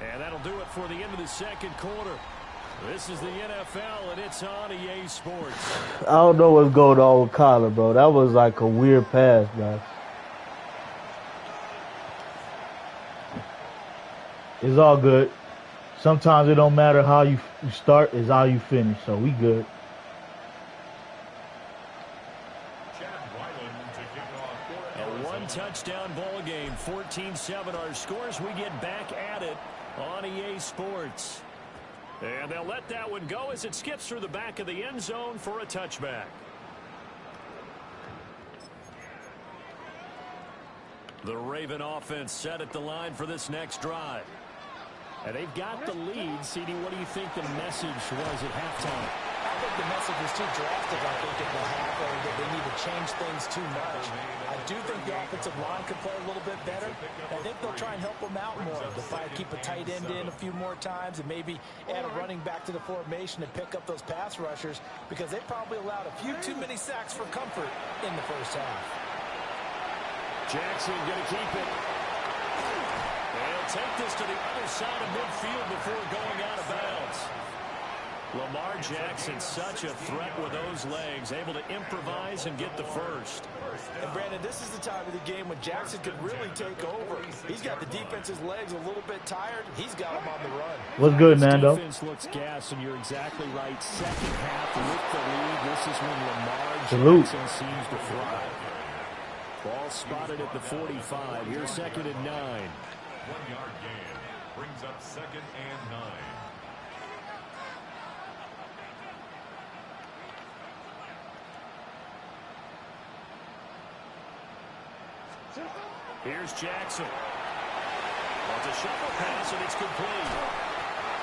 And that'll do it for the end of the 2nd quarter. This is the NFL, and it's on EA Sports. I don't know what's going on with Kyler, bro. That was like a weird pass, bro. It's all good. Sometimes it don't matter how you start, it's how you finish. So we good. A one-touchdown ball game, 14-7 our scores. We get back at it on EA Sports. And they'll let that one go as it skips through the back of the end zone for a touchback. The Raven offense set at the line for this next drive. And they've got the lead. CD, what do you think the message was at halftime? I think the message was too drastic, I think, at the half, or that they need to change things too much. I do think the offensive line could play a little bit better. I think they'll try and help them out more. They'll try to keep a tight end in a few more times and maybe add a running back to the formation and pick up those pass rushers because they probably allowed a few too many sacks for comfort in the first half. Jackson going to keep it. They'll take this to the other side of midfield before going out of bounds. Lamar Jackson, such a threat with those legs, able to improvise and get the first. And Brandon, this is the time of the game when Jackson could really take over. He's got the defense's legs a little bit tired. He's got him on the run. What's good, Nando? Defense looks gas, and you're exactly right. Second half with the lead. This is when Lamar Jackson seems to thrive. Ball spotted at the 45. Here's 2nd and 9. 1-yard gain brings up 2nd and 9. Here's Jackson. Well, it's a shuffle pass, and it's complete.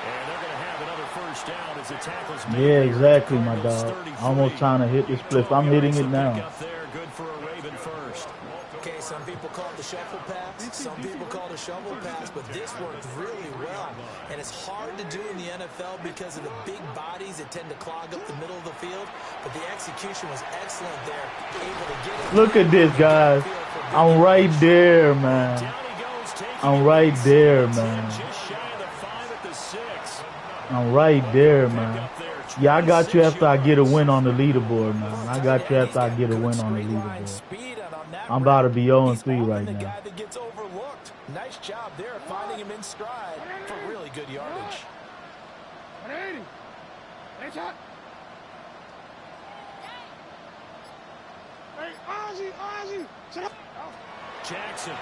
And they're going to have another first down as the tackle's made. Yeah, exactly, my dog. Almost trying to hit this split. I'm hitting it now. Good for a Raven first. Okay, some people call it the shuffle pass. Some people call it a shovel pass, but this worked really well. And it's hard to do in the NFL because of the big bodies that tend to clog up the middle of the field. But the execution was excellent there. Able to get it. Look at this, guys. I'm right there, man. I'm right there, man. I'm right there, man. Yeah, I got you after I get a win on the leaderboard, man. I got you after I get a win on the leaderboard. I'm about to be 0-3 right now. Nice job there finding him in stride for really good yardage. Jackson.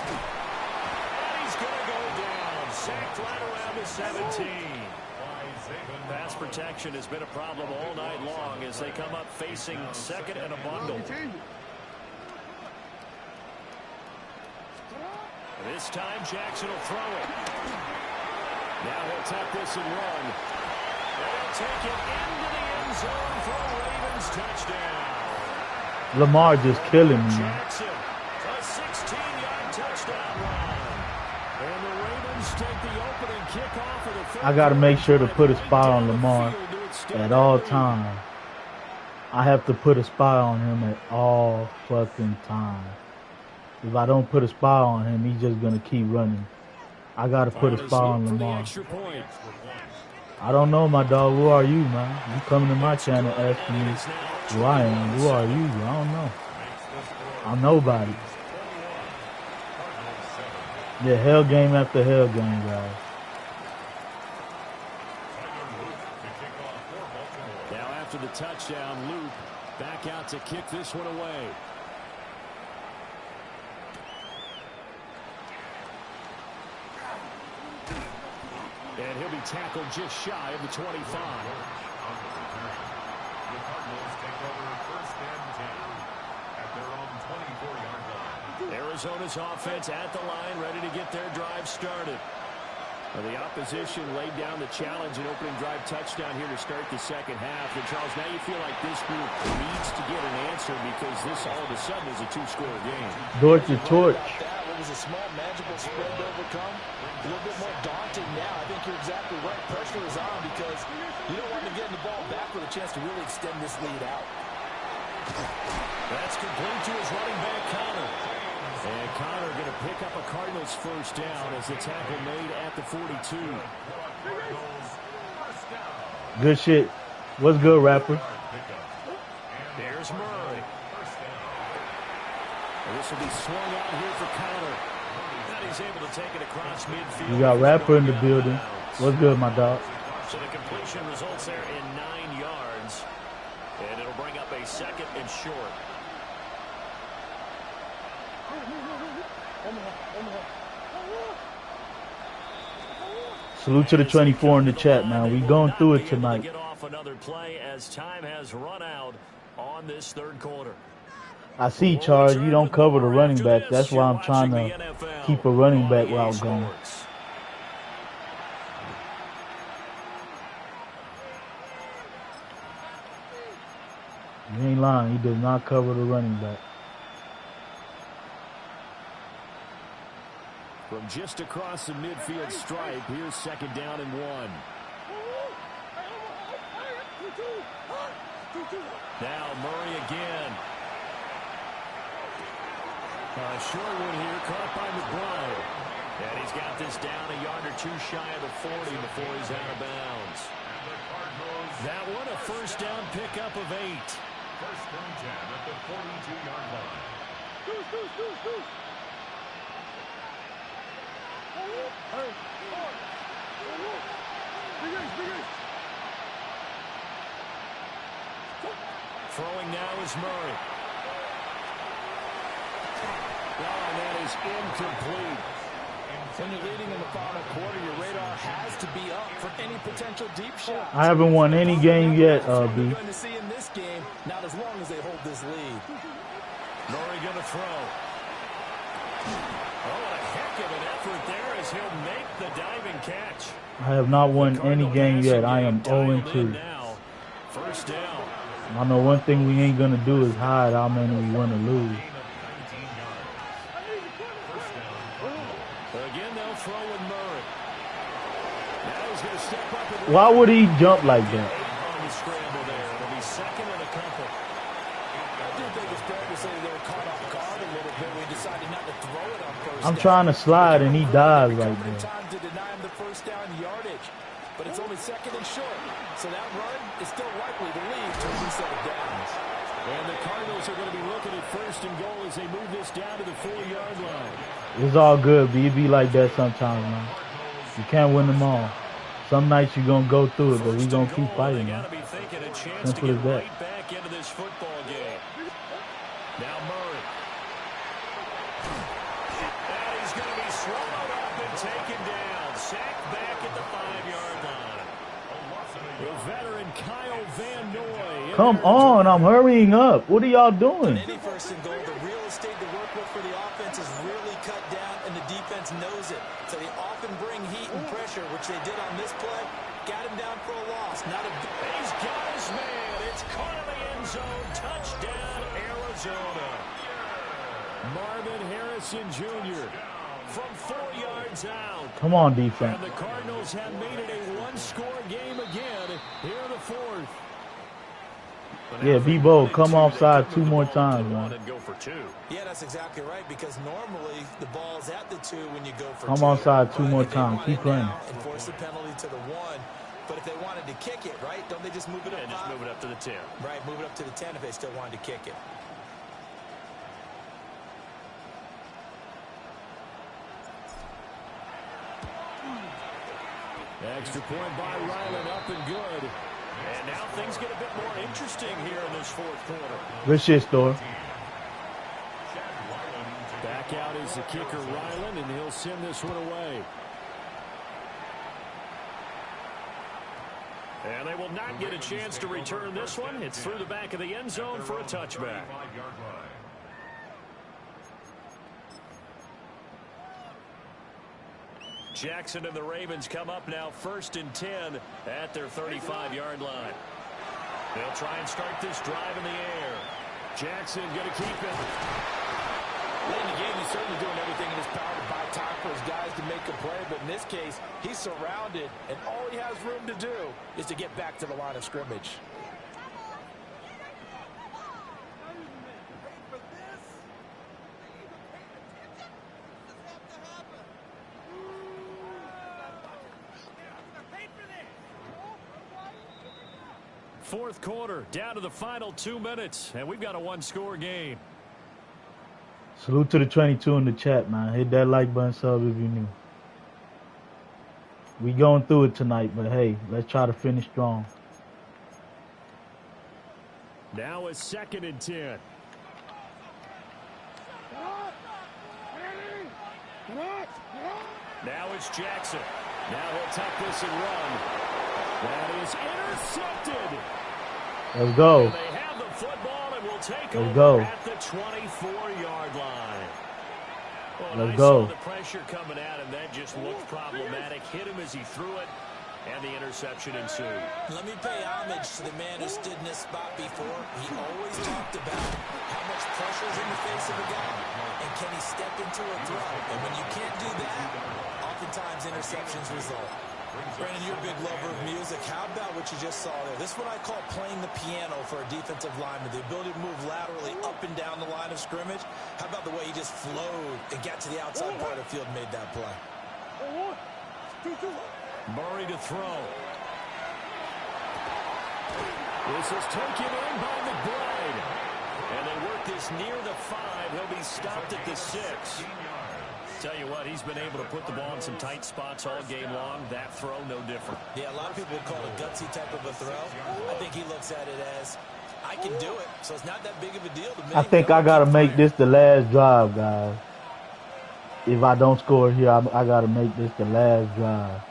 And he's going to go down. Sacked right around the 17. Pass protection has been a problem all night long as they come up facing 2nd and a bundle. This time Jackson will throw it. Now he'll tuck this and run. They'll take it into the end zone for a Ravens touchdown. Lamar just killing me, man. Jackson, a 16-yard touchdown run. And the Ravens take the opening kickoff of the third. I got to make sure to put a spot on Lamar at all times. I have to put a spot on him at all fucking times. If I don't put a spot on him, he's just going to keep running. I got to put a spot on Lamar. I don't know, my dog. Who are you, man? You coming to my channel asking me who I am. Who are you? I don't know. I'm nobody. Yeah, hell game after hell game, guys. Now after the touchdown, Luke back out to kick this one away. And he'll be tackled just shy of the 25. The Cardinals take over 1st and 10 at their own 24-yard line. Arizona's offense at the line, ready to get their drive started. Well, the opposition laid down the challenge and opening drive touchdown here to start the second half. And Charles, now you feel like this group needs to get an answer because this all of a sudden is a 2-score game. Torch to torch. It was a small, manageable spread to overcome. A little bit more daunting now. I think you're exactly right. Pressure is on because you don't want to get the ball back with a chance to really extend this lead out. That's complete to his running back, Connor. And Connor going to pick up a Cardinals first down as the tackle made at the 42. Good shit. What's good, rapper? There's Murray. And this will be swung out here for Connor. And he's able to take it across midfield. You got rapper in the building. What's good, my dog? So the completion results there in 9 yards. And it'll bring up a 2nd and short. Salute to the 24 in the chat, man. We going through it tonight. Get off another play as time has run out on this third quarter. I see, Charles. You don't cover the running back. That's why I'm trying to keep a running back route going. You ain't lying. He does not cover the running back. From just across the midfield stripe, here's 2nd down and 1. Now Murray again. Short one here, caught by McBride. And he's got this down a yard or 2 shy of the 40 before he's out of bounds. That one a first down pickup of 8. First and 10 at the 42-yard line. Throwing now is Murray. And that is incomplete. When you're leading in the final quarter, your radar has to be up for any potential deep shot. I haven't won any game yet, B. We're going to see in this game, not as long as they hold this lead. Murray going to throw. Oh, what a heck of an effort there as he'll make the diving catch. I have not won any game yet. I am 0-2. First down. I know one thing we ain't gonna do is hide how many we want to lose. Again, they'll throw with Murray. Now he's going to step up and Why would he jump like that? on the scramble there. It'll be second and a couple. I do think it's fair to say they were caught off guard a little bit. We decided not to throw it on first I'm down. trying to slide and he dives like Many that. times to deny him the first down yardage, but it's only second and short. So that run is still likely to lead to a reset of downs. And the Cardinals are going to be looking at first and goal as they move this down to the 4-yard line. It's all good, B. It be like that sometimes, man. You can't win them all. Some nights you're gonna go through it, but we gonna keep fighting, man. They got to be thinking a chance to Simple get as that. right back into this football game. Now Murray. And he's going to be swallowed up and taken down. Sacked back at the 5-yard line. The veteran Kyle Van Noy. Come on, I'm hurrying up. What are y'all doing? Any first and goal, the real estate to work with for the offense is really cut down, and the defense knows it. So they often bring heat and pressure, which they did on this play. Got him down for a loss. Not a. He's got his man. It's caught in the end zone. Touchdown, Arizona. Marvin Harrison Jr. from 4 yards out. Come on, defense. And the Cardinals have made it a one-score game again here in the fourth. Yeah, be bold. Come offside 2 more times, man. And go for 2. Yeah, that's exactly right, because normally the ball's at the 2 when you go for 2. Come offside 2 But more if they times. want Keep it playing. now and force the penalty to the 1. But if they wanted to kick it, right, don't they just move it up? And just move it up to the 10. Right, move it up to the 10 if they still wanted to kick it. Extra point by Ryland, up and good. And now things get a bit more interesting here in this fourth quarter. Good shit, Store. Back out is the kicker, Ryland, and he'll send this one away. And they will not get a chance to return this one. It's through the back of the end zone for a touchback. Jackson and the Ravens come up now first and 10 at their 35-yard line. They'll try and start this drive in the air. Jackson going to keep it. Late in the game, he's certainly doing everything in his power to buy time for his guys to make a play, but in this case, he's surrounded, and all he has room to do is to get back to the line of scrimmage. Fourth quarter, down to the final 2 minutes, and we've got a one-score game. Salute to the 22 in the chat, man. Hit that like button, sub if you new. We going through it tonight, but hey, let's try to finish strong. Now it's second and 10. Now it's Jackson. Now he'll tuck this and run. That is intercepted. Let's go. And they have the football and will take Let's over go. at the 24-yard line. Well, Let's I go. saw the pressure coming at him. That just looked problematic. Hit him as he threw it, and the interception ensued. Let me pay homage to the man who stood in this spot before. He always talked about how much pressure is in the face of a guy, and can he step into a throw. And when you can't do that, oftentimes interceptions result. Brandon, you're a big lover of music. How about what you just saw there? This is what I call playing the piano for a defensive lineman. The ability to move laterally up and down the line of scrimmage. How about the way he just flowed and got to the outside part of the field and made that play? Murray to throw. This is taken in by McBride. And they work this near the 5. He'll be stopped at the 6. Tell you what, he's been able to put the ball in some tight spots all game long. That throw, no different. Yeah, a lot of people call it a gutsy type of a throw. I think he looks at it as, I can do it, so it's not that big of a deal to me. I think I got to make this the last drive, guys. If I don't score here, I got to make this the last drive.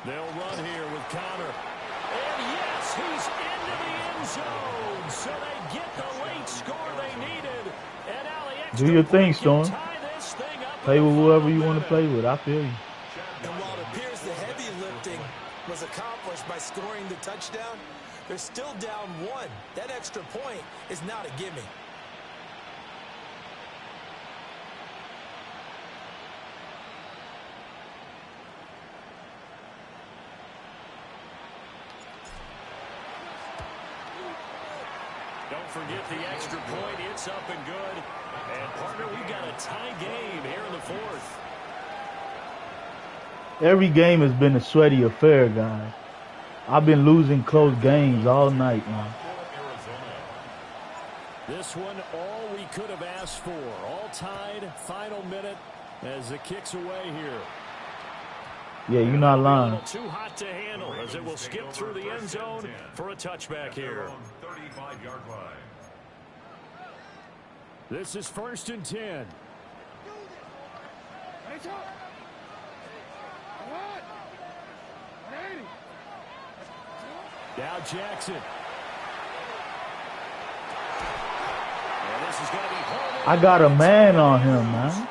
They'll run here with Connor. And yes, he's into the end zone. So they get the late score they needed. And now the extra Do your thing, Storm. tie this thing up. Play with whoever you want to play with. I feel you. And while it appears the heavy lifting was accomplished by scoring the touchdown, they're still down 1. That extra point is not a gimme. Don't forget the extra point. It's up and good. And, partner, we've got a tie game here in the 4th. Every game has been a sweaty affair, guys. I've been losing close games all night, man. This one, all we could have asked for. All tied, final minute as it kicks away here. Yeah, you're not lying. A little too hot to handle as it will skip through the end zone for a touchback here. 35-yard line. This is 1st and 10. Now Jackson. And this is going to be home. I got a man on him, man.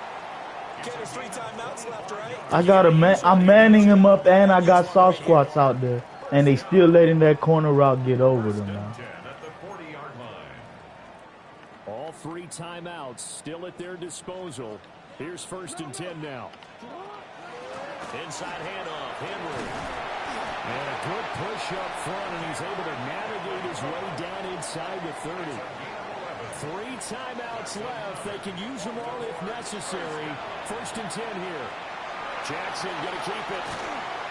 There's 3 timeouts left, right? I got a man. I'm manning him up, and I got soft squats out there, and they still letting that corner route get over them, man. All 3 timeouts still at their disposal. Here's 1st and 10 now. Inside handoff, Henry. And a good push up front, and he's able to navigate his way down inside the 30. 3 timeouts left. They can use them all if necessary. 1st and 10 here. Jackson going to keep it.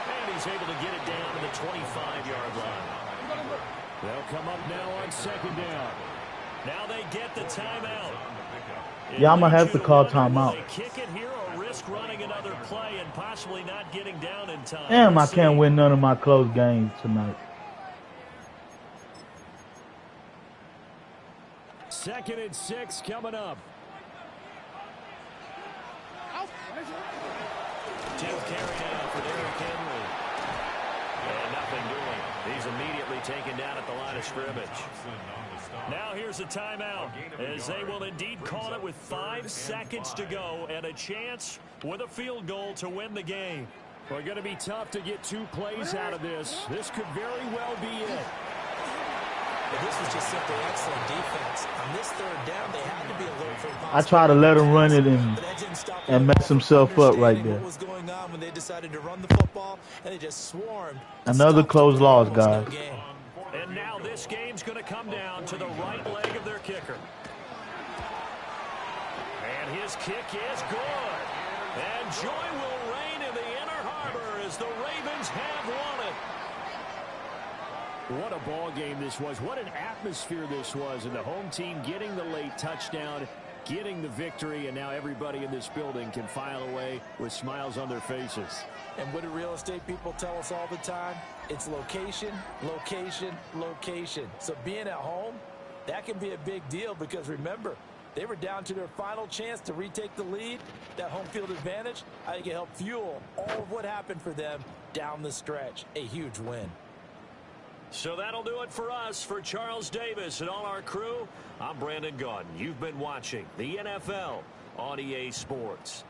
And he's able to get it down to the 25-yard line. They'll come up now on 2nd down. Now they get the timeout. Yeah, I'm going to have to call timeout. They kick it here or risk running another play and possibly not getting down in time. Damn, I can't win none of my close games tonight. 2nd and 6 coming up. 2 carry out for Derrick Henry. And nothing doing. He's immediately taken down at the line of scrimmage. Now here's a timeout as they will indeed call it with 5 seconds to go and a chance with a field goal to win the game. We're going to be tough to get 2 plays out of this. This could very well be it. But this was just simply excellent defense. On this 3rd down, they had to be alert for possible. I try to let him run it and mess himself up right there. What was going on when they decided to run the football, and they just swarmed. Another close loss, guys. And now this game's going to come down to the right leg of their kicker. And his kick is good. And joy will reign in the Inner Harbor as the Ravens have won it. What a ball game this was. What an atmosphere this was. And the home team getting the late touchdown, getting the victory, and now everybody in this building can file away with smiles on their faces. And what do real estate people tell us all the time? It's location, location, location. So being at home, that can be a big deal because remember, they were down to their final chance to retake the lead. That home field advantage, I think it helped fuel all of what happened for them down the stretch. A huge win. So that'll do it for us. For Charles Davis and all our crew, I'm Brandon Gaudin. You've been watching the NFL on EA Sports.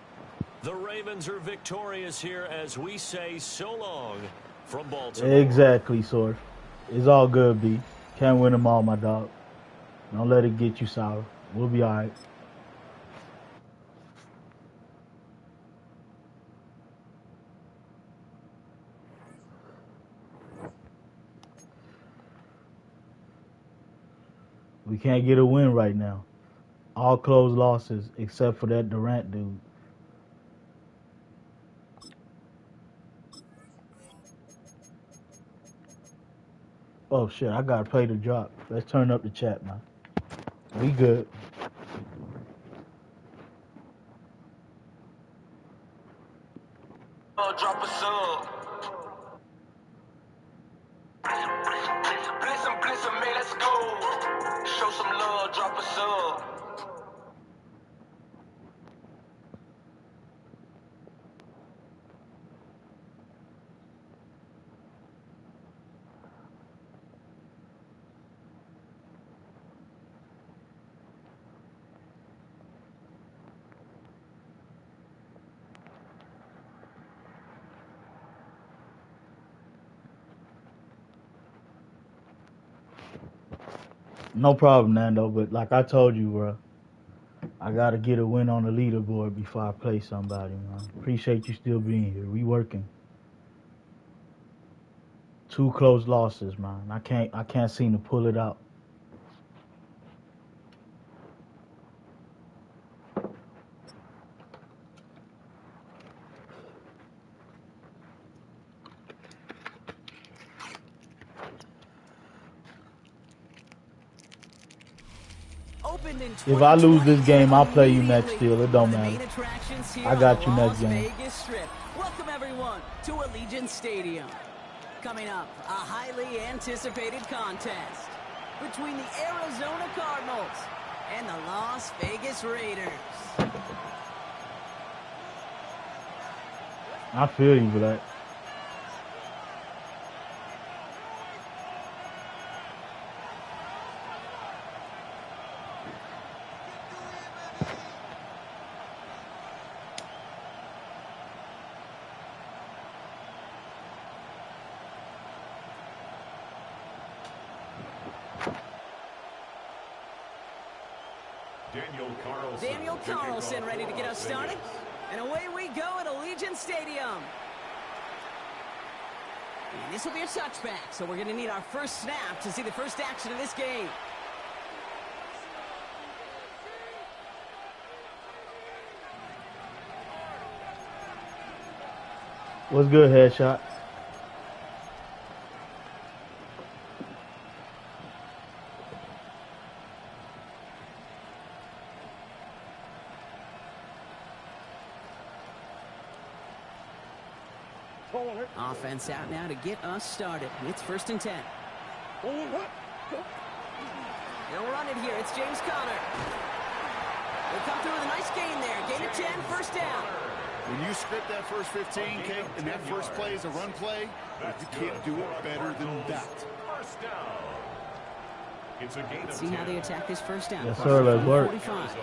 The Ravens are victorious here as we say so long from Baltimore. Exactly, Source. It's all good, B. Can't win them all, my dog. Don't let it get you sour. We'll be all right. We can't get a win right now. All close losses except for that Durant dude. Oh shit, I gotta play the drop. Let's turn up the chat, man. We good. Drop a sub. Bliss 'em, man, let's go. Show some love, drop a sub. No problem, Nando. But like I told you, bro, I gotta get a win on the leaderboard before I play somebody, man. Appreciate you still being here. We working. 2 close losses, man. I can't seem to pull it out. If I lose this game, I'll play you next still. It don't matter. I got you next game. Welcome everyone to Allegiant Stadium. Coming up, a highly anticipated contest between the Arizona Cardinals and the Las Vegas Raiders. I feel you, Black. Daniel Carlson ready to get us started. And away we go at Allegiant Stadium. And this will be a touchback, so we're going to need our first snap to see the first action of this game. What's good, Headshot? Offense out now to get us started. It's 1st and 10. They'll run it here. It's James Conner. They come through with a nice gain there. Gain of 10, first down. When you script that first 15, Kate, and that first play is a run play, you can't do it better than that. First down. It's a gain of 10. See how they attack this first down. Yes, sir. Let's work. 45.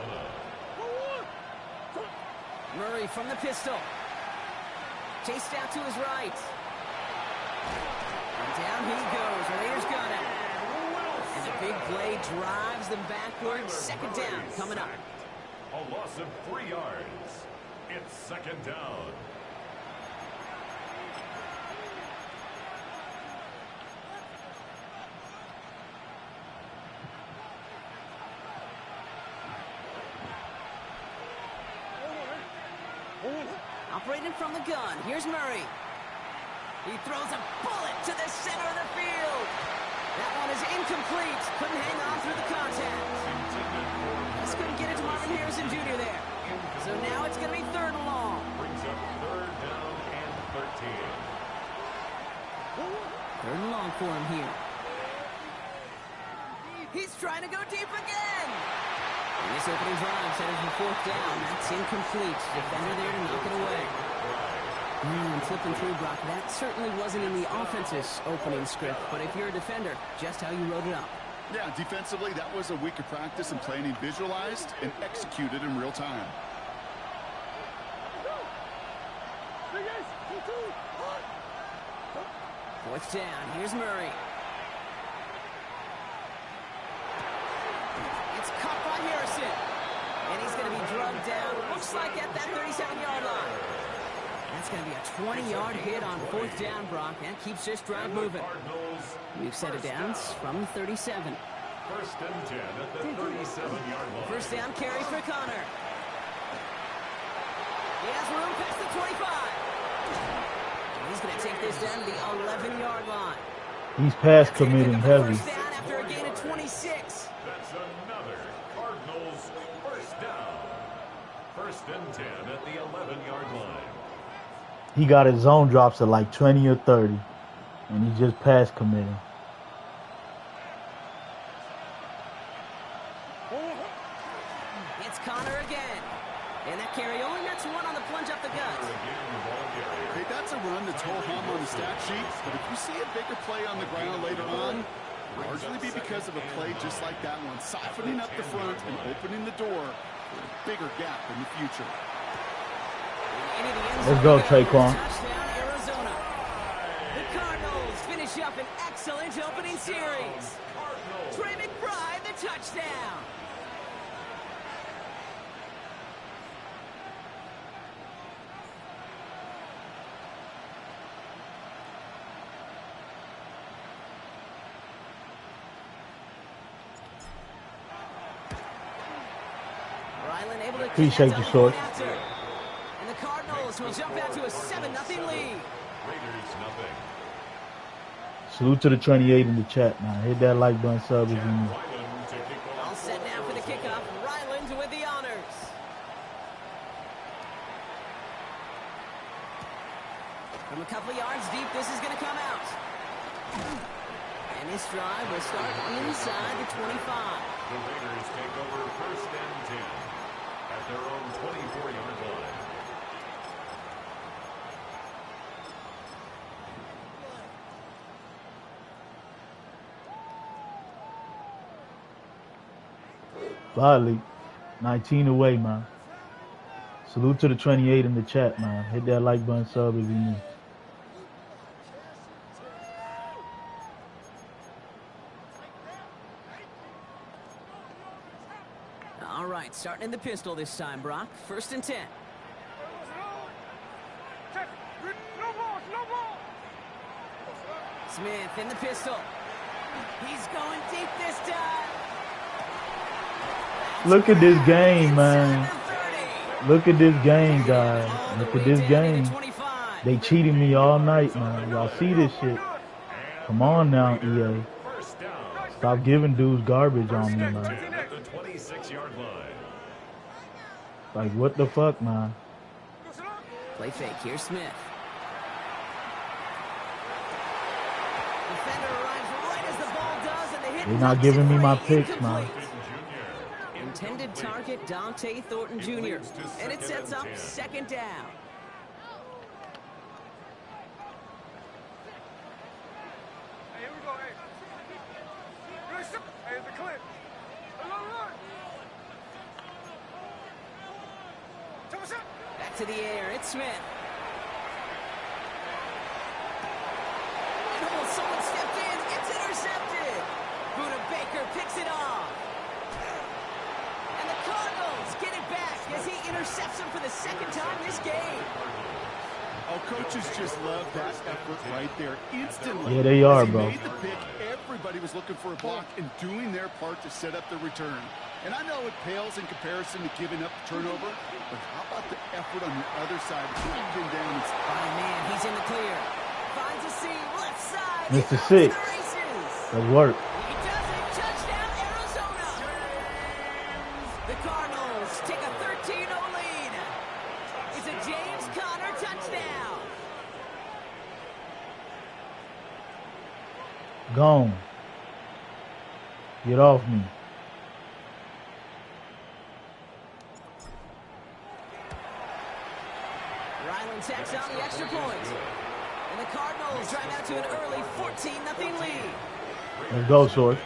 Murray from the pistol. Chased out to his right. And down he goes. The Raiders got it. And the big play drives them backwards. 2nd down coming up. A loss of 3 yards. It's 2nd down. Operating from the gun. Here's Murray. He throws a bullet to the center of the field. That one is incomplete. Couldn't hang on through the contact. Just couldn't get it to Marvin Harrison Jr. there. So now it's going to be 3rd and long. Brings up 3rd down and 13. 3rd and long for him here. He's trying to go deep again. And this opening drive set it for 4th down. That's incomplete. Defender there to knock it away. Flipping through, Brock. That certainly wasn't in the offense's opening script, but if you're a defender, just how you wrote it up. Yeah, defensively, that was a week of practice and planning visualized and executed in real time. Fourth down. Here's Murray. It's caught by Harrison. And he's going to be drugged down. Looks like at that 37-yard line. That's going to be a 20-yard hit on 4th down, Brock. That keeps this drive moving. We've set it down from 37. 1st and 10 at the 37-yard line. First down carry for Conner. He has room past the 25. And he's going to take this down to the 11-yard line. He's pass That's gonna pick committing up the heavy. first down after a gain of 26. That's another Cardinals first down. First and 10 at the 11-yard line. He got his zone drops at like 20 or 30, and he just pass committing. It's Connor again. And that carry only nets one on the plunge up the gut. Hey, that's a run that's ho-hum on the stat sheet, but if you see a bigger play on the ground later on, largely be because of a play just like that one, softening up the front and opening the door for a bigger gap in the future. Let's go, Traquan. Touchdown, Arizona. The Cardinals finish up an excellent opening series. Trey McBride, the touchdown. Appreciate you, Source. And the Cardinals will jump out to a 7-0 lead. Raiders nothing. Salute to the 28 in the chat, man. Hit that like button, sub if you need. All set now for the kickoff. Ryland with the honors. From a couple of yards deep, this is going to come out. And this drive will start inside the 25. The Raiders take over first and 10 at their own 24-yard line. Bodley, 19 away, man. Salute to the 28 in the chat, man. Hit that like button, sub if you need. All right, starting in the pistol this time, Brock. First and 10. Smith in the pistol. He's going deep this time. Look at this game, man. Look at this game, guys. Look at this game. They cheated me all night, man. Y'all see this shit. Come on now, EA. Stop giving dudes garbage on me, man. At the 26-yard line. Like, what the fuck, man? Play fake. Here's Smith. Defender arrives right as the ball does, and the hit. They're not giving me my picks, man. Intended target, Dante Thornton Jr. And it sets up second down. Hey, here we go, hey. Hey, it's a clip. Back to the air, it's Smith. Oh, someone stepped in, it's intercepted. Buda Baker picks it off. And the Cardinals get it back as he intercepts him for the second time this game. Oh, coaches just love that effort right there instantly. Yeah, they are, As he bro. made the pick, everybody was looking for a block and doing their part to set up the return. And I know it pales in comparison to giving up the turnover, but how about the effort on the other side? Him down. Oh, man, he's in the clear. Finds a seam, left side. Mr. Six. Let's work. He does it. Touchdown, Arizona. The Cardinals take a 13-0 lead. It's a James Conner touchdown. Gone. Get off me. Ryland tacks on the extra point. And the Cardinals drive out to an early 14-0 lead. Let's go, Source.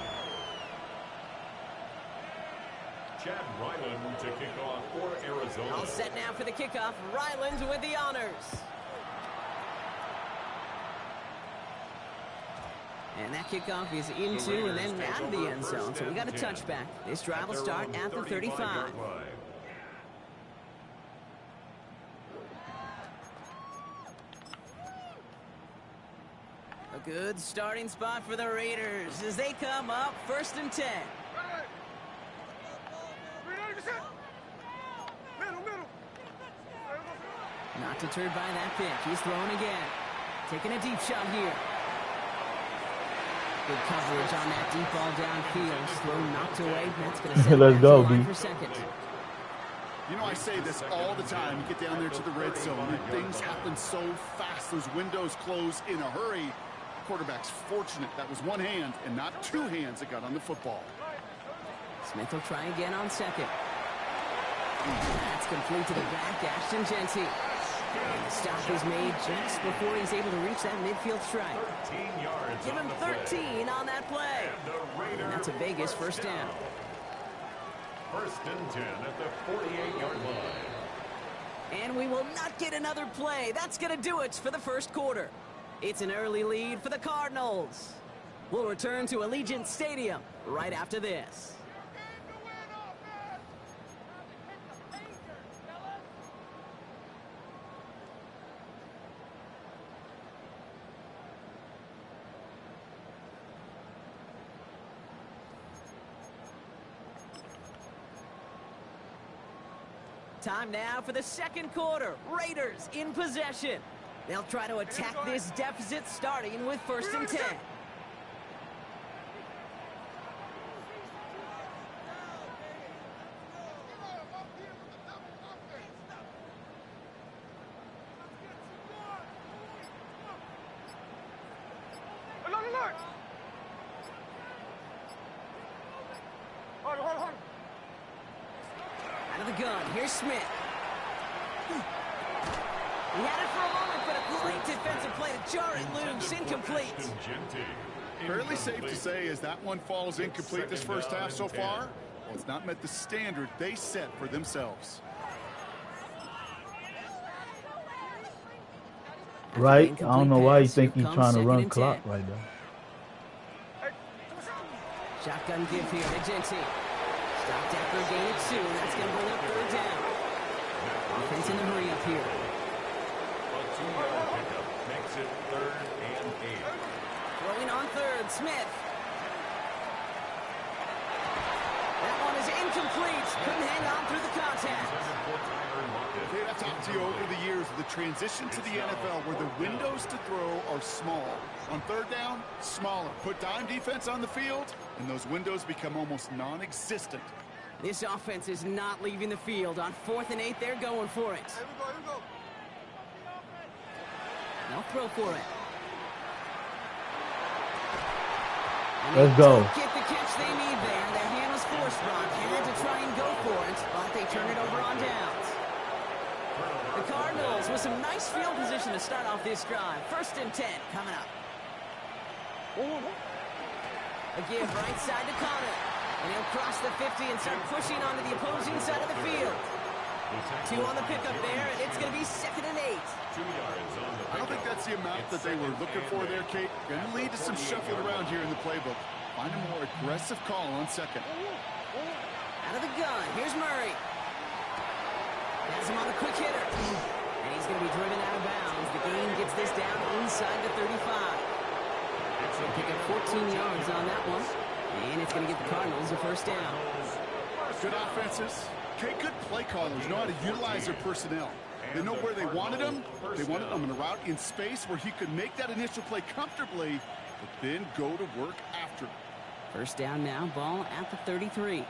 Chad Ryland to kick off for Arizona. All set now for the kickoff. Ryland with the honors. And that kickoff is into and then out of the end zone. So we got a touchback. This drive will start at the 35. A good starting spot for the Raiders as they come up first and 10. Not deterred by that pick. He's throwing again. Taking a deep shot here. Good coverage on that deep ball downfield. Throw knocked away. That's going to set Let's back go, to the line B. for second. You know, I say this all the time. You get down there to the red zone, and things happen so fast. Those windows close in a hurry. Quarterback's fortunate that was one hand and not two hands that got on the football. Smith will try again on second. That's complete to the back, Ashton Genty. And the stop is made just before he's able to reach that midfield strike. Give him 13 on that play. And that's a Vegas first down. First and 10 at the 48-yard line. And we will not get another play. That's going to do it for the first quarter. It's an early lead for the Cardinals. We'll return to Allegiant Stadium right after this. Time now for the second quarter. Raiders in possession. They'll try to attack this deficit starting with first and 10. Out of the gun, here's Smith. He had it for a moment, but a great defensive play to jar it loose. Incomplete. Fairly safe to say as that one falls incomplete this first half so far. Well, it's not met the standard they set for themselves. Right? I don't know why you think he's trying to run clock right now. Shotgun give here to Genty. Stopped after a gain of 2. That's going to bring up third down. Offense in the hurry up here. A 2-yard pickup makes it 3rd and 8. Throwing on third, Smith. That one is incomplete. Couldn't hang on through the contact. Okay, I've talked to you over the years of the transition to the NFL where the windows to throw are small. On third down, smaller. Put dime defense on the field, and those windows become almost non-existent. This offense is not leaving the field. On 4th and 8, they're going for it. They'll throw for it. And let's go. Get the catch they need there. Their hand was forced, Brock. Had to try and go for it, but they turn it over on downs. The Cardinals with some nice field position to start off this drive. 1st and 10 coming up. A give right side to Connor. And he'll cross the 50 and start pushing onto the opposing side of the field. 2 on the pickup there, and it's going to be 2nd and 8. 2 yards on the I don't think that's the amount that they were looking for there, Kate. Going to lead to some shuffling around here in the playbook. Find a more aggressive call on second. Out of the gun, here's Murray. Has him on a quick hitter. And he's going to be driven out of bounds. The gain gets this down inside the 35. So pick up 14 yards on that one. And it's going to get the Cardinals a first down. Good offenses. Okay, good play callers know how to utilize their personnel. They know where they wanted them. They wanted them in a route in space where he could make that initial play comfortably, but then go to work after. First down now, ball at the 33.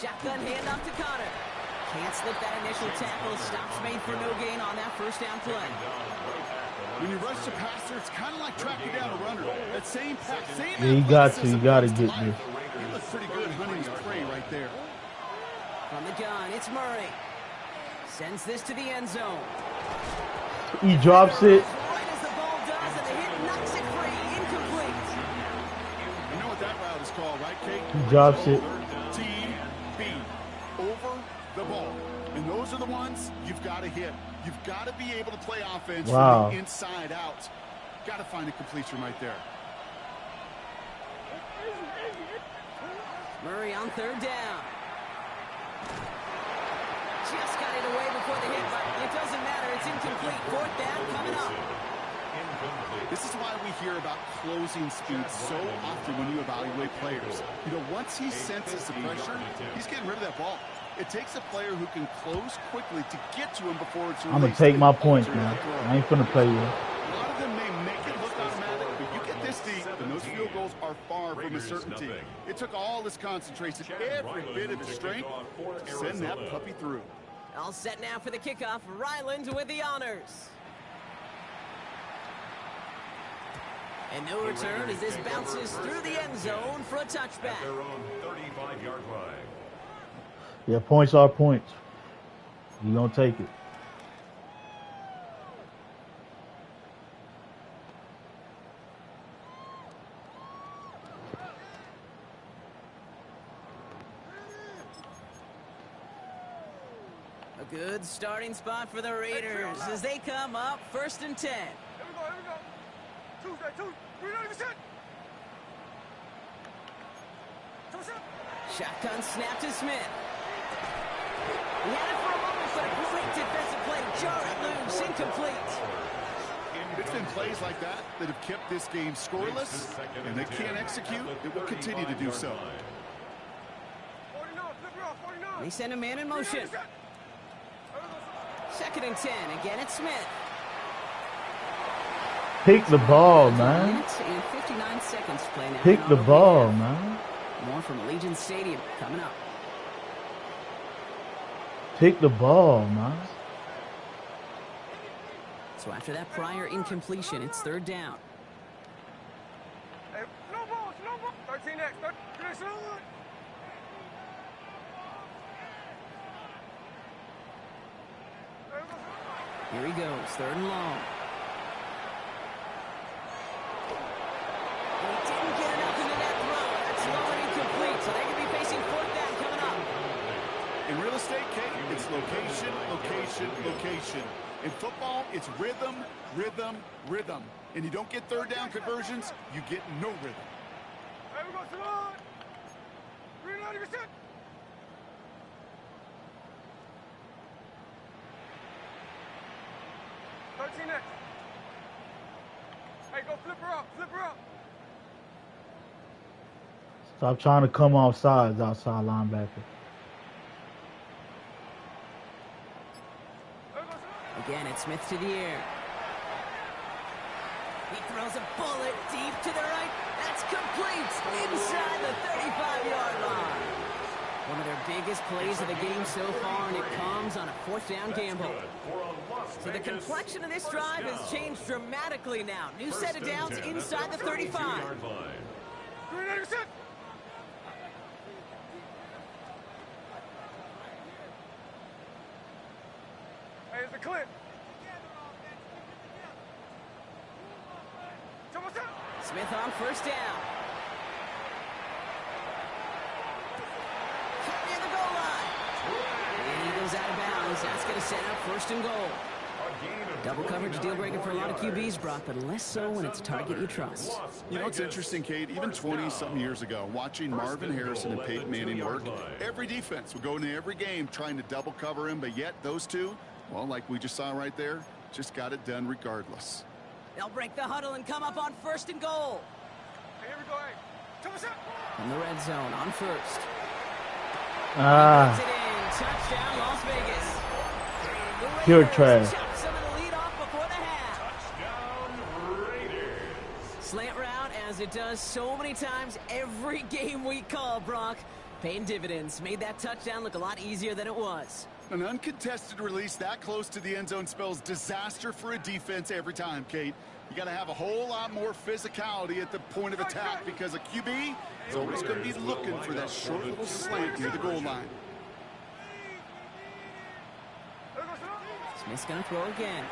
Shotgun handoff to Connor. Can't slip that initial tackle. Stops made for no gain on that first down play. When you rush the passer, it's kind of like tracking down a runner. That same pass, same Yeah, you got to get this. He looked pretty good hunting his prey right there. From the gun, it's Murray. Sends this to the end zone. He drops it. Right as the ball does, and the hit knocks it free. Incomplete. You know what that route is called, right, Kate? He drops it. TB. Over the ball. And those are the ones you've got to hit. You've got to be able to play offense from the inside out. Got to find a completion right there. Murray on third down. Just got it away before the hit, but it doesn't matter. It's incomplete. 4th down coming up. This is why we hear about closing speed so often when you evaluate players. You know, once he senses the pressure, he's getting rid of that ball. It takes a player who can close quickly to get to him before it's released. I'm going to take my points, man. I ain't finna play you. A lot of them may make it look automatic, but you get this deep, and those field goals are far from a certainty. It took all his concentration, every bit of his strength to send that puppy through. All set now for the kickoff. Ryland with the honors. And no return as this bounces through the end zone for a touchback. Their own 35-yard line. Yeah, points are points. You gonna take it. A good starting spot for the Raiders as they come up 1st and 10. Here we go. Tuesday. We're not even set. Shotgun snap to Smith. He had it for a moment, but a great defensive play to jar it loose, incomplete. It's been plays like that that have kept this game scoreless, and they can't execute. It will continue to do so. 49, flip off, 49. They send a man in motion. 2nd and 10. Again, it's Smith. Pick the ball, man. Minutes and 59 seconds to play now. Pick the ball, man. More from Allegiant Stadium coming up. Pick the ball, man. So after that prior incompletion, it's 3rd down. Hey, no ball. 13X. 13X. Here he goes, 3rd and long. And he didn't get enough into that throw. That's low and incomplete, so they could be facing 4th down coming up. In real estate, Kate, it's location, location, location. In football, it's rhythm, rhythm, rhythm. And you don't get 3rd down conversions, you get no rhythm. Hey, we go, Salon. We're not even set. Next. Hey, go flip her up. Stop trying to come off sides outside linebacker. Again, it's Smith to the air. He throws a bullet deep to the right. That's complete inside the 35-yard line. One of their biggest plays of the game so far, and it comes on a 4th down gamble. So the complexion of this drive has changed dramatically now. New set of downs inside the 35. Hey, it's a clip. Smith on 1st down. Near the goal line. And he goes out of bounds. That's going to set up 1st and goal. Double coverage deal breaker for a lot of QBs, Brock, but less so when it's a target you trust. You know, it's interesting, Kate, even 20-something years ago, watching Marvin Harrison and Peyton Manning work, every defense would go into every game trying to double cover him, but yet those two, well, like we just saw right there, just got it done regardless. They'll break the huddle and come up on 1st and goal. Hey, here we go, hey. In the red zone on 1st. Ah. It in. Touchdown, Las Vegas. The Pure Raiders trash. chop some of the lead off before the half. Touchdown, Raiders. Slant route, as it does so many times every game we call, Brock. Paying dividends. Made that touchdown look a lot easier than it was. An uncontested release that close to the end zone spells disaster for a defense every time, Kate. You got to have a whole lot more physicality at the point of attack because a QB is always going to be looking for that short little slant near the goal line. Smith's going to throw again.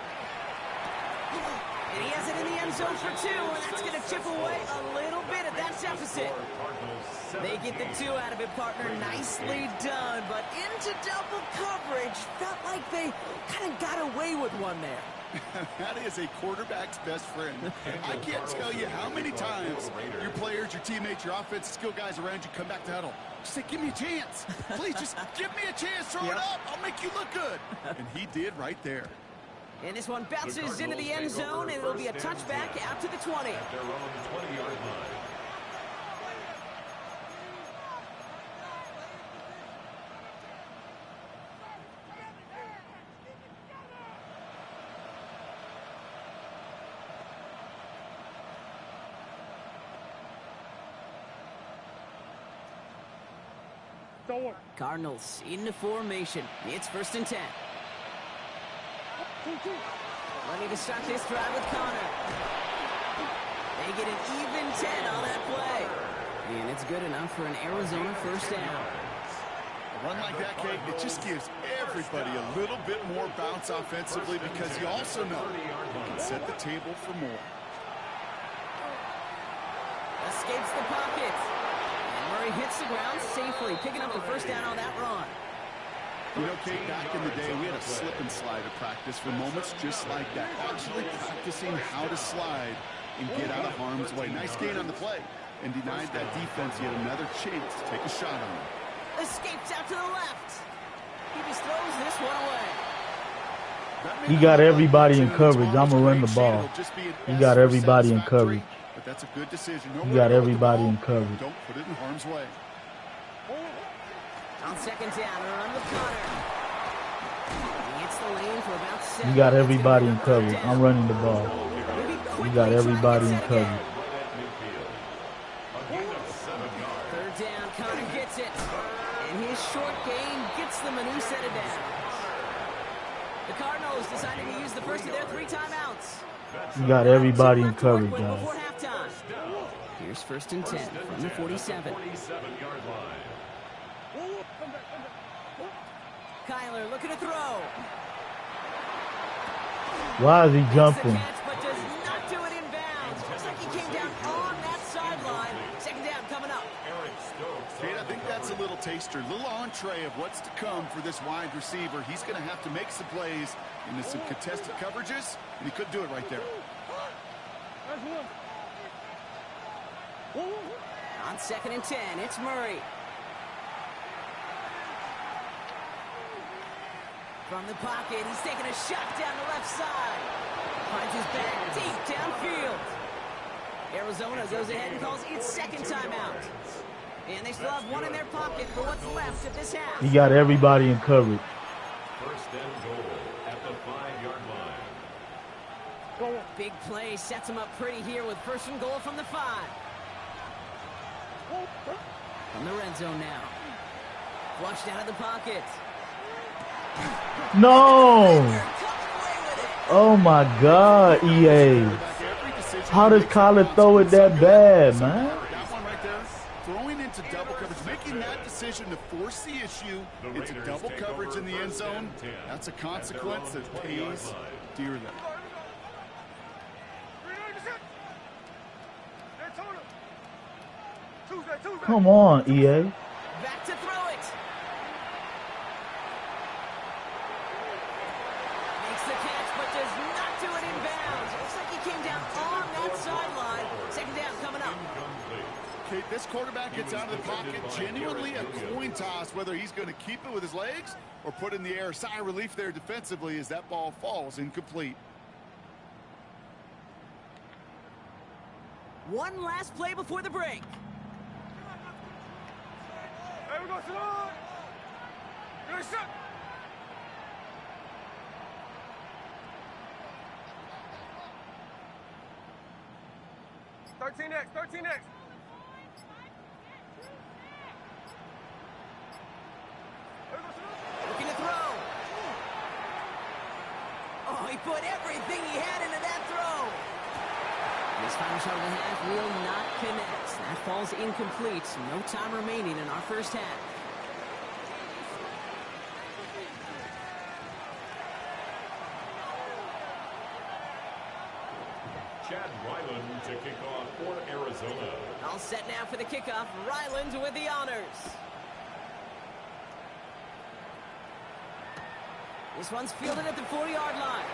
And he has it in the end zone for 2, and that's going to chip away a little bit at that deficit. They get the 2 out of it, partner. Nicely done, but into double coverage. Felt like they kind of got away with one there. That is a quarterback's best friend. I can't tell you how many times your players, your teammates, your offensive skill guys around you come back to huddle. Just say, give me a chance. Please, just give me a chance. Throw it up. I'll make you look good. And he did right there. And this one bounces into the end zone, and it'll be a touchback out to the 20. At their own 20-yard line. Cardinals into formation. It's 1st and 10. Ready to start this drive with Connor. They get an even 10 on that play. And it's good enough for an Arizona 1st down. A run like that, Kate, it just gives everybody a little bit more bounce offensively because you also know you can set the table for more. Escapes the pocket. And Murray hits the ground safely, picking up the 1st down on that run. You know, Kate, back in the day, we had a slip and slide at practice for moments just like that. Actually practicing how to slide and get out of harm's way. Nice gain on the play and denied that defense yet another chance to take a shot on him. Escapes out to the left. He just throws this one away. He got everybody in coverage. I'm going to run the ball. He got everybody in coverage. But that's a good decision. He got everybody in coverage. Don't put it in harm's way. On 2nd down, a run with Connor. He hits the lane for about 7. He got everybody in coverage. I'm running the ball. He got everybody in coverage. 3rd down, Connor gets it. And his short gain gets them a new set of downs. The Cardinals deciding to use the first of their 3 timeouts. He got everybody in coverage, guys. Here's 1st and 10 from the 47. Kyler looking to throw. Why is he jumping? Catch, but does not do it in bounds. Looks like he came down on that sideline. 2nd down coming up. Kate, I think that's a little taster, a little entree of what's to come for this wide receiver. He's going to have to make some plays into some contested coverages, and he could do it right there. On 2nd and 10, it's Murray. From the pocket, he's taking a shot down the left side. Finds his back deep downfield. Arizona goes ahead and calls its 2nd timeout. And they still have 1 in their pocket for what's left of this half. He got everybody in coverage. 1st and goal at the 5-yard line. Big play sets him up pretty here with 1st and goal from the 5. From the red zone now. Flushed out of the pocket. No! Oh my God, EA. How does Kyler throw it that bad, man? That one right there, throwing into double coverage, making that decision to force the issue into double coverage in the end zone, that's a consequence that pays dearly. Come on, EA. Back to throw it. Makes the catch, but does not do it in bounds. Looks like he came down on that sideline. 2nd down coming up. Okay, this quarterback gets out of the pocket, genuinely a coin toss, whether he's going to keep it with his legs or put in the air. Sigh of relief there defensively as that ball falls incomplete. One last play before the break. Hey, we go to the good shot. Thirteen X. Looking to throw. Oh, he put everything he had into that throw. This final shot of the half will not connect. That falls incomplete. No time remaining in our 1st half. Chad Ryland to kick off for Arizona. All set now for the kickoff. Ryland with the honors. This one's fielded at the 4-yard line.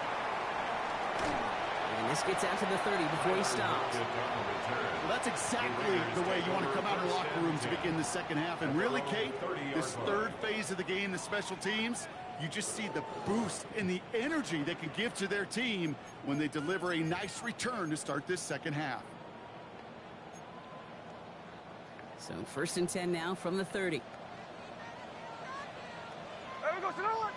And this gets out to the 30 before he stops. Well, that's exactly the way you want to come out of the locker room to begin the 2nd half. And really, Kate, this 3rd phase of the game, the special teams, you just see the boost and the energy they can give to their team when they deliver a nice return to start this 2nd half. So 1st and 10 now from the 30. Hey, we go to the one.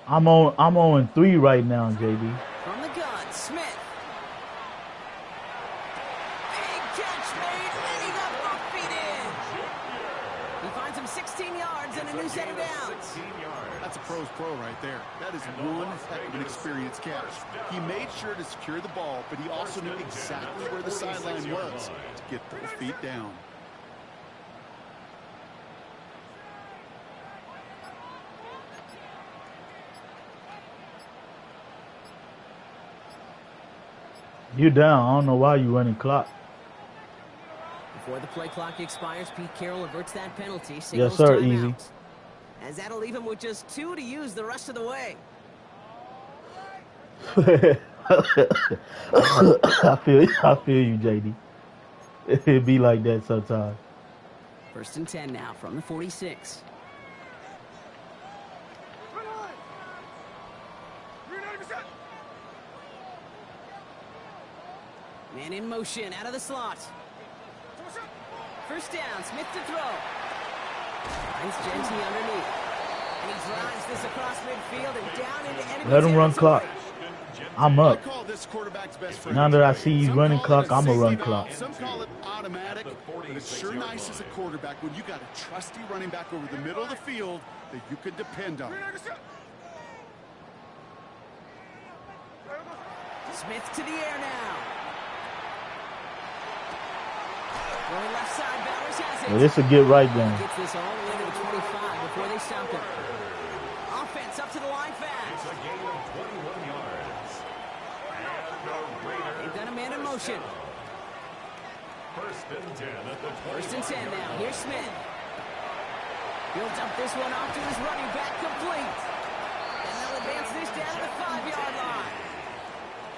I'm on 3 right now, JB. From the gun, Smith. Big catch made, and he got both feet in. a new set of downs. That's a pro's pro right there. That is one heck of an experienced catch. He made sure to secure the ball, but he also knew exactly where the sideline was to get those feet down. You down. I don't know why you running clock. Before the play clock expires, Pete Carroll averts that penalty. Yes, Signals sir. timeout. Easy. As that'll leave him with just 2 to use the rest of the way. I feel you, JD. It be like that sometimes. 1st and 10 now from the 46. Man in motion, out of the slot. 1st down, Smith to throw. Finds Genty underneath. And he drives this across midfield and down into enemy Let him run territory. clock. I'm up. I call this quarterback's best friend. Now that I see he's Some running call it clock, I'm going to run safety clock. valve, some call it automatic, but it's sure nice as a quarterback when you got a trusty running back over the middle of the field that you can depend on. Smith to the air now. Going left side, Bowers has it. Well, this will get right down. Gets this all the way to the 25 before they stop him. Offense up to the line fast. It's a gain of 21 yards. And the Raiders. They've got a man in motion. 1st and 10 at the 20. 1st and 10 now. Here's Smith. He'll dump this one off to his running back, complete. And they'll advance this down to the 5-yard line.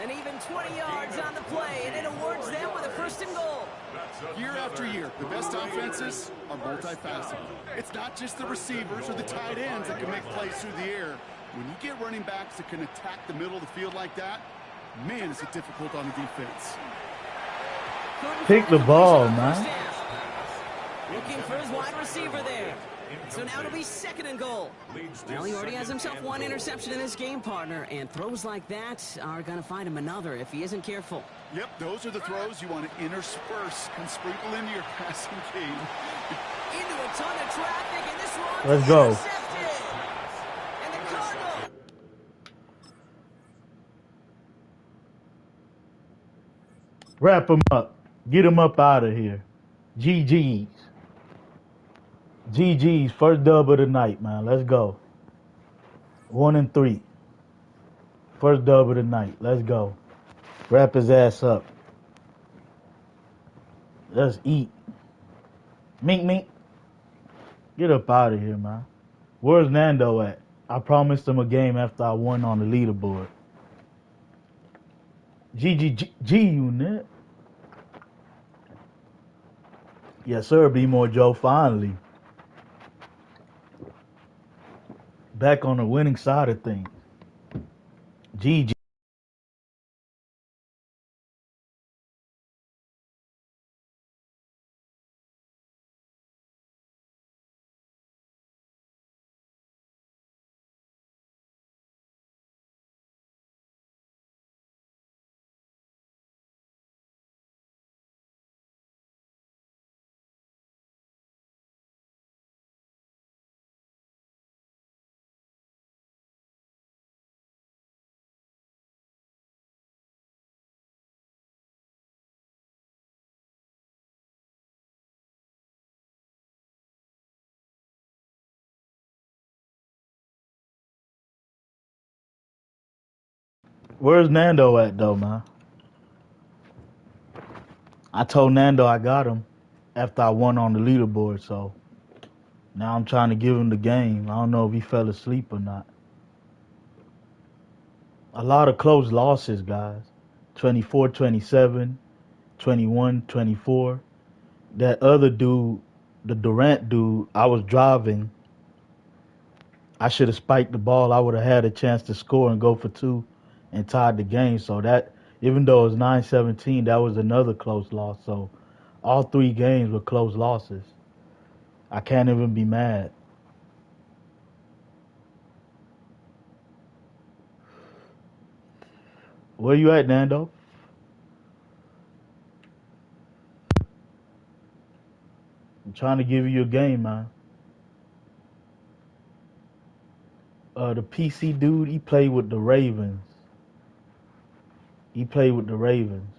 And even 20 yards on the play, and it awards them with a 1st and goal. Year after year, the best offenses are multifaceted. It's not just the receivers or the tight ends that can make plays through the air. When you get running backs that can attack the middle of the field like that, man, is it difficult on the defense. Pick the ball, man. Looking for his wide receiver there. So now it'll be 2nd and goal. Well, he already has himself one interception in his game, partner, and throws like that are going to find him another if he isn't careful. Yep, those are the throws you want to intersperse and sprinkle into your passing game. Into a ton of traffic, and this run Let's go. intercepted. And the Cardinals. Wrap him up. Get him up out of here. GG's. GG's. First dub of the night, man. Let's go. 1 and 3. First dub of the night. Let's go. Wrap his ass up. Let's eat. Mink, mink. Get up out of here, man. Where's Nando at? I promised him a game after I won on the leaderboard. GG unit. Yes, sir. Be more Joe. Finally. Back on the winning side of things. GG. Where's Nando at, though, man? I told Nando I got him after I won on the leaderboard, so now I'm trying to give him the game. I don't know if he fell asleep or not. A lot of close losses, guys. 24-27, 21-24. That other dude, the Durant dude, I was driving. I should have spiked the ball. I would have had a chance to score and go for 2 and tied the game. So that, even though it was 9-17, that was another close loss. So all 3 games were close losses. I can't even be mad. Where you at, Nando? I'm trying to give you a game, man. The PC dude, he played with the Ravens. He played with the Ravens.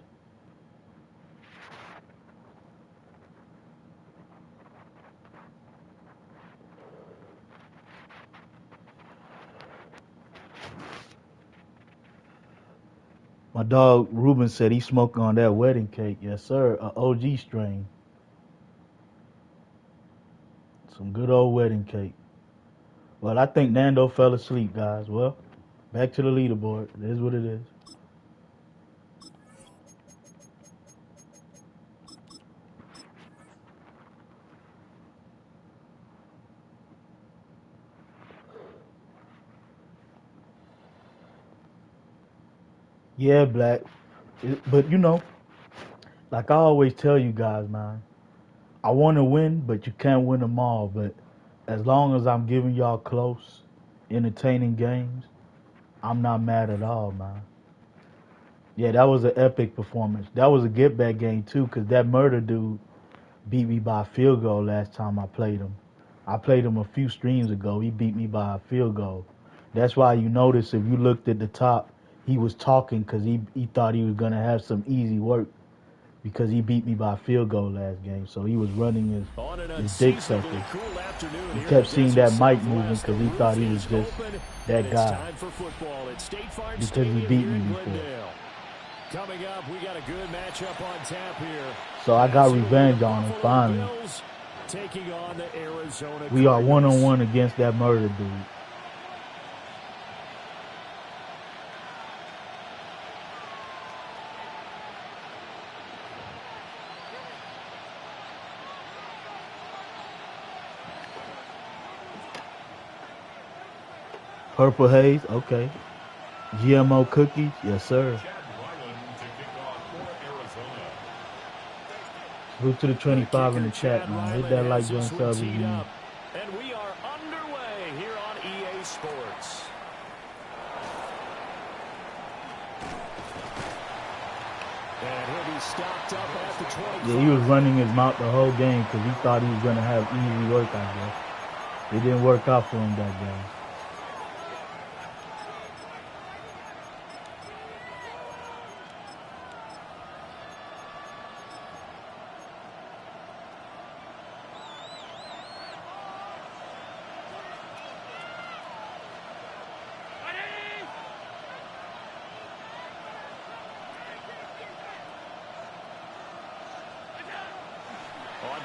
My dog Ruben said he's smoking on that wedding cake. Yes, sir. A OG strain. Some good old wedding cake. Well, I think Nando fell asleep, guys. Well, back to the leaderboard. It is what it is. Yeah, Black. But you know, like I always tell you guys, man, I want to win, but you can't win them all. But as long as I'm giving y'all close, entertaining games, I'm not mad at all, man. Yeah, that was an epic performance. That was a get back game too, because that murder dude beat me by a field goal last time I played him. I played him a few streams ago. He beat me by a field goal. That's why you notice if you looked at the top, he was talking because he thought he was going to have some easy work because he beat me by a field goal last game. So he was running his dick sucker. He kept seeing that mic moving because he thought he was just that guy because he beat me before. Coming up, we got a good matchup on tap here. So I got revenge on him finally. Taking on the Arizona we are one-on-one against that murder dude. Purple Haze, okay. GMO cookies, yes sir. Move to the 25 in the chat, man. Hit that like, join, sub if you need. And we are underway here on EA Sports. And he'll be stopped up at the 25. Yeah, he was running his mouth the whole game because he thought he was going to have easy work, I guess. It didn't work out for him that game.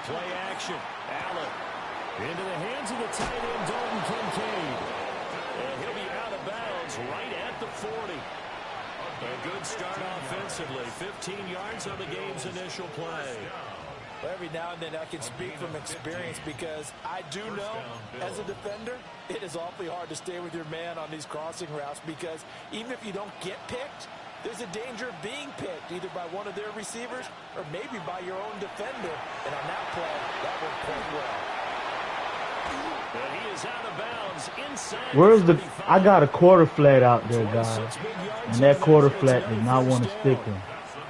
Play action. Allen into the hands of the tight end, Dalton Kincaid. And he'll be out of bounds right at the 40. A good start offensively. 15 yards on the game's initial play. Every now and then I can speak from experience because I do know as a defender, it is awfully hard to stay with your man on these crossing routes because even if you don't get picked, there's a danger of being picked either by one of their receivers or maybe by your own defender. And on that play, that worked quite well. And he is out of bounds inside. Where's the... I got a quarter flat out there, guys. And that quarter flat did not want to stick him.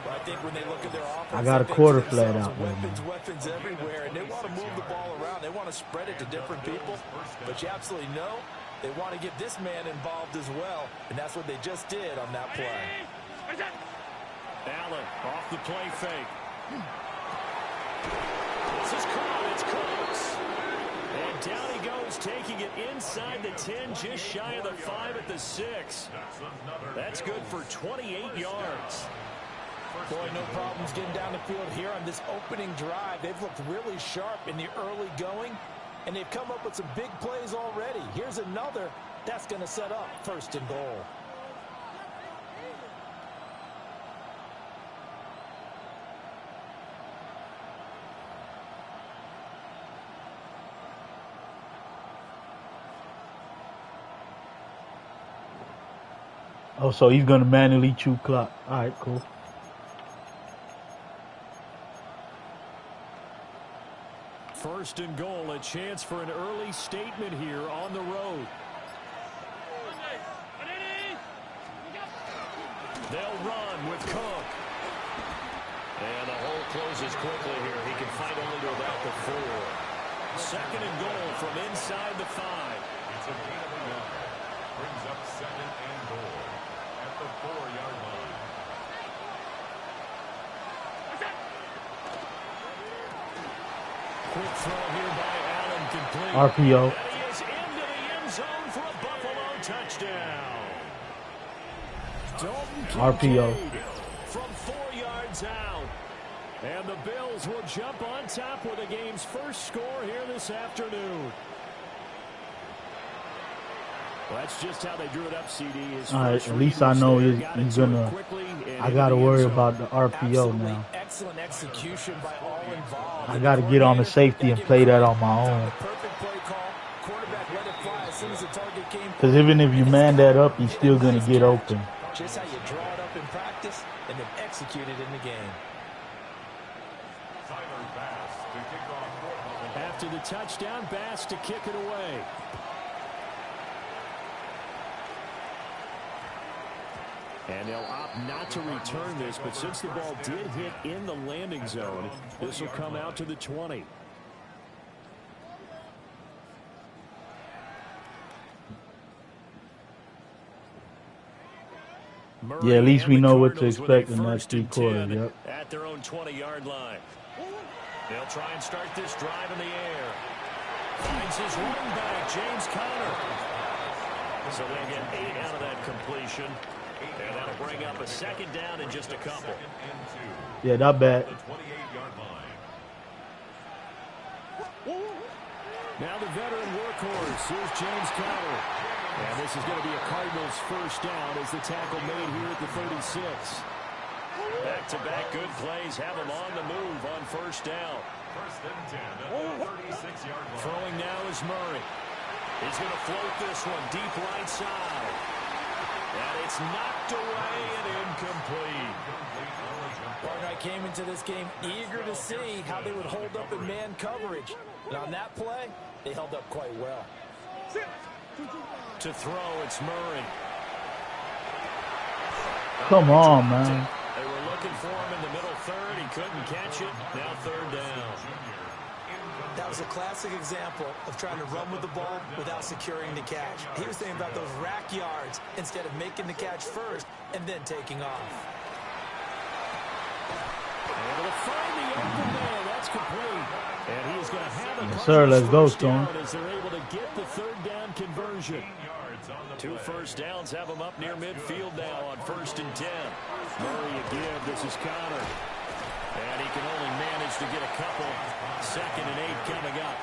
I think when they look at their offense, I got a quarter flat out there, weapons everywhere, and they want to move the ball around. They want to spread it to different people. But you absolutely know they want to get this man involved as well. And that's what they just did on that play. Allen off the play fake. This is caught. It's close. And down he goes, taking it inside the 10, just shy of the 5 at the 6. That's good for 28 yards. Boy, no problems getting down the field here on this opening drive. They've looked really sharp in the early going, and they've come up with some big plays already. Here's another that's going to set up 1st and goal. Oh, so he's going to manually chew clock. All right, cool. First and goal, a chance for an early statement here on the road. They'll run with Cook. And the hole closes quickly here. He can fight only to about the 4. Second and goal from inside the 5. throw here by Allen complete. RPO. And he is into the end zone for a Buffalo touchdown. Dalton RPO. Kincaid from 4 yards out. And the Bills will jump on top with the game's first score here this afternoon. Well, that's just how they drew it up, CD. All right, at least I know he's gonna. I gotta worry about the RPO now. Excellent execution by all involved. I gotta get on the safety and play that on my own. Because even if you man that up, he's still gonna get open. Just how you draw it up in practice and then execute it in the game. After the touchdown, Bass to kick it away. And they'll opt not to return this, but since the ball did hit in the landing zone, this will come out to the 20. Yeah, at least we know what to expect in that 3 quarters. Yep. At their own 20-yard line. They'll try and start this drive in the air. Finds his running back, James Conner. So they'll get 8 out of that completion. And that'll bring up a second down in just a couple. Yeah, not bad. Now the veteran workhorse. Here's James Conner. And this is going to be a Cardinals first down as the tackle made here at the 36. Back-to-back good plays have him on the move on first down. First and 10 at the 36-yard line. Throwing now is Murray. He's going to float this one deep right side. And it's knocked away and incomplete. Barnett came into this game eager to see how they would hold up in man coverage. And on that play, they held up quite well. To throw, it's Murray. Come on, man. They were looking for him in the middle third. He couldn't catch it. Now third down. That was a classic example of trying to run with the ball without securing the catch. He was thinking about those rack yards instead of making the catch first and then taking off. Able to find the open man. That's complete. And he is going to have a yes, sir. Let's go, Storm. As they're able to get the third down conversion. 2 first downs have him up near midfield now on first and 10. Murray again. This is Conner. And he can only manage to get a couple. Second and 8 coming up.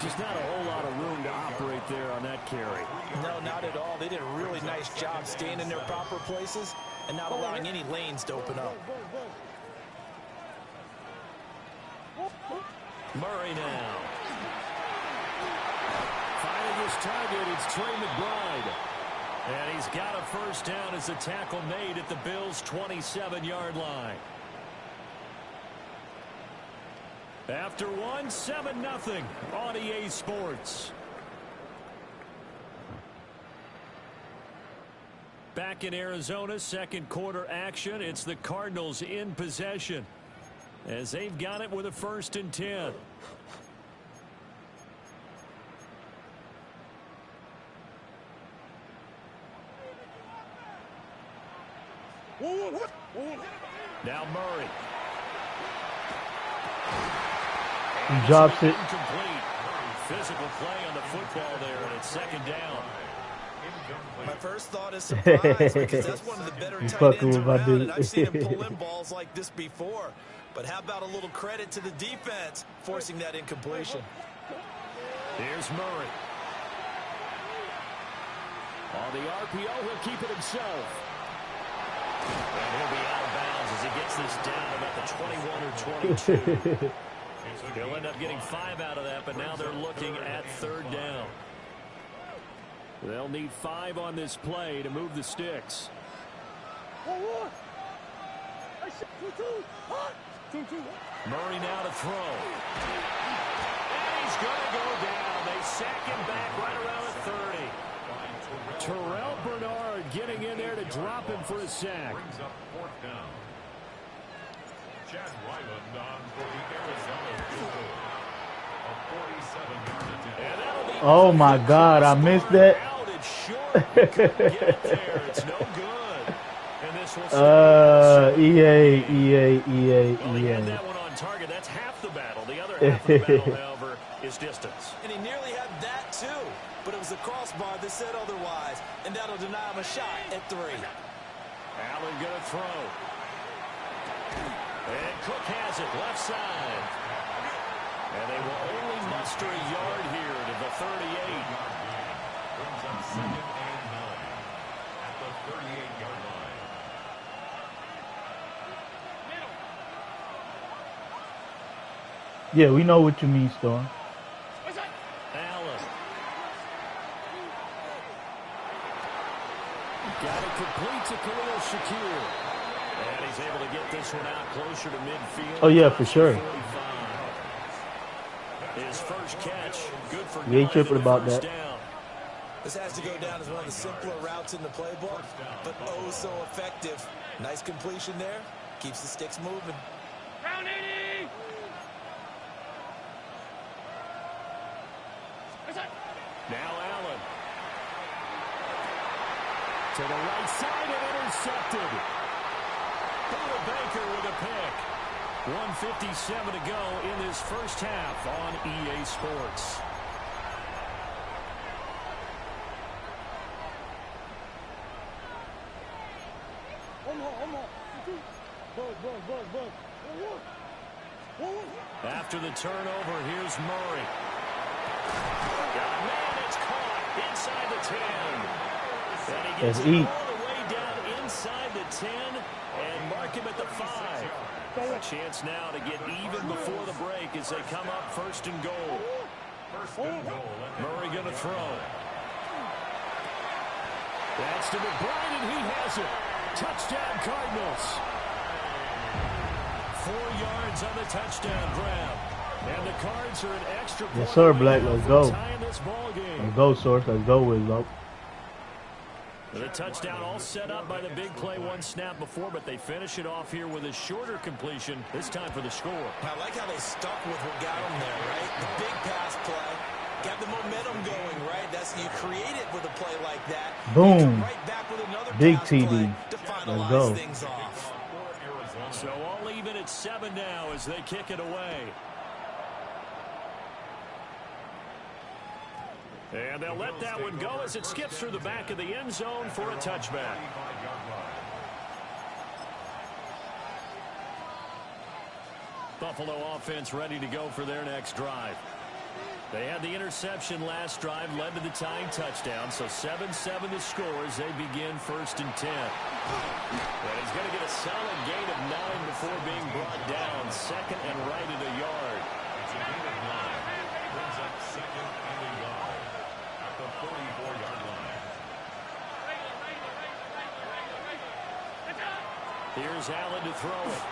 Just not a whole lot of room to operate there on that carry. No, not at all. They did a really nice job staying in their proper places and not allowing any lanes to open up. Murray now. Finding his target, it's Trey McBride. And he's got a first down as the tackle made at the Bills' 27-yard line. After one, 7-0 on EA Sports. Back in Arizona, second quarter action. It's the Cardinals in possession as they've got it with a first and 10. Now Murray. He drops it. Incomplete. Physical play on the football there, and it's second down. My first thought is surprise because that's one of the better tight ends around, and I've seen him pull in balls like this before. But how about a little credit to the defense forcing that incompletion? Here's Murray. On the RPO, he'll keep it himself. And he'll be out of bounds as he gets this down about the 21 or 22. He'll end up getting 5 out of that, but now they're looking at third down. They'll need 5 on this play to move the sticks. Murray now to throw. And he's going to go down. They sack him back right around the 30. Terrell Bernard getting in there to drop him for a sack. Brings up fourth down. Chad Ryland on for the Arizona field goal. A 47-yard attempt. Oh my God, I missed that. It's no good. And this will EA. Well, he had that one on target. That's half the battle. The other half of the battle, however, is distance. And he nearly had that, too. But it was the crossbar that said otherwise. And that'll deny him a shot at 3. Allen going to throw. And Cook has it, left side. And they will only muster a yard here to the 38. Brings up 2nd and 9 at the 38-yard line. Yeah, we know what you mean, Storm. Allen. Got it complete to Khalil Shakir. And he's able to get this one out closer to midfield. Oh, yeah, for sure. 45. His first catch, good for We ain't tripping about that. down. This has to go down as one of the simpler routes in the playbook, but oh so effective. Nice completion there. Keeps the sticks moving. Now Allen. To the right side and intercepted. Buda Baker with a pick. 1:57 to go in this first half on EA Sports. After the turnover, here's Murray. Man, it's caught inside the 10. And he gets it all the way down inside the 10 and mark him at the 5. A chance now to get even before the break as they come up 1st and goal. Murray going to throw. That's to McBride, and he has it. Touchdown, Cardinals. 4 yards on the touchdown grab. And the Cards are an extra point. Yes, sir, Black. Let's go. Let's go, Source. Let's go, Wizzo. The touchdown all set up by the big play one snap before, but they finish it off here with a shorter completion, this time for the score. I like how they stuck with what got them there, right? The big pass play. Got the momentum going, right? That's you create it with a play like that. Boom. Right back with another big pass TD. play to finalize Let's go. things off. So all even at 7 now as they kick it away. And they'll let that one go as it skips through the back of the end zone for a touchback. Buffalo offense ready to go for their next drive. They had the interception last drive, led to the tying touchdown, so 7-7 the score as they begin 1st and 10. But he's going to get a solid gain of 9 before being brought down, 2nd and right at a yard. It's a gain of 9. Brings up 2nd and a yard at the 44-yard line. Here's Allen to throw it.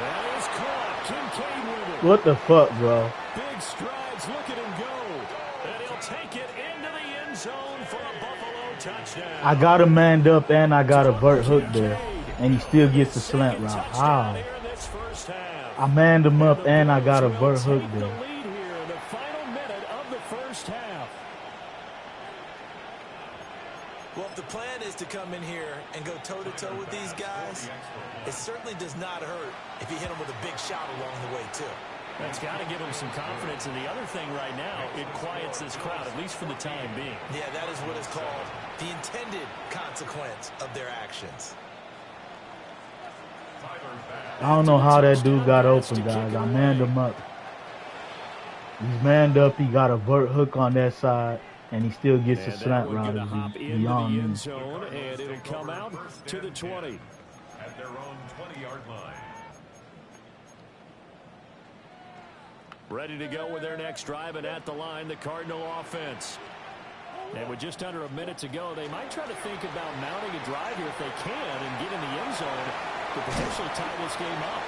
That is caught. Kincaid with it. What the fuck, bro? Big strides, look at him go. And he'll take it into the end zone for a Buffalo touchdown. I got him manned up and I got a vert hook there. And he still gets the slant route. How? I manned him up and I got a vert hook there. Well, if the plan is to come in here and go toe-to-toe with these guys, it certainly does not hurt if you hit them with a big shot along the way, too. That's got to give them some confidence. And the other thing right now, it quiets this crowd, at least for the time being. Yeah, that is what is called the intended consequence of their actions. I don't know how that dude got open, guys. I manned him up. He's manned up. He got a vert hook on that side. And he still gets the slant route beyond me. Zone, and it'll come out to the 20. At their own 20-yard line. Ready to go with their next drive, and at the line, the Cardinal offense. And with just under a minute to go, they might try to think about mounting a drive here if they can and get in the end zone to potentially tie this game up.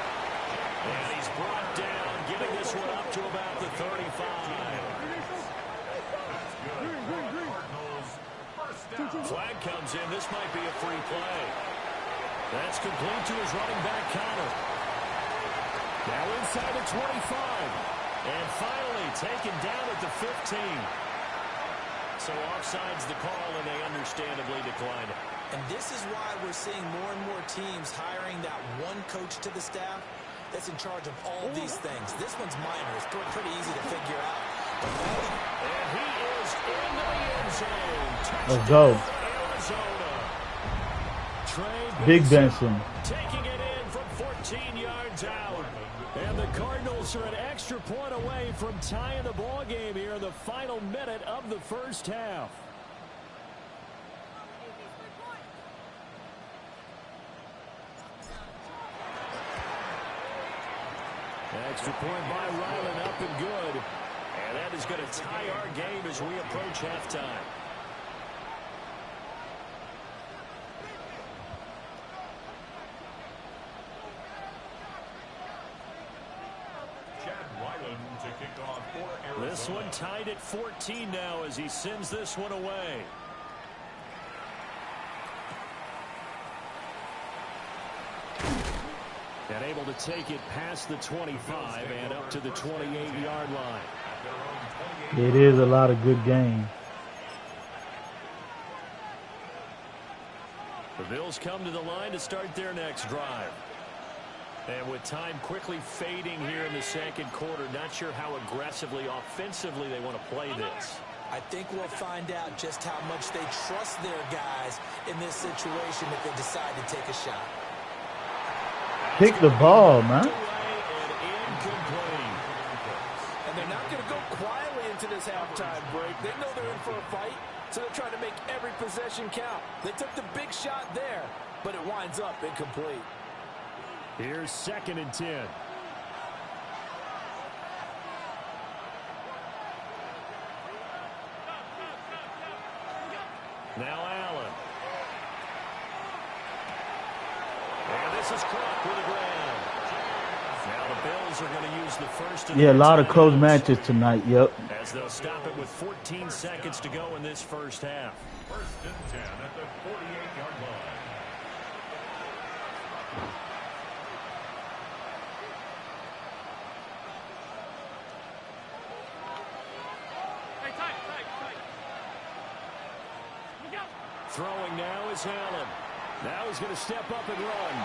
And he's brought down, getting this one up to about the 35. Flag comes in. This might be a free play. That's complete to his running back, Connor. Now inside the 25. And finally taken down at the 15. So offside's the call, and they understandably declined it. And this is why we're seeing more and more teams hiring that one coach to the staff that's in charge of all these things. This one's minor. It's pretty easy to figure out. And he is into the end zone. Let's go. Arizona. Trey Big Benson. taking it in from 14 yards out. And the Cardinals are an extra point away from tying the ball game here in the final minute of the first half. Extra point by Ryland, up and good. And that is going to tie our game as we approach halftime. To kick off for Arizona. This one tied at 14 now as he sends this one away. And able to take it past the 25 and up to the 28-yard line. It is a lot of good games. The Bills come to the line to start their next drive. And with time quickly fading here in the second quarter, not sure how aggressively, offensively they want to play this. I think we'll find out just how much they trust their guys in this situation if they decide to take a shot. Pick the ball, man. And they're not going to go quietly into this halftime break. They know they're in for a fight, so they're trying to make every possession count. They took the big shot there, but it winds up incomplete. Here's 2nd and 10. Now Allen. And this is Clark with the ground. Now the Bills are going to use the first. Yeah, a lot of close matches tonight, yep. As they'll stop it with 14 seconds to go in this first half. 1st and 10 at the 48-yard line. Throwing now is Allen. Now he's going to step up and run.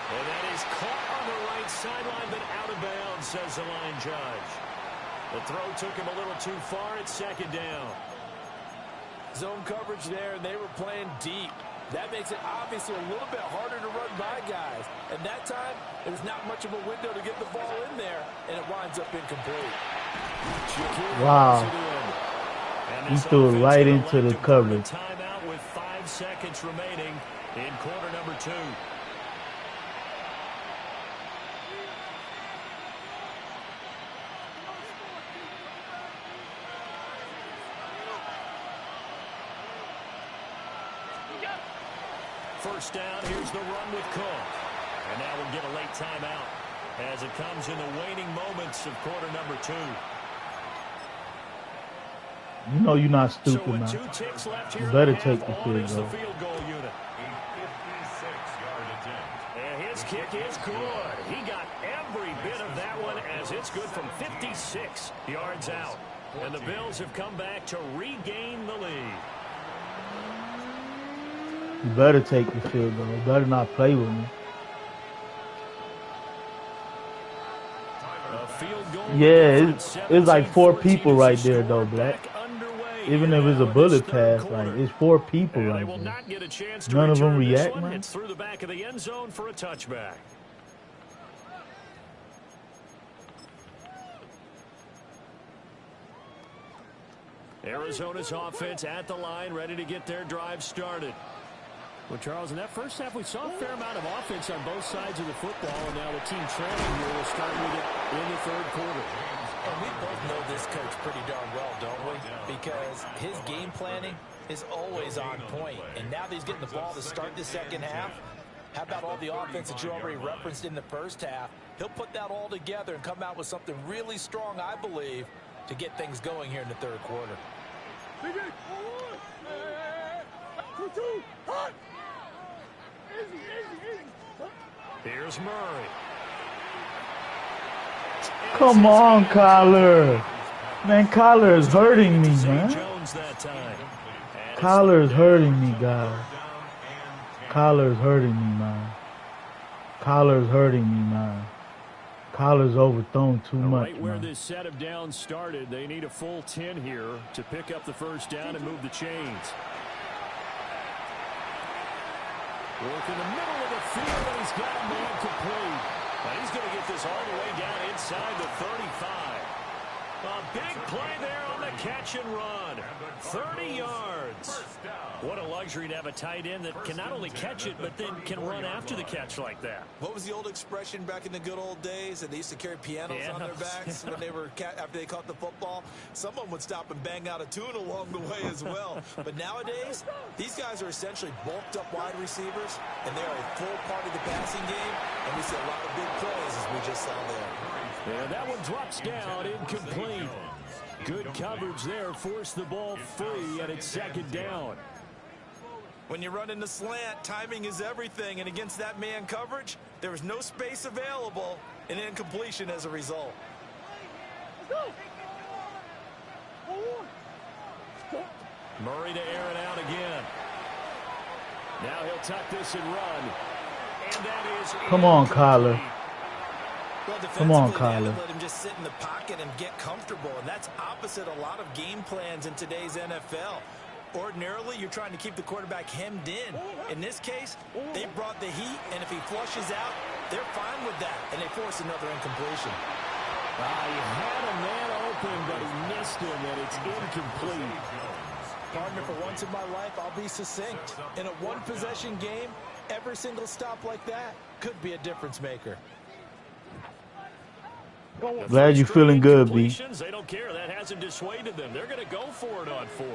And that is caught on the right sideline, but out of bounds, says the line judge. The throw took him a little too far at 2nd down. Zone coverage there, and they were playing deep. That makes it obviously a little bit harder to run by guys. And that time, there's not much of a window to get the ball in there, and it winds up incomplete. Wow. He threw it right into the coverage. Timeout with 5 seconds remaining in quarter number 2. First down, here's the run with Cook. And now we'll get a late timeout as it comes in the waning moments of quarter number 2. You know you're not stupid, so man. 2 ticks left here You better half, take the on field is the goal. field goal unit. A 56-yard attempt. And his kick is good. He got every bit of that one as it's good from 56 yards out. And the Bills have come back to regain the lead. You better take the field goal. You better not play with me. A field goal. Yeah, it's like 4 people right there, though, Black. Even if it's a bullet pass, like, it's 4 people right there. None of them react, man. It's through the back of the end zone for a touchback. Arizona's offense at the line, ready to get their drive started. Well, Charles, in that first half, we saw a fair amount of offense on both sides of the football, and now the team trailing here will start with it in the third quarter. And we both know this coach pretty darn well, don't we? Because his game planning is always on point. And now that he's getting the ball to start the second half, how about all the offense that you already referenced in the first half? He'll put that all together and come out with something really strong, I believe, to get things going here in the third quarter. Here's Murray. Come on, Kyler. Man, Kyler is hurting me, man. Kyler is hurting me, guys. Kyler is hurting me, man. Collar's hurting me, man. Collar's overthrown too much, Right where man. this set of downs started, they need a full 10 here to pick up the first down and move the chains. Work in the middle of the field, and he's got a man complete. Now he's going to get this all the way down inside the 35. A big play there on the catch and run. 30 yards. What a luxury to have a tight end that can not only catch it, but then can run after the catch like that. What was the old expression back in the good old days? And they used to carry pianos on their backs when they were after they caught the football. Someone would stop and bang out a tune along the way as well. But nowadays, these guys are essentially bulked up wide receivers, and they are a full part of the passing game. And we see a lot of big plays as we just saw there. And that one drops down, incomplete. Good coverage there, forced the ball free, and it's second down. When you run in the slant, timing is everything, and against that man coverage, there was no space available, and incompletion as a result. Murray to air it out again. Now he'll tuck this and run. And that is Come on, Kyler. Well, Come on, defensively, Kyler. let him just sit in the pocket and get comfortable, and that's opposite a lot of game plans in today's NFL. Ordinarily, you're trying to keep the quarterback hemmed in. In this case, they brought the heat, and if he flushes out, they're fine with that, and they force another incompletion. He had a man open, but he missed him, and it's incomplete. Partner, for once in my life, I'll be succinct. In a one-possession game, every single stop like that could be a difference maker. Glad you're feeling good, B. They don't care. That hasn't dissuaded them. They're going to go for it on fourth.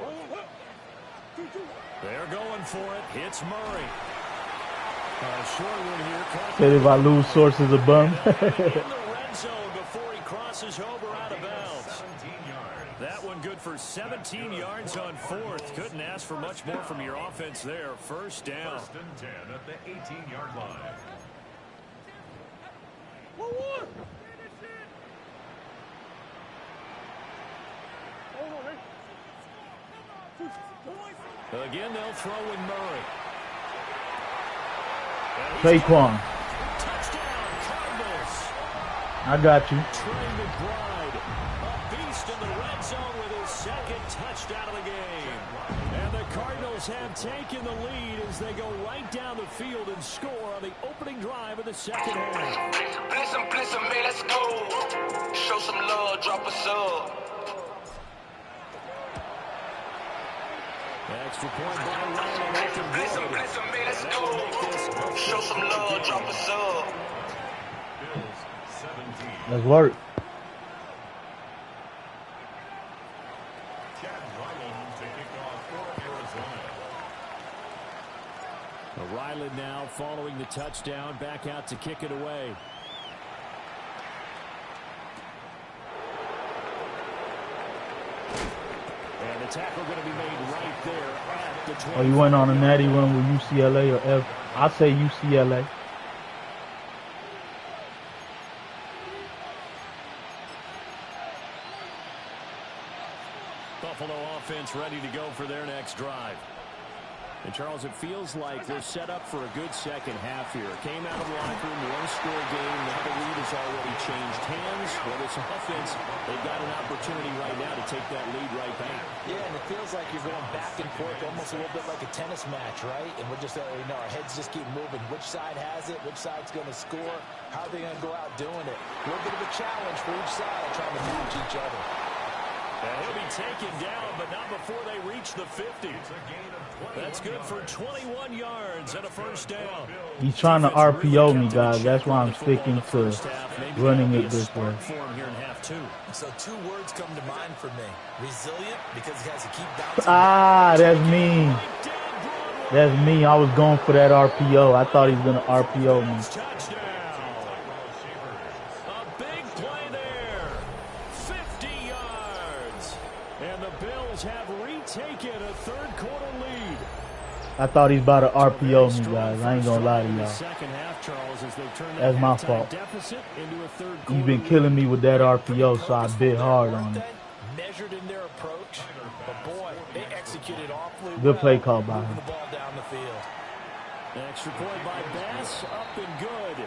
They're going for it. Hits Murray. Short one here. Said if I lose sources of bum. In the red zone before he crosses over out of bounds. That one good for 17 yards on fourth. Couldn't ask for much more from your offense there. First down. First and 10 at the 18-yard line. Again, they'll throw in Murray. Saquon. Touchdown, Cardinals. I got you. Trey McBride, a beast in the red zone with his second touchdown of the game. And the Cardinals have taken the lead as they go right down the field and score on the opening drive of the second half. Bless 'em, man, let's go. Show some love, drop a sub. Extra point by Ryan. Bless 'em, man, let's go. Show some love, drop a sub. Let's work. Ryland now following the touchdown, back out to kick it away. And the tackle going to be made right there at the 20. Oh, you went on a natty run with UCLA or F? I say UCLA. Buffalo offense ready to go for their next drive. And, Charles, it feels like they're set up for a good second half here. Came out of the locker room, one-score game. Now the lead has already changed hands. Well, this offense, they've got an opportunity right now to take that lead right back. Yeah, and it feels like you're going back and forth, almost a little bit like a tennis match, right? And we're just, our heads just keep moving. Which side has it? Which side's going to score? How are they going to go out doing it? A little bit of a challenge for each side trying to match each other. And he'll be taken down, but not before they reach the 50. That's good for 21 yards and a first down. He's trying to RPO me, guys. That's why I'm sticking to running it this way. So two words come to mind for me. Resilient, because he has to keep bouncing. That's me. That's me. I was going for that RPO. I thought he was going to RPO me. I thought he's about to RPO me, guys. I ain't gonna lie to y'all. That's my fault. He's been killing me with that RPO, so I bit hard on it. Measured in their approach, but boy, they executed awfully well. Good play call by him. The ball down the field. Extra point by Bass, up and good.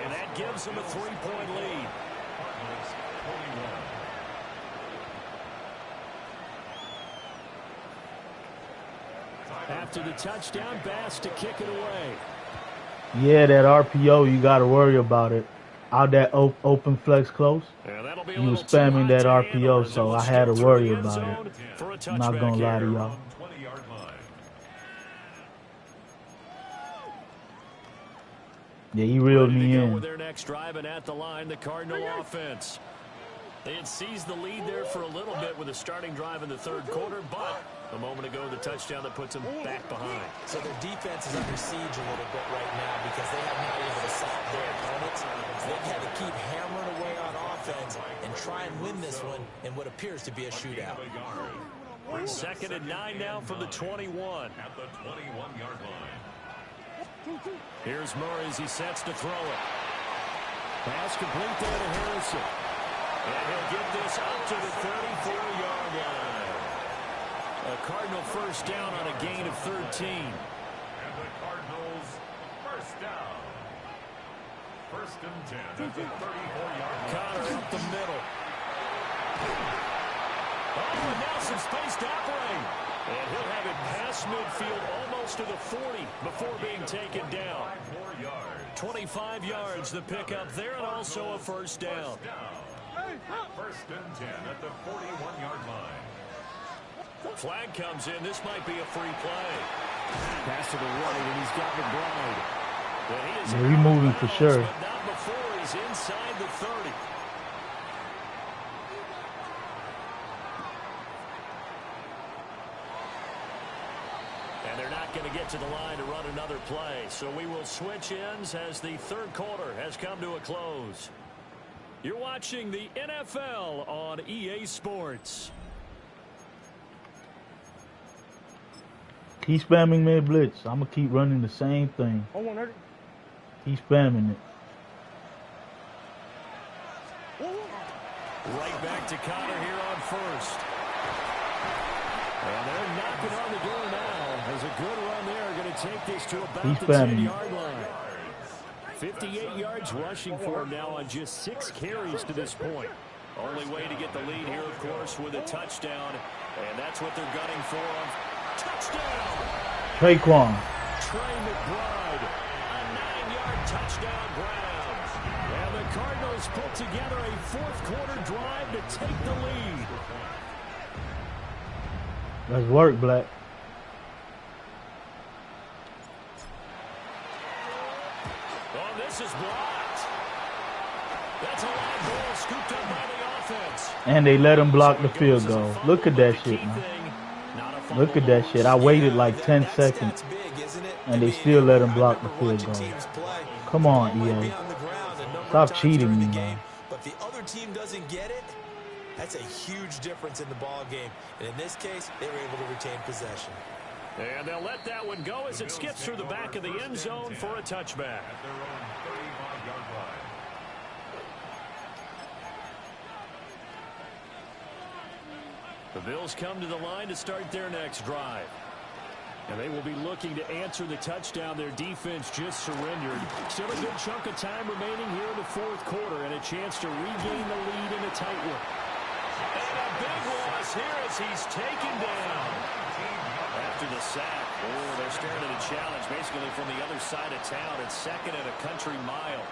And that gives them a 3-point lead. After the touchdown, Bass to kick it away. Yeah, that RPO, you got to worry about it. Out that open flex close, you was spamming that RPO, so I had to worry about it. I'm not going to lie to y'all. Yeah, he reeled me in. With their next drive, and at the line, the Cardinal offense. They had seized the lead there for a little bit with a starting drive in the third quarter, but a moment ago, the touchdown that puts them back behind. So their defense is under siege a little bit right now because they have not been able to sack their opponents. So they've had to keep hammering away on offense and try and win this one in what appears to be a shootout. 2nd and 9 now from the 21. At the 21-yard line. Here's Murray as he sets to throw it. Pass complete there to Harrison. And he'll get this up to the 34-yard line. A Cardinal first down on a gain of 13. And the Cardinals first down. 1st and 10 at the 34-yard line. Connor up the middle. Oh, and now some space to operate. And he'll have it past midfield almost to the 40 before being taken down. 25 yards the pickup there, and also a first down. 1st and 10 at the 41-yard line. Flag comes in. This might be a free play. Pass to the right, and he's got McBride. Yeah, we moving for sure. But not before he's inside the 30. And they're not going to get to the line to run another play. So we will switch ends as the third quarter has come to a close. You're watching the NFL on EA Sports. Keep spamming mid blitz. I'm going to keep running the same thing. Keep spamming it. Right back to Connor here on first. And they're knocking on the door now. There's a good run there. Going to take this to about the 10-yard line. 58 yards rushing for him now on just 6 carries to this point. Only way to get the lead here, of course, with a touchdown. And that's what they're gunning for. Touchdown! Traquan. Trey McBride. A 9-yard touchdown grab. And the Cardinals put together a fourth-quarter drive to take the lead. Let's work, Black. Oh, this is blocked. That's a live ball scooped up by the offense. And they let him block the field goal. Look at that shit, man. Look at that shit. I waited like 10 seconds, and they still let him block the field goal. Come on, EA. Stop cheating me, man. But the other team doesn't get it. That's a huge difference in the ball game. And in this case, they were able to retain possession. And they'll let that one go as it skips through the back of the end zone for a touchback. At their own 35-yard line. The Bills come to the line to start their next drive. And they will be looking to answer the touchdown their defense just surrendered. Still a good chunk of time remaining here in the fourth quarter and a chance to regain the lead in a tight one. And a big loss here as he's taken down. After the sack, they're staring at a challenge basically from the other side of town. It's 2nd and a country mile.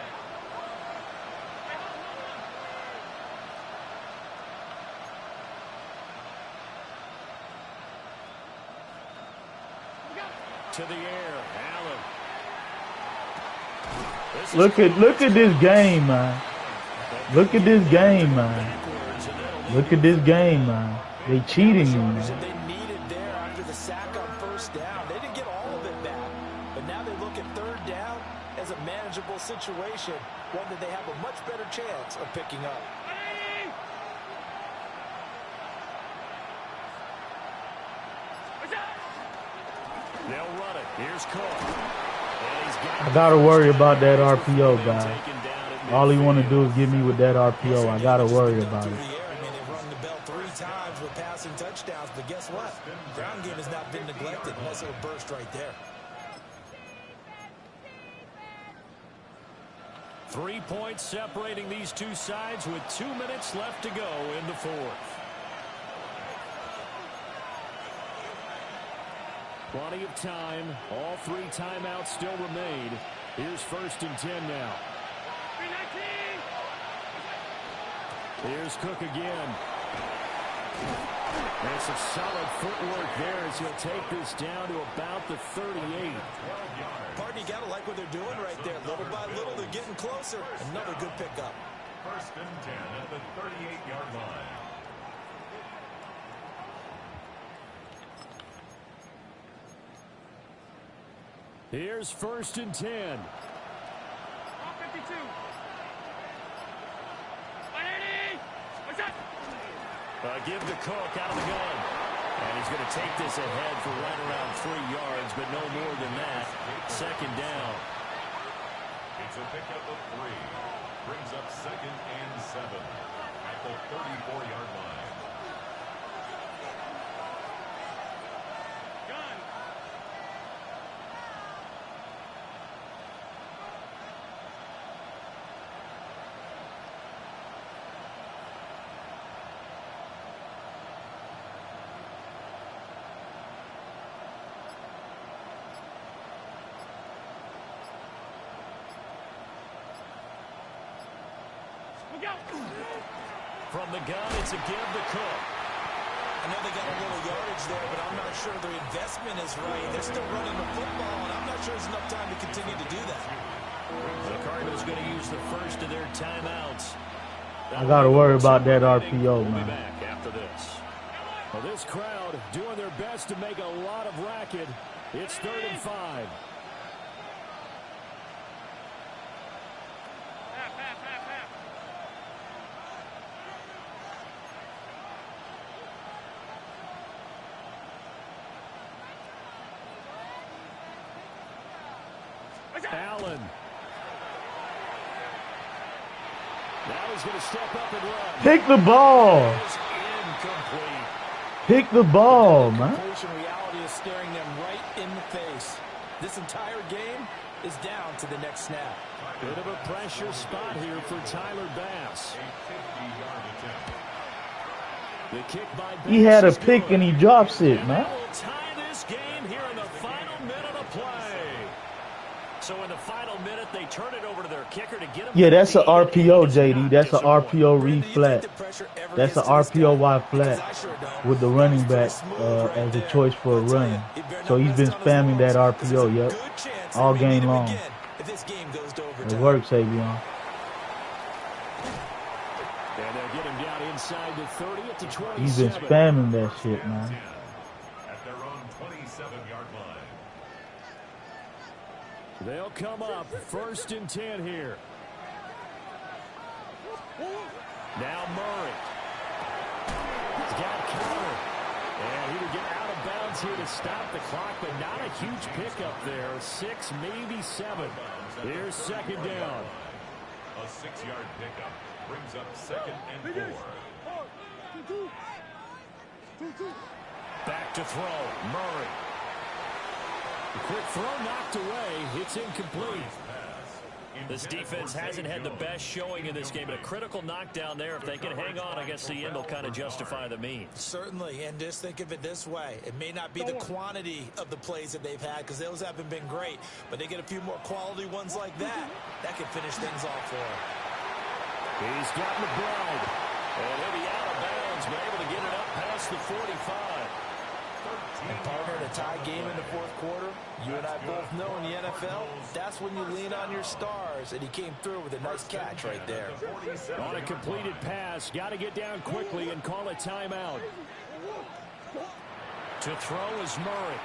To the air, Allen. Look at this game, man. Look at this game, man. Look at this game, man. They cheating me, man. They needed there after the sack on first down. They didn't get all of it back, but now they look at third down as a manageable situation, one that they have a much better chance of picking up. They'll run it. Here's Cook. I gotta worry about that RPO, guys. All he want to do is get me with that RPO. I gotta worry about it. They've rung the bell 3 times with passing touchdowns, but guess what? Ground game has not been neglected. Nice little burst right there. 3 points separating these two sides with 2 minutes left to go in the fourth. Plenty of time. All 3 timeouts still remain. Here's 1st and 10 now. Here's Cook again. There's some solid footwork there as he'll take this down to about the 38. Pardon, you got to like what they're doing right there. Little by little, they're getting closer. Another good pickup. 1st and 10 at the 38-yard line. Here's 1st and 10. Give to Cook out of the gun. And he's going to take this ahead for right around 3 yards, but no more than that. 2nd down. It's a pickup of 3. Brings up 2nd and 7 at the 34-yard line. From the gun, it's a give to Cook. I know they got a little yardage there, but I'm not sure their investment is right. They're still running the football, and I'm not sure there's enough time to continue to do that. The Cardinals going to use the first of their timeouts. I got to worry about that RPO, we'll man. be back after this. Well, this crowd doing their best to make a lot of racket. It's 3rd and 5. Allen. Now he's going to step up and run. Pick the ball. Incomplete. Pick the ball, man. Reality is staring them right in the face. This entire game is down to the next snap. Bit of a pressure spot here for Tyler Bass. The kick by Bass. He had a pick and he drops it, man. We'll tie this game here in the final minute of play. So in the final minute, they turn it over to their kicker to get him. Yeah, that's an RPO, JD. That's an RPO read flat. That's an RPO Y flat with the running back as a choice for a run. So he's been spamming that RPO, yep, all game long. It works, Avion. And they'll get him down inside the 30 at the 27. He's been spamming that shit, man. At their own 27-yard line. They'll come up 1st and 10 here. Now Murray. He's got counter. And he would get out of bounds here to stop the clock, but not a huge pickup there. 6, maybe 7. Here's 2nd down. A 6-yard pickup brings up 2nd and 4. Back to throw. Murray. The quick throw knocked away. It's incomplete. This defense hasn't had the best showing in this game, but a critical knockdown there. If they can hang on, I guess the end will kind of justify the means. Certainly, and just think of it this way. It may not be the quantity of the plays that they've had, because those haven't been great, but they get a few more quality ones like that. That can finish things off for them. He's got McBride. And he'll be out of bounds, but able to get it up past the 45. And partner, in a tie game in the fourth quarter, you and I both know in the NFL, that's when you lean on your stars, and he came through with a nice catch right there. On a completed pass, got to get down quickly and call a timeout. To throw is Murray.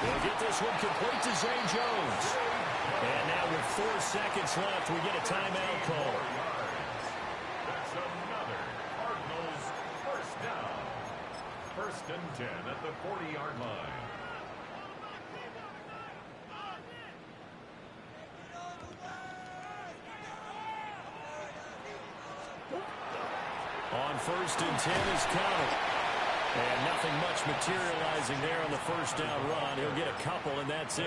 They'll get this one complete to Zay Jones. And now with 4 seconds left, we get a timeout call. That's another Cardinals first down. 1st and 10 at the 40-yard line. On 1st and 10 is Connor. And nothing much materializing there on the first down run. He'll get a couple, and that's it.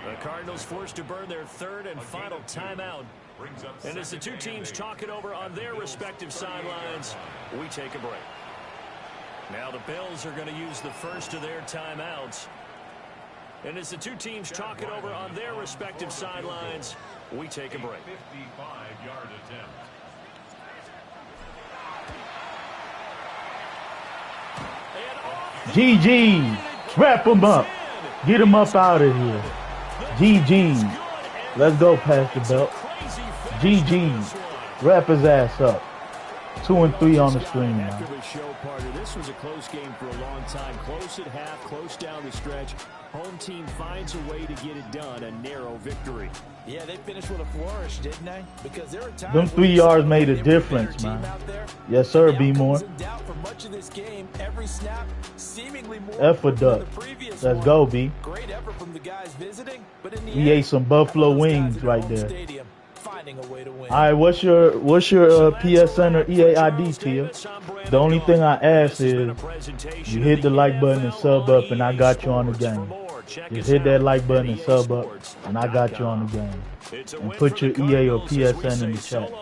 The Cardinals forced to burn their third and final timeout. And as the two teams talk it over on their respective sidelines, we take a break. Now the Bills are going to use the first of their timeouts. And as the two teams talk it over on their respective sidelines, we take a break. 55-yard attempt. GG. Wrap him up. Get him up out of here. GG. Let's go, Pastor Belt. GG. Wrap his ass up. 2 and 3 on the screen now. After the show, partner, this was a close game for a long time. Close at half, close down the stretch. Home team finds a way to get it done. A narrow victory. Yeah, they finished with a flourish, didn't they? Because there are times them 3 yards made a difference, man. Yes, sir, B-More. Effort up. Let's go, B. Great effort from the guys visiting, but in the We ate some buffalo wings right there. Finding a way to win. All right, what's your PSN or EAID, Tia? The only thing I ask is you hit the like button and sub up, and I got you on the game. Just hit that like button and sub up, and I got you on the game. And put your EA or PSN in the chat.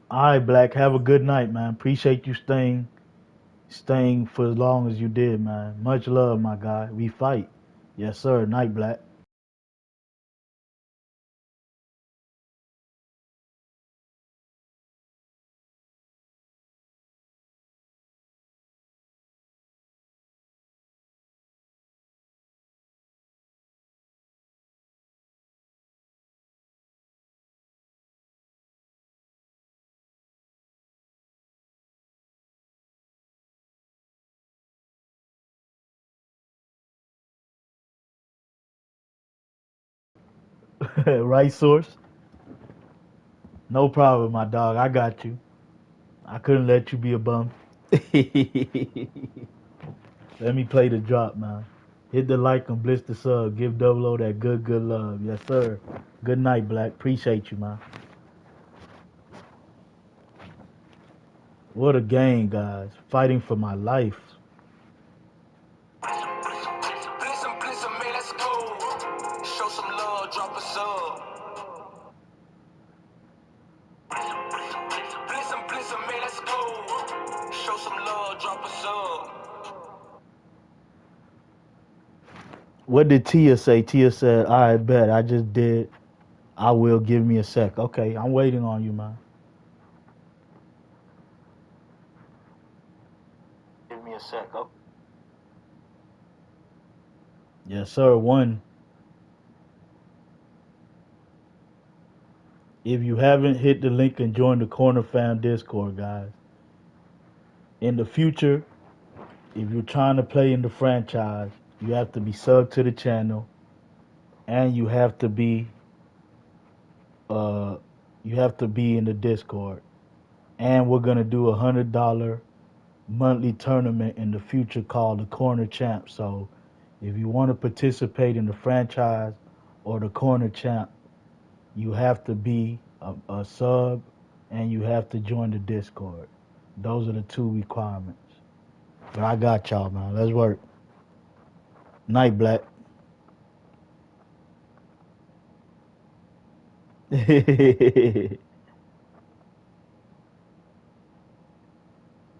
All right, Black. Have a good night, man. Appreciate you staying for as long as you did, man. Much love, my guy. We fight. Yes, sir. Night, Black. Right source? No problem, my dog. I got you. I couldn't let you be a bum. Let me play the drop, man. Hit the like and blitz the sub. Give Double O that good love. Yes, sir. Good night, Black. Appreciate you, man. What a game, guys. Fighting for my life. What did Tia say? Tia said, I bet. I just did. I will. Give me a sec. Okay, I'm waiting on you, man. Give me a sec. Oh. Yes, sir. 1. If you haven't, hit the link and join the Corner Fam Discord, guys. In the future, if you're trying to play in the franchise, you have to be subbed to the channel, and you have to be in the Discord. And we're gonna do a $100 monthly tournament in the future called the Corner Champ. So, if you want to participate in the franchise or the Corner Champ, you have to be a sub, and you have to join the Discord. Those are the 2 requirements. But I got y'all, man. Let's work. Night, Black.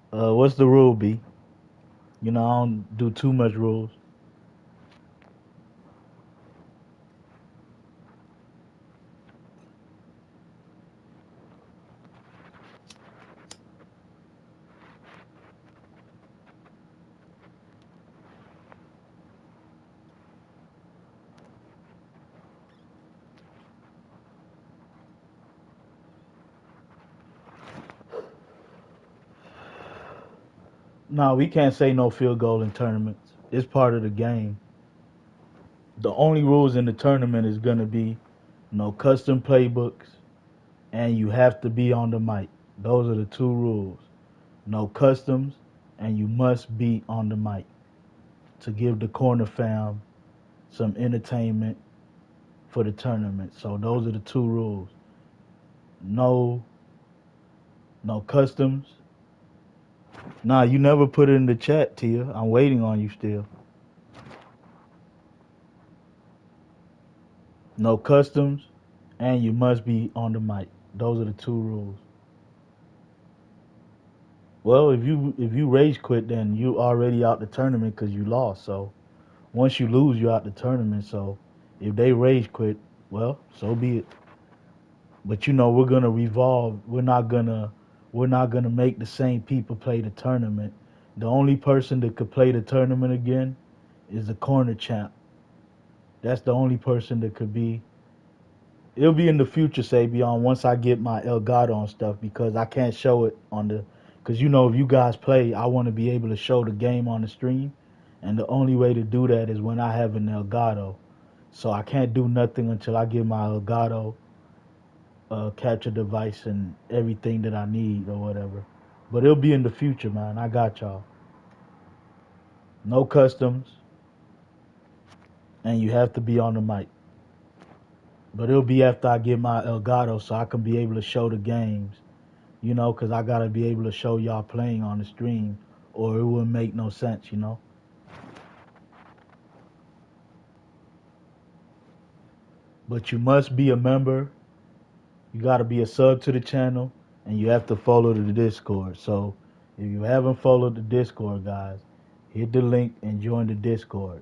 What's the rule, B? You know, I don't do too much rules. No, we can't say no field goal in tournaments. It's part of the game. The only rules in the tournament is going to be no custom playbooks, and you have to be on the mic. Those are the 2 rules. No customs, and you must be on the mic. to give the corner fam some entertainment for the tournament. So those are the two rules. No customs. Nah, you never put it in the chat, Tia. I'm waiting on you still. No customs, and you must be on the mic. Those are the two rules. Well, if you rage quit, then you already out the tournament because you lost. So once you lose, you're out the tournament. So if they rage quit, well, so be it. But we're gonna revolve. We're not gonna make the same people play the tournament. The only person that could play the tournament again is the corner champ. That's the only person that could be. It'll be in the future, Sabion, once I get my Elgato and stuff, because I can't show it on the. Because if you guys play, I want to be able to show the game on the stream, and the only way to do that is when I have an Elgato. So I can't do nothing until I get my Elgato capture device and everything that I need or whatever. But it'll be in the future, man. I got y'all. No customs, and you have to be on the mic. But it'll be after I get my Elgato so I can be able to show the games, because I got to be able to show y'all playing on the stream or it wouldn't make no sense. But you must be a member. You got to be a sub to the channel, and you have to follow the Discord. So if you haven't followed the Discord, guys, hit the link and join the Discord.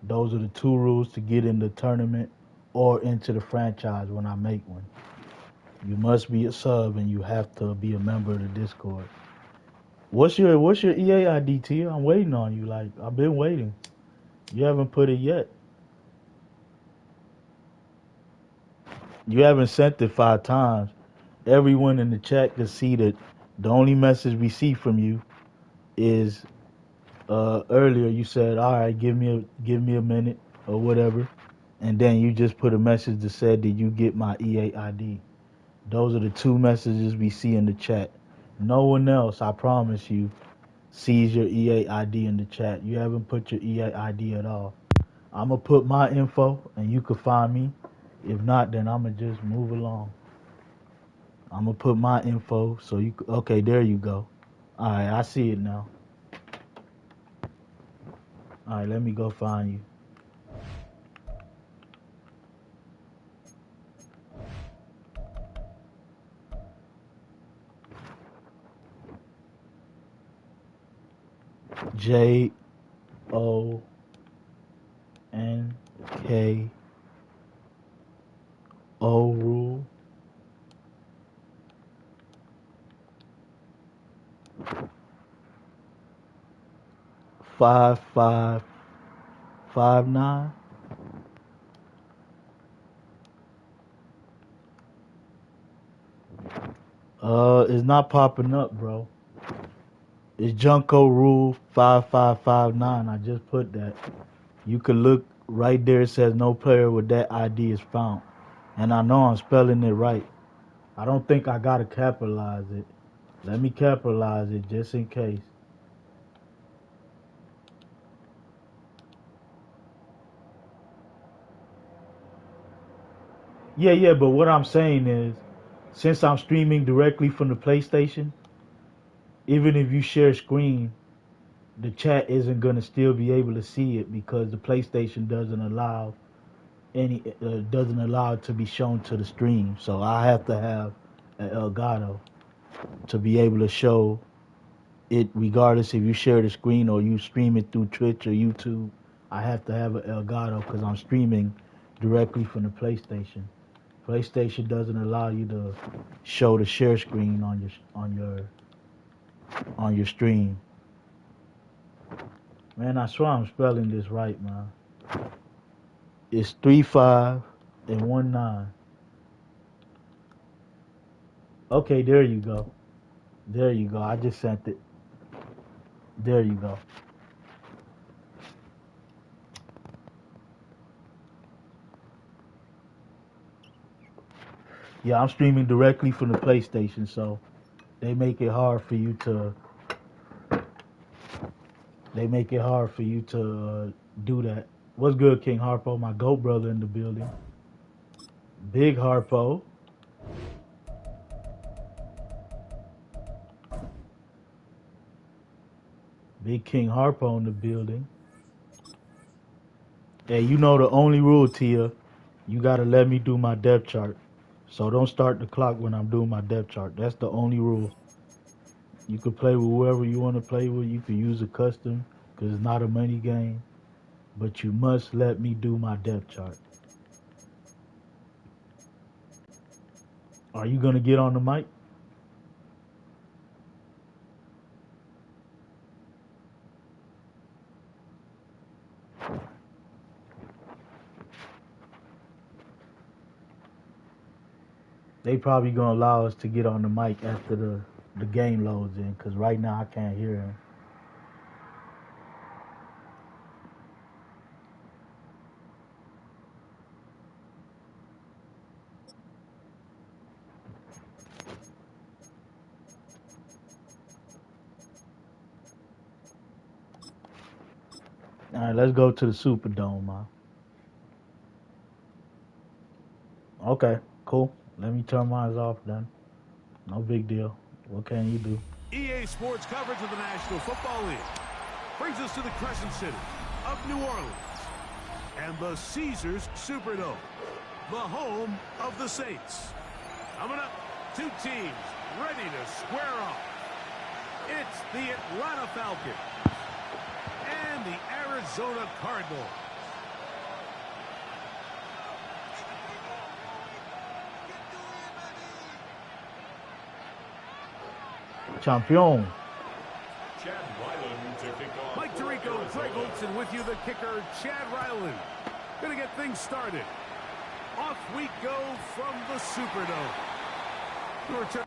Those are the two rules to get in the tournament or into the franchise when I make one. You must be a sub and you have to be a member of the Discord. What's your EA ID, Tia? I'm waiting on you. Like, I've been waiting. You haven't put it yet. You haven't sent it 5 times. Everyone in the chat can see that the only message we see from you is earlier you said, all right, give me a minute or whatever. And then you just put a message that said, did you get my EA ID? Those are the 2 messages we see in the chat. No one else, I promise you, sees your EA ID in the chat. You haven't put your EA ID at all. I'm going to put my info and you can find me. If not, then I'm going to just move along. I'm going to put my info so you can, okay, there you go. All right, I see it now. All right, let me go find you. JONKO rule. Five 59. It's not popping up, bro. It's Junko Rule 5559. I just put that. You could look right there. It says no player with that ID is found. And I know I'm spelling it right. I don't think I gotta capitalize it. Let me capitalize it just in case. Yeah, but what I'm saying is, since I'm streaming directly from the PlayStation, even if you share screen, the chat isn't gonna still be able to see it because the PlayStation doesn't allow it to be shown to the stream. So I have to have an Elgato to be able to show it, regardless if you share the screen or you stream it through Twitch or YouTube. I have to have an Elgato because I'm streaming directly from the PlayStation. PlayStation doesn't allow you to show the share screen on your stream. Man, I swear I'm spelling this right, man. It's 35 and 19. Okay, there you go. There you go. I just sent it. There you go. Yeah, I'm streaming directly from the PlayStation, so they make it hard for you to They make it hard for you to do that. What's good, King Harpo? My GOAT brother in the building. Big Harpo. Big King Harpo in the building. Hey, you know the only rule, Tia. You gotta let me do my depth chart. So don't start the clock when I'm doing my depth chart. That's the only rule. You could play with whoever you want to play with. You could use a custom because it's not a money game. But you must let me do my depth chart. Are you gonna get on the mic? They probably gonna allow us to get on the mic after the game loads in, because right now I can't hear him. All right, let's go to the Superdome, man. Okay, cool. Let me turn mine off then. No big deal. What can you do? EA Sports coverage of the National Football League brings us to the Crescent City of New Orleans and the Caesars Superdome, the home of the Saints. Coming up, two teams ready to square off. It's the Atlanta Falcons and the Arizona Cardinals. Champion. Chad Ryland to kick off. Mike Tirico, Greg Olson with you, the kicker, Chad Ryland. Gonna get things started. Off we go from the Superdome. Return.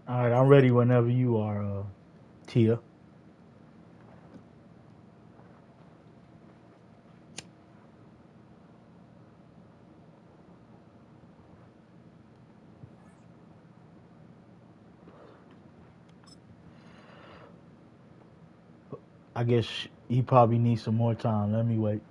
All right, I'm ready whenever you are, Tia. I guess he probably needs some more time. Let me wait.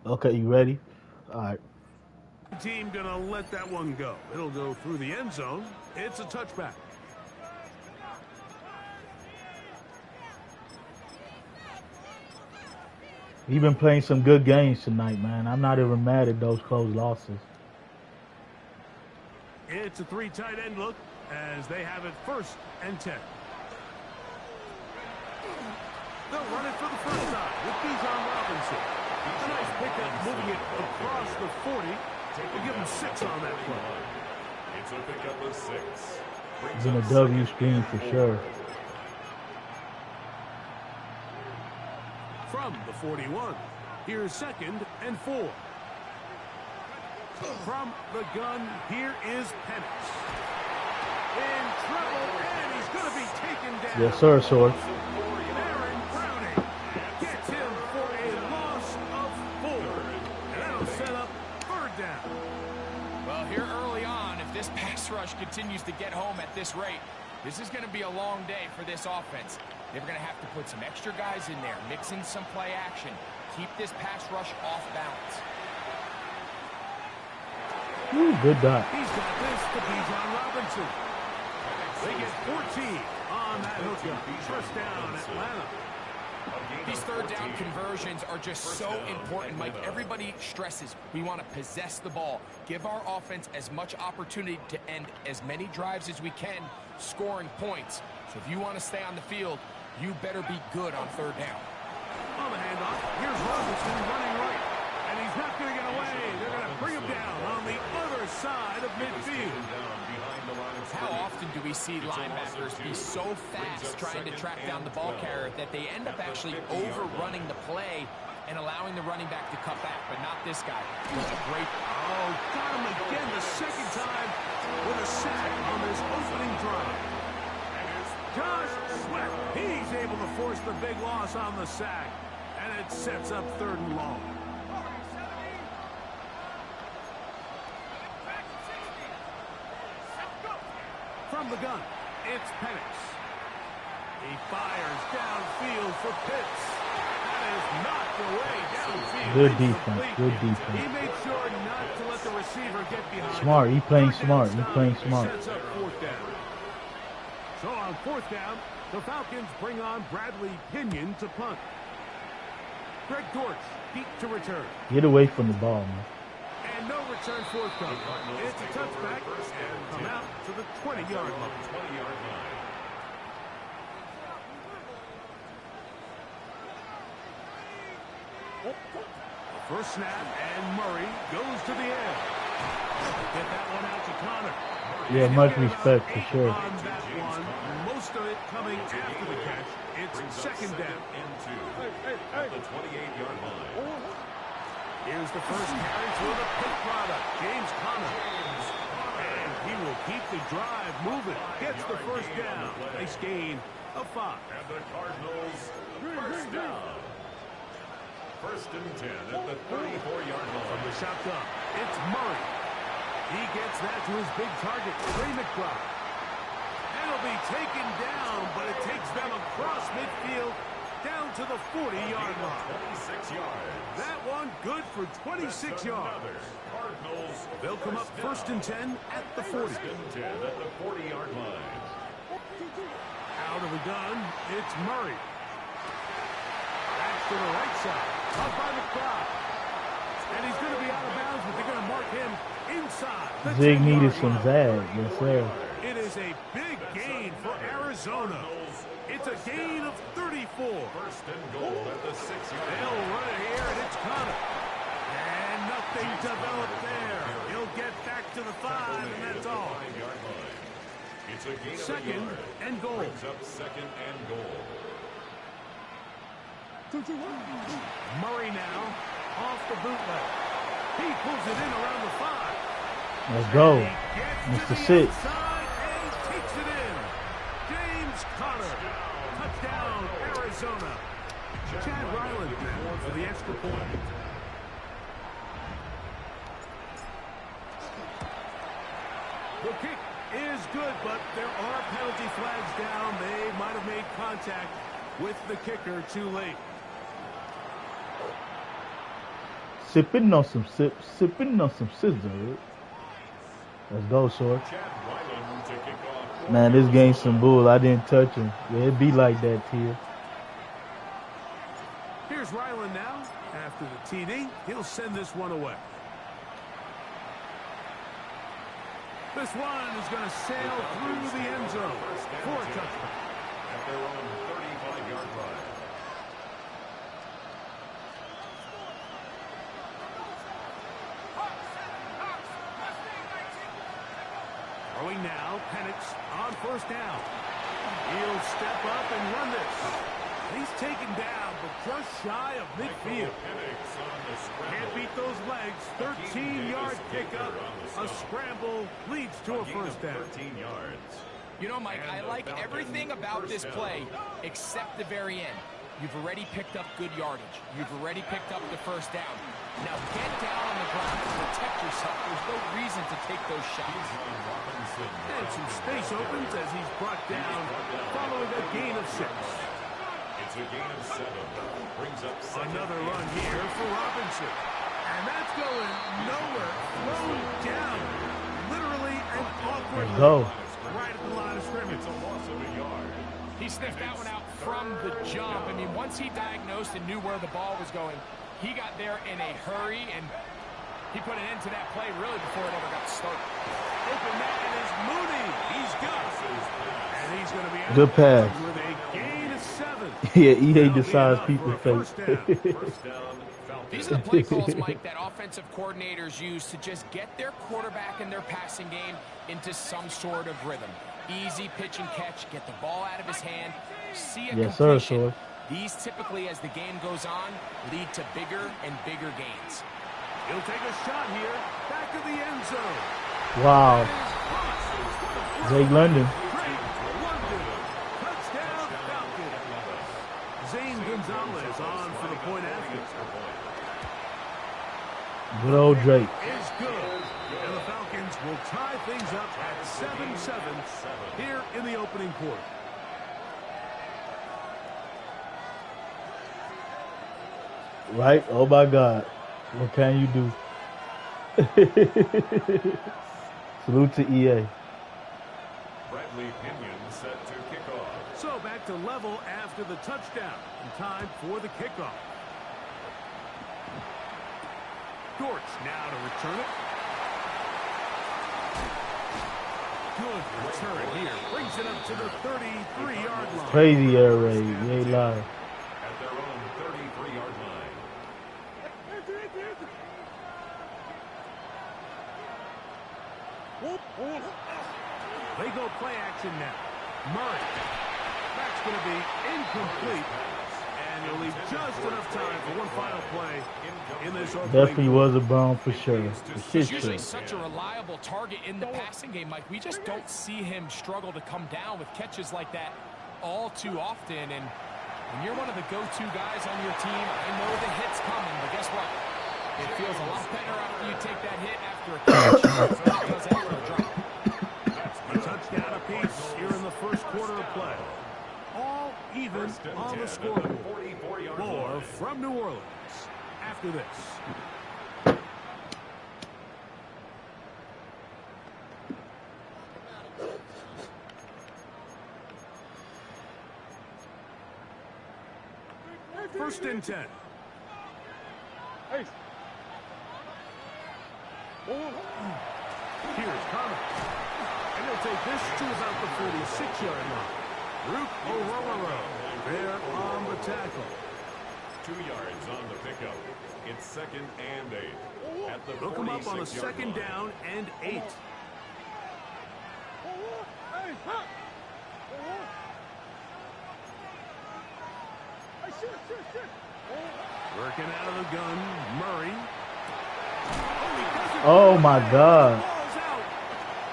Okay, you ready? All right. Team gonna let that one go. It'll go through the end zone. It's a touchback. We've been playing some good games tonight, man. I'm not even mad at those close losses. It's a three tight end look as they have it 1st and 10. They'll run it for the first time with Bijan Robinson. A nice pickup moving it across the 40. We'll give him 6 on that play. It's a pickup of 6. It's been a W screen for sure. From the 41, here's 2nd and 4. From the gun, here is Penix. In trouble, and he's going to be taken down. Yes, sir, Sword. Aaron Browning gets him for a loss of 4. And that'll down. Well, here early on, if this pass rush continues to get home at this rate, this is going to be a long day for this offense. They're going to have to put some extra guys in there, mix in some play action, keep this pass rush off balance. Ooh, good dot. He's got this to Bijan Robinson. They get 14 on that hookup. First down, Atlanta. These third down conversions are just so important, Mike. Everybody stresses we want to possess the ball, give our offense as much opportunity to end as many drives as we can, scoring points. So if you want to stay on the field, you better be good on third down. On the handoff, here's Robinson running right. And he's not going to get away. They're going to bring him down on the other side of midfield. How often do we see linebackers be so fast trying to track down the ball carrier that they end up actually overrunning the play and allowing the running back to cut back, but not this guy. It's a great... Oh, got him again the second time with a sack on this opening drive. Josh Sweat, he's able to force the big loss on the sack, and it sets up 3rd and long. From the gun, it's Penix. He fires downfield for Pitts. That is knocked away downfield. Good defense. Good defense. He made sure not to let the receiver get behind. Smart. He playing smart. He playing smart. Sets up 4th down. So on 4th down, the Falcons bring on Bradley Pinion to punt. Greg Dortch deep to return. Get away from the ball, man. And no return forthcoming. It's a touchback and come out to the 20-yard line. First snap, and Murray goes to the end. Get that one out to Connor. Yeah, much respect for sure. On that one, most of it coming after the catch. It's 2nd down. At the 28-yard line. Here's the first carry for the Pitt product, James Conner. And he will keep the drive moving. Gets the first down. Nice gain of 5. And the Cardinals, first down. 1st and 10 at the 34-yard line. From the shotgun, it's Murray. He gets that to his big target, Ray McBride. And it'll be taken down, but it takes them across midfield down to the 40-yard line. 26 yards. That one good for 26 yards. Cardinals. They'll come up 1st and 10 at the 40. 1st and 10 at the 40-yard line. Out of the gun, it's Murray. Back to the right side. Up by McBride. And he's going to be out of bounds, but they're going to mark him inside. Zig needed some zag, yes sir. It is a big gain for Arizona. It's a gain of 34. 1st and goal at the 6-yard line. They'll run it here, and it's Connor. And nothing developed there. He'll get back to the 5, and that's all. It's a gain of 2nd and goal. Brings up 2nd and goal. Murray now off the bootleg. He pulls it in around the 5. Let's go. Mr. 6. And takes it in. James Conner. Touchdown, Arizona. Chad Ryland now for the extra point. The kick is good, but there are penalty flags down. They might have made contact with the kicker too late. Sipping on some scissors. Let's go, Short. Man, this game's some bull. I didn't touch him. Yeah, it be like that here. Here's Ryland now. After the TD, he'll send this one away. This one is going to sail through the end zone for a touchdown. At their own 35-yard line. Throwing now, Penix on 1st down. He'll step up and run this. He's taken down, but just shy of midfield. Can't beat those legs. 13-yard pickup. A scramble leads to a 1st down. 13 yards. You know, Mike, I like everything about this play except the very end. You've already picked up good yardage. You've already picked up the 1st down. Now get down on the ground and protect take those shots. And some space opens as he's brought down following a gain of 6. It's a gain of 7. Brings up Another run here for Robinson. And that's going nowhere. Thrown down. Literally and awkwardly. Go. Right at the line of scrimmage. It's a loss of a yard. He sniffed that one out from the jump. I mean, once he diagnosed and knew where the ball was going, he got there in a hurry, and he put an end to that play really before it ever got started. Open man is Mooney. He's got it. And he's going to be out Good pass. with a gain of 7. Yeah, EA decides people's fate. First down, Falcons. These are the play calls, Mike, that offensive coordinators use to just get their quarterback and their passing game into some sort of rhythm. Easy pitch and catch, get the ball out of his hand, see a Yes, sir, completion. sir. These typically, as the game goes on, lead to bigger and bigger gains. He'll take a shot here. Back of the end zone. Wow. Zay London. Great London. Touchdown Falcons. Zane Gonzalez on for the point after. Good old Drake. Is good. And the Falcons will tie things up at 7-7 here in the opening quarter. Right? Oh my God. What can you do? Salute to EA. Bradley Pinion set to kick off. So back to level after the touchdown. And time for the kickoff. Dortch now to return it. Good return here. Brings it up to the 33-yard line. Crazy air raid. You ain't lying. At their own 33-yard line. They go play action now. Murray. That's going to be incomplete. And you'll leave just enough time for one final play in this opening. Definitely was a Brown for sure. For He's sure. usually such a reliable target in the passing game, Mike. We just don't see him struggle to come down with catches like that all too often. And when you're one of the go-to guys on your team, I know the hit's coming, but guess what? It feels a lot better after you take that hit after a catch than it does after a drop. A touchdown apiece here in the first quarter of play. All even on the scoreboard. More from New Orleans after this. First and 10. Here's Connor. And he'll take this to about the 46-yard line. Root O'Rororo there on the tackle. 2 yards on the pickup. It's second and 8. At the Hook him up on a 46-yard second line. down and 8. Working out of the gun, Murray. Oh my God. Ball's out.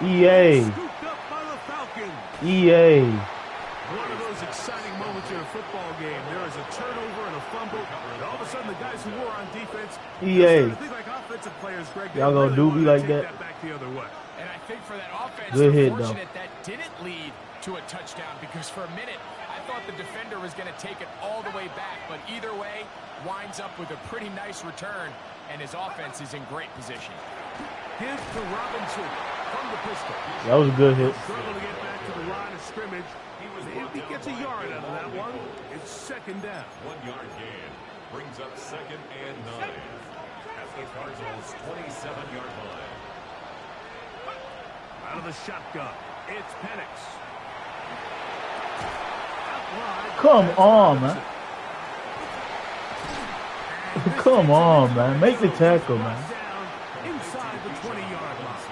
EA. Scooped up by the Falcons. EA. One of those exciting moments in a football game. There is a turnover and a fumble, and all of a sudden the guys who were on defense, EA. I think like offensive players, Greg, Y'all gonna do me like that? back the other way. And I think for that offense, Good they're hit, though. fortunate that didn't lead to a touchdown, because for a minute, I thought the defender was going to take it all the way back. But either way, winds up with a pretty nice return, and his offense is in great position. Give to Robinson from the pistol. That was a good hit. Struggle to get back to the line of scrimmage. If he gets a yard out of that one, it's second down. 1 yard gain. Brings up second and 9. At the Cardinals' 27-yard line. Out of the shotgun, it's Penix. Come on, man. Come on, man. Make the tackle, man. Down inside the 20-yard line.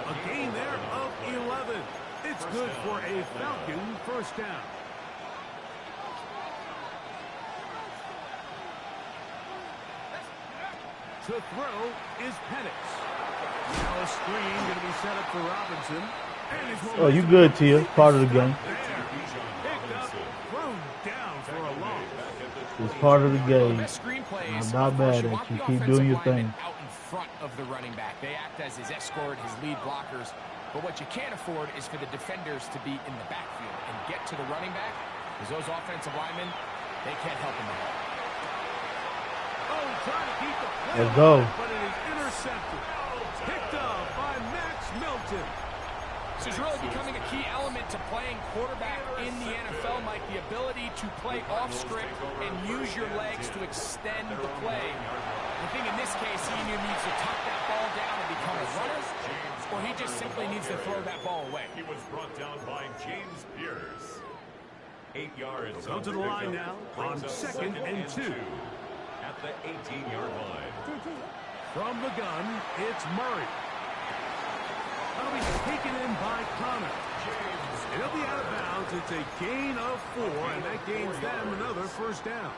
A gain there of 11. It's good for a Falcon first down. To throw is Penix. Now a screen going to be set up for Robinson. And he's Oh, you good, Tia. Part of the game. picked up, thrown down for a loss. It's part of the game. Best screenplays, I'm not of course, mad you at want you. the Keep offensive doing your lineman thing. out in front of the running back. They act as his escort, his lead blockers. But what you can't afford is for the defenders to be in the backfield and get to the running back, because those offensive linemen, they can't help him at all. Oh, trying to keep the play Let's go. alive, but it is intercepted. Picked up by Max Melton. This is really becoming a key element to playing quarterback in the NFL, Mike. The ability to play off script and use your legs to extend the play. I think in this case, he either needs to tuck that ball down and become a runner, or he just simply needs to throw that ball away. He was brought down by James Pierce. 8 yards. Go to the line now on 2nd and 2. At the 18-yard line. From the gun, it's Murray. That'll be taken in by Connor. And he'll be out of bounds. It's a gain of 4, and that gains them another first down.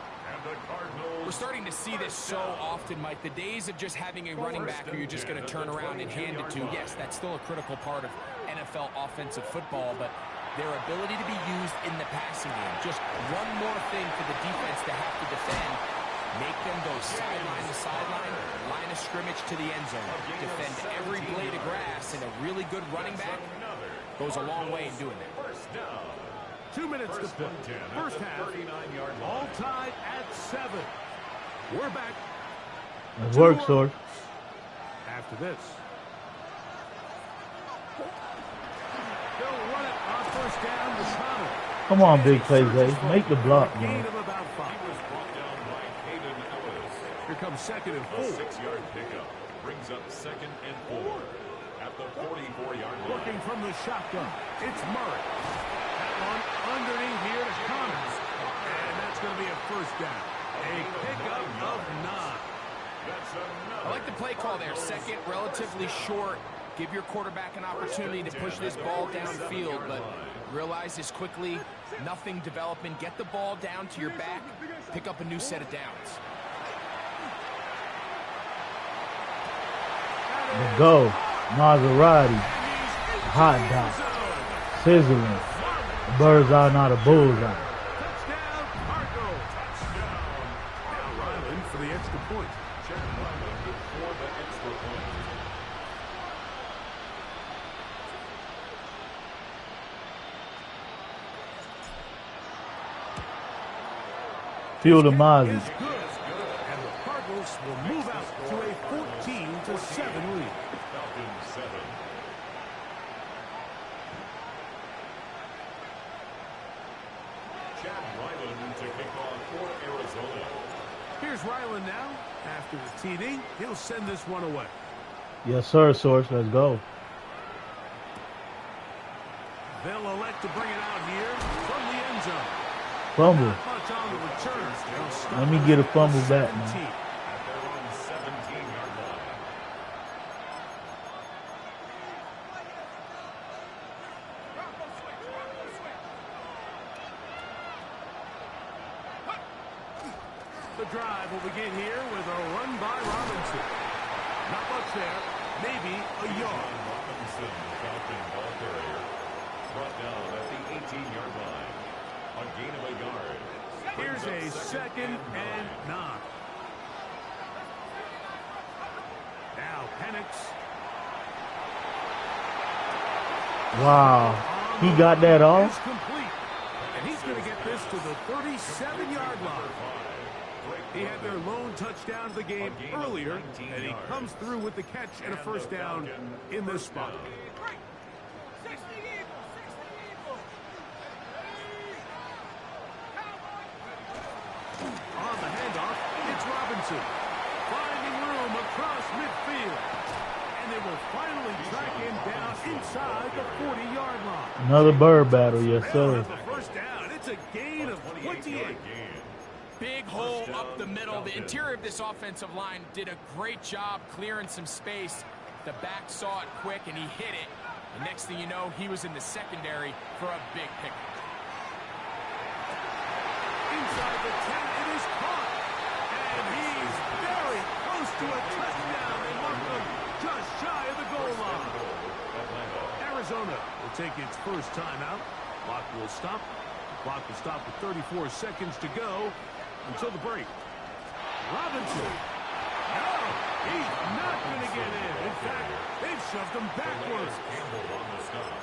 We're starting to see this so often, Mike. The days of just having a running back who you're just going to turn around and hand it to, yes, that's still a critical part of NFL offensive football, but their ability to be used in the passing game, just one more thing for the defense to have to defend, make them go sideline to sideline, line of scrimmage to the end zone, defend every blade of grass, and a really good running back goes a long way in doing that. 2 minutes to play. First half, all tied at 7. We're back. Let's work, Sword. After this. They'll run it on first down to Connor. Come on, big play, Zay. Make the block, Gain man. of about 5. Here comes 2nd and 4. 6-yard pickup brings up 2nd and 4 at the 44-yard line. Working from the shotgun, it's Murray. That one underneath here to Connor. And that's going to be a first down. A pickup of 9. I like the play call there. 2nd, relatively short. Give your quarterback an opportunity to push this ball downfield, but realize this quickly, nothing developing. Get the ball down to your back, pick up a new set of downs. Let's go. Maserati. Hot dog. Sizzling. The bird's eye, not a bullseye. Touchdown, Marco. Now Ryland for the extra point. For the extra point. Feel the Mozzie. Is good. And the Cardinals will move out to a 14-7 lead. Falcons 7. Chad Ryland to kick off for Arizona. Here's Ryland now. After the TD, he'll send this one away. Yes, sir, Source. Let's go. They'll elect to bring it out here from the end zone. Fumble. Not much on the return. They'll stop Let me get a fumble back, man. 17. At their own 17-yard line. The drive will begin here with a run by Robinson. Not much there. Maybe a yard. Robinson, the Falcon ball carrier, brought down at the 18-yard line. A gain of a yard. Here's a 2nd and 9. Now Penix. Wow. He got that off. Is complete. And he's going to get this to the 37-yard line. He had their lone touchdown of the game earlier, and he comes through with the catch and a first down in this spot. On the handoff, it's Robinson. Finding room across midfield. And they will finally track him down inside the 40-yard line. Another bird battle, yes, They'll sir. have the first down. It's a gain of 28. Big hole up the middle. The interior of this offensive line did a great job clearing some space. The back saw it quick, and he hit it. The next thing you know, he was in the secondary for a big pickup. Inside the 10, it is caught. And he's very close to a touchdown. They mark him just shy of the goal line. Arizona will take its first timeout. Clock will stop. Clock will stop with 34 seconds to go until the break. Robinson. No, He's not going to get in. In fact, they've shoved him backwards.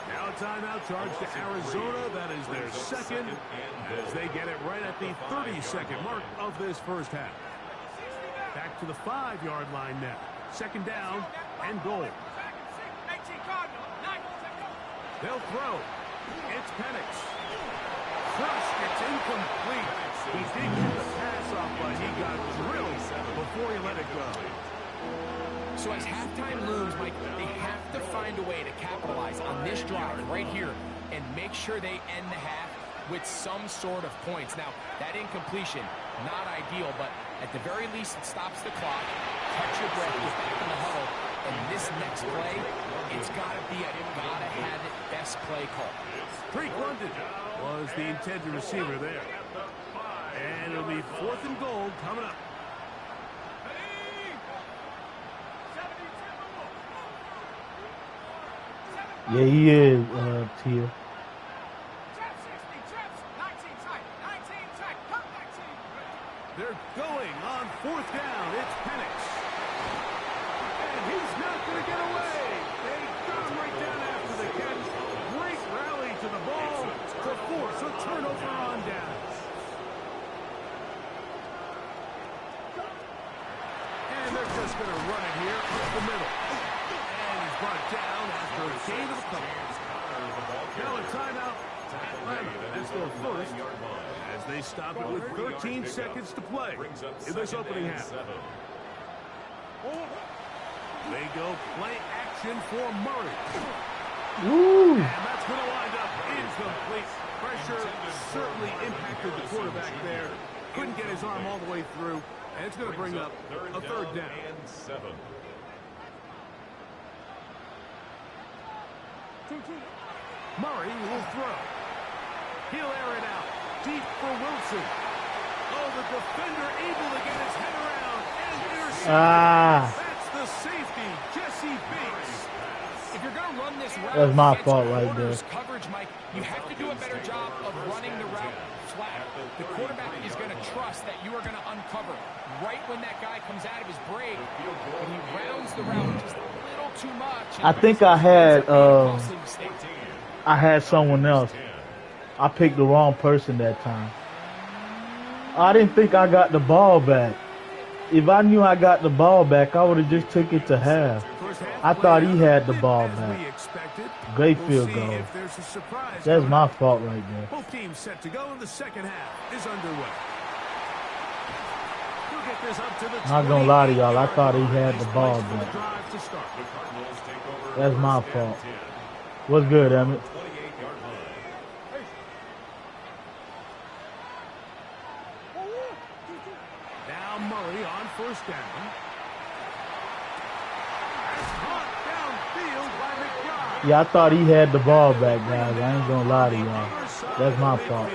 Now a timeout charge to Arizona. That is their second, as they get it right at the 32nd mark of this first half. Back to the 5-yard line now. Second down and goal. They'll throw. It's Penix. Crushed. It's incomplete. He did get the pass off, but he got drilled before he let it go. So as halftime looms, Mike, they have to find a way to capitalize on this drive right here and make sure they end the half with some sort of points. Now, that incompletion, not ideal, but at the very least, it stops the clock. Catch your breath, get back in the huddle, and this next play, it's got to be a gotta-have-it best play call. Drake London was the intended receiver there. And it'll be 4th and goal coming up. Yeah, he is, Tia. They're going on 4th down. It's Penix. And he's not going to get away. They got him right down after the catch. Great rally to the ball to force a turnover on downs. And they're just going to run it here up the middle. And he's brought down after a gain of a couple. Now a timeout. Atlanta, that's their first, as they stop it with 13 seconds to play in this opening half. They go play action for Murray. Ooh. And that's going to wind up incomplete. Pressure certainly impacted the quarterback there. Couldn't get his arm all the way through, and it's going to bring up a 3rd down. Murray will throw. He'll air it out. Deep for Wilson. Oh, the defender able to get his head around and intercept. That's the safety, Jesse Bates. If you're going to run this route, that's my fault right there. Coverage, Mike, you have to do a better job of running the route flat. The quarterback is going to trust that you are going to uncover right when that guy comes out of his break. When he rounds the route just a little too much. I think I had someone else. I picked the wrong person that time. I didn't think I got the ball back. If I knew I got the ball back, I would have just took it to half. I thought he had the ball back. Great field goal. That's my fault right there. Both teams set to go, and the second half is underway. Not gonna lie to y'all, I thought he had the ball back. That's my fault. What's good, Emmett? Now Murray on 1st down. Yeah, I thought he had the ball back, guys. I ain't gonna lie to y'all. That's my fault.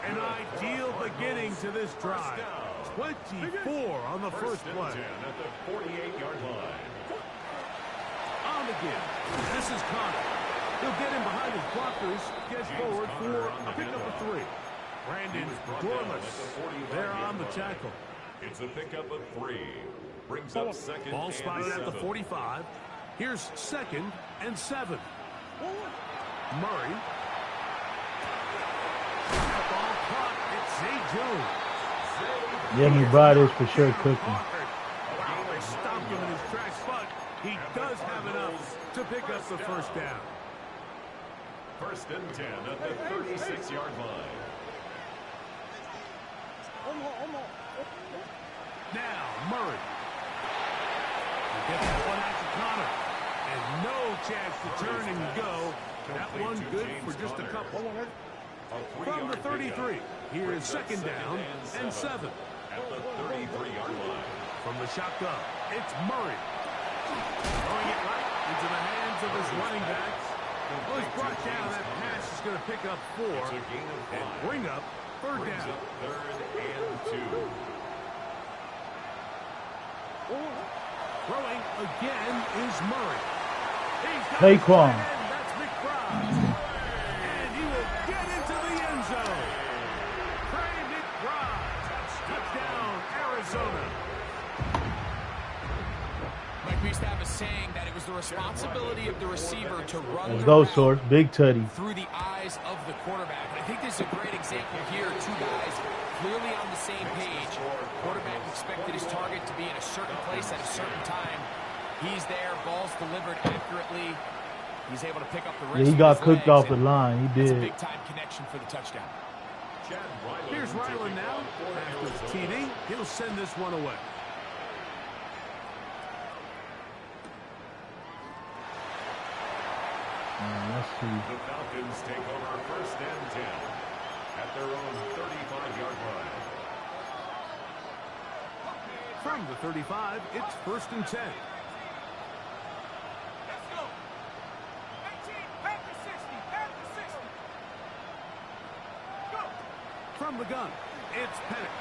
An ideal beginning to this drive. 24 on the first play. At the 48-yard line. On again. This is Connor. He'll get in behind his blockers, get forward for a pickup of 3. Brandon Dorless there on the tackle. It's a pickup of 3. Brings up 2nd Ball spotted at the 45. Here's 2nd and 7. Murray. That ball caught. It's Zay Jones. Yeah, me brought this for sure cooking. Wow, they stopped him in his tracks, but he does have enough to pick up the 1st down. 1st and 10 at the 36-yard line. Now, Murray. Get that one out to Connor. And no chance to turn and go. That one good for just a couple. From the 33, here is 2nd down and 7. At the 33-yard line. From the shotgun, it's Murray. Throwing it right into the hands of his running backs. Well, he's brought down. That pass is going to pick up 4 and bring up 3rd down. 3rd and 2. Throwing again is Murray. Saquon. That's McBride. And he will get into the end zone. Trey McBride. Touchdown, Arizona. used to have a saying that it was the responsibility of the receiver to run Let's the go, route Source. Big tutty. through the eyes of the quarterback. And I think this is a great example here. Two guys clearly on the same page. Quarterback expected his target to be in a certain place at a certain time. He's there. Ball's delivered accurately. He's able to pick up the rest. Yeah, he got cooked off the line. He It's a did. big-time connection for the touchdown. Here's Ryland now. After the TD, he'll send this one away. Let's see. The Falcons take over 1st and 10 at their own 35-yard line. From the 35, it's 1st and 10. Let's go. 18, back to 60, back to 60. Go. From the gun, it's Penix.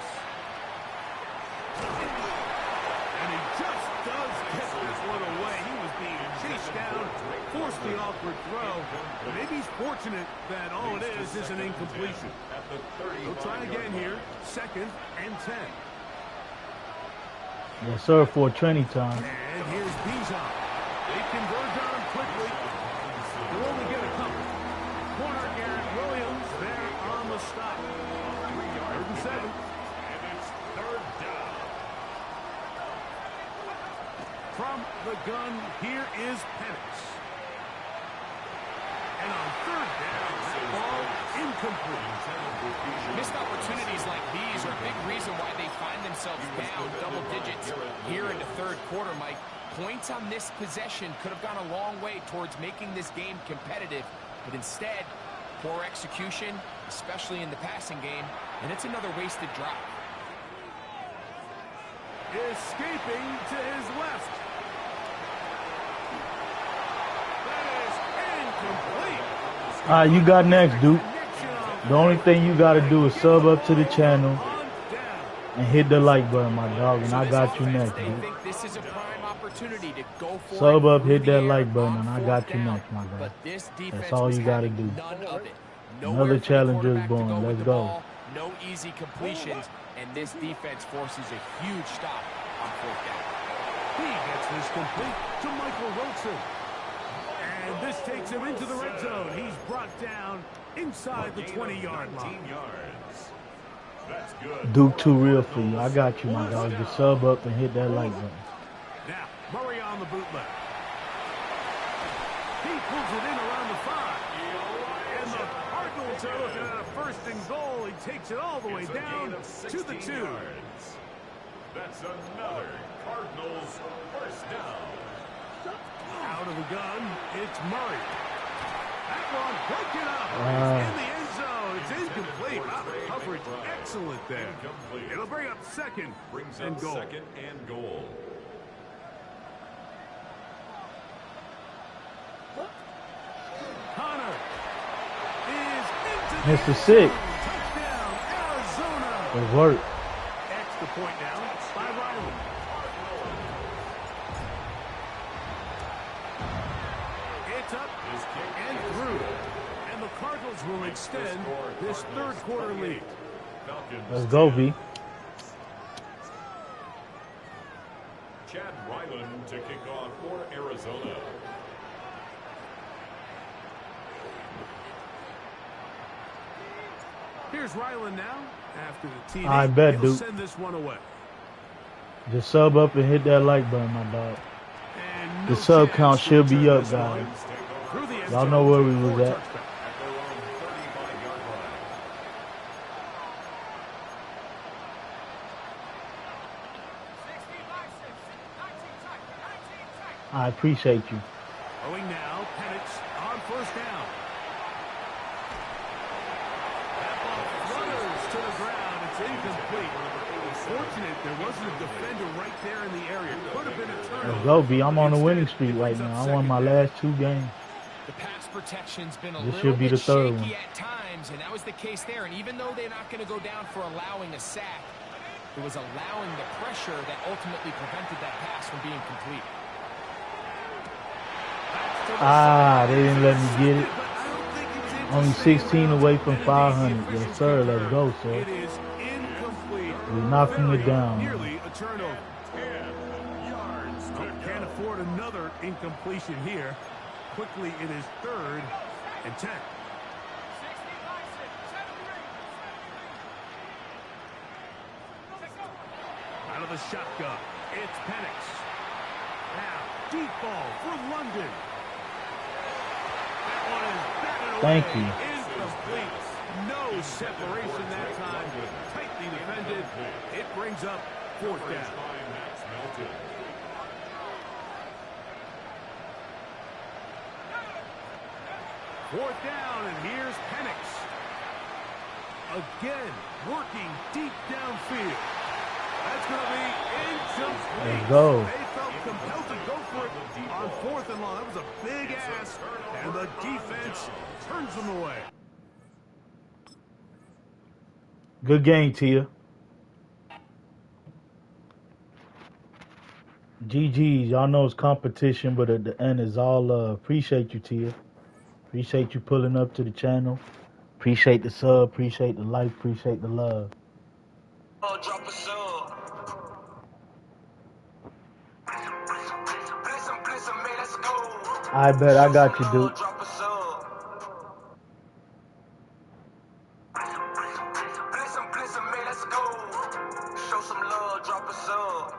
And he just does get this one away. He was being chased down, forced the awkward throw. Maybe he's fortunate that all it is an incompletion. He'll try again here. 2nd and 10. Yes, sir, for training time. And here's Bijan. They converge on him quickly. They'll only get a couple. Corner Garrett Williams there on the stop. 3rd and 7. And it's 3rd down. From the gun, here is Penix. And on 3rd down, that ball incomplete. Missed opportunities like these are a big reason why they find themselves down double digits here in the 3rd quarter, Mike. Points on this possession could have gone a long way towards making this game competitive, but instead, poor execution, especially in the passing game, and it's another wasted drive. Escaping to his left. That is incomplete. All right, you got next, Duke. The only thing you got to do is sub up to the channel and hit the like button, my dog, and I got you next, They dude. think this is a prime opportunity to go for Sub it up, through hit the that air like button, on and I got 4th you down. next, my guy. But this defense That's all was you got to having do. none of it. Another Nowhere for the challenge is quarterback to born. go with Let's the go. ball. No easy completions, and this defense forces a huge stop on 4th down. He gets this complete to Michael Wilson. And this takes him into the red zone. He's brought down inside the 20-yard line. That's good. Duke too real for you. I got you, my dog. Just sub up and hit that like button. Now, Murray on the bootleg. He pulls it in around the 5. And the Cardinals are looking at a 1st and goal. He takes it all the way down to the 2. That's another Cardinals 1st down. Out of the gun, it's Murray. That one broken up. He's in the end zone. It's incomplete. Wow, the coverage excellent there. Incomplete. It'll bring up 2nd and goal. 2nd and goal. Connor is into Mr. 6. touchdown, Arizona. It worked. Extra point now by Riley. It's up and through. And the Cardinals will extend this 3rd quarter lead. Let's go, B. Chad Ryland to kick off for Arizona. Here's Ryland now. After the TD, I bet, he'll Duke. send this one away. Just sub up and hit that like button, my dog. And The no sub chance count to should be return up, this one. guys. Through the end Y'all zone know where we for was a at. touchback. At their own 35-yard line. I appreciate you. Throwing now, Penix on 1st down. That ball flutters to the ground. It's incomplete. Fortunate there wasn't a defender right there in the area. Could have been a turnover. Let's go, B. I'm on a winning streak right now. I won my last 2 games. The pass protection's been a This little should be bit the 3rd shaky one. at times, and that was the case there. And even though they're not going to go down for allowing a sack, it was allowing the pressure that ultimately prevented that pass from being complete. They didn't let me get it. Only 16 away from 500. Yes, sir. Let's go, sir. It is incomplete. We're knocking it down. Nearly a turnover. 10 yards to Can't afford another incompletion here. Quickly, it is 3rd and 10. Out of the shotgun, it's Penix. Now, deep ball for London. That one is batted away. Thank you. Incomplete. No separation that time. Tightly defended. It brings up 4th down. 4th down, and here's Penix. Again, working deep downfield. That's going to be incomplete. Let's go. They felt compelled to go for it on 4th and long. That was a big ask, and the defense turns them away. Good game, Tia. GG's. Y'all know it's competition, but at the end, it's all love. Appreciate you, Tia. Appreciate you pulling up to the channel. Appreciate the sub. Appreciate the like. Appreciate the love. Drop a sub. Let's go. I bet I got you, Duke. Drop a sub. Let's go. Show some love, drop a sub.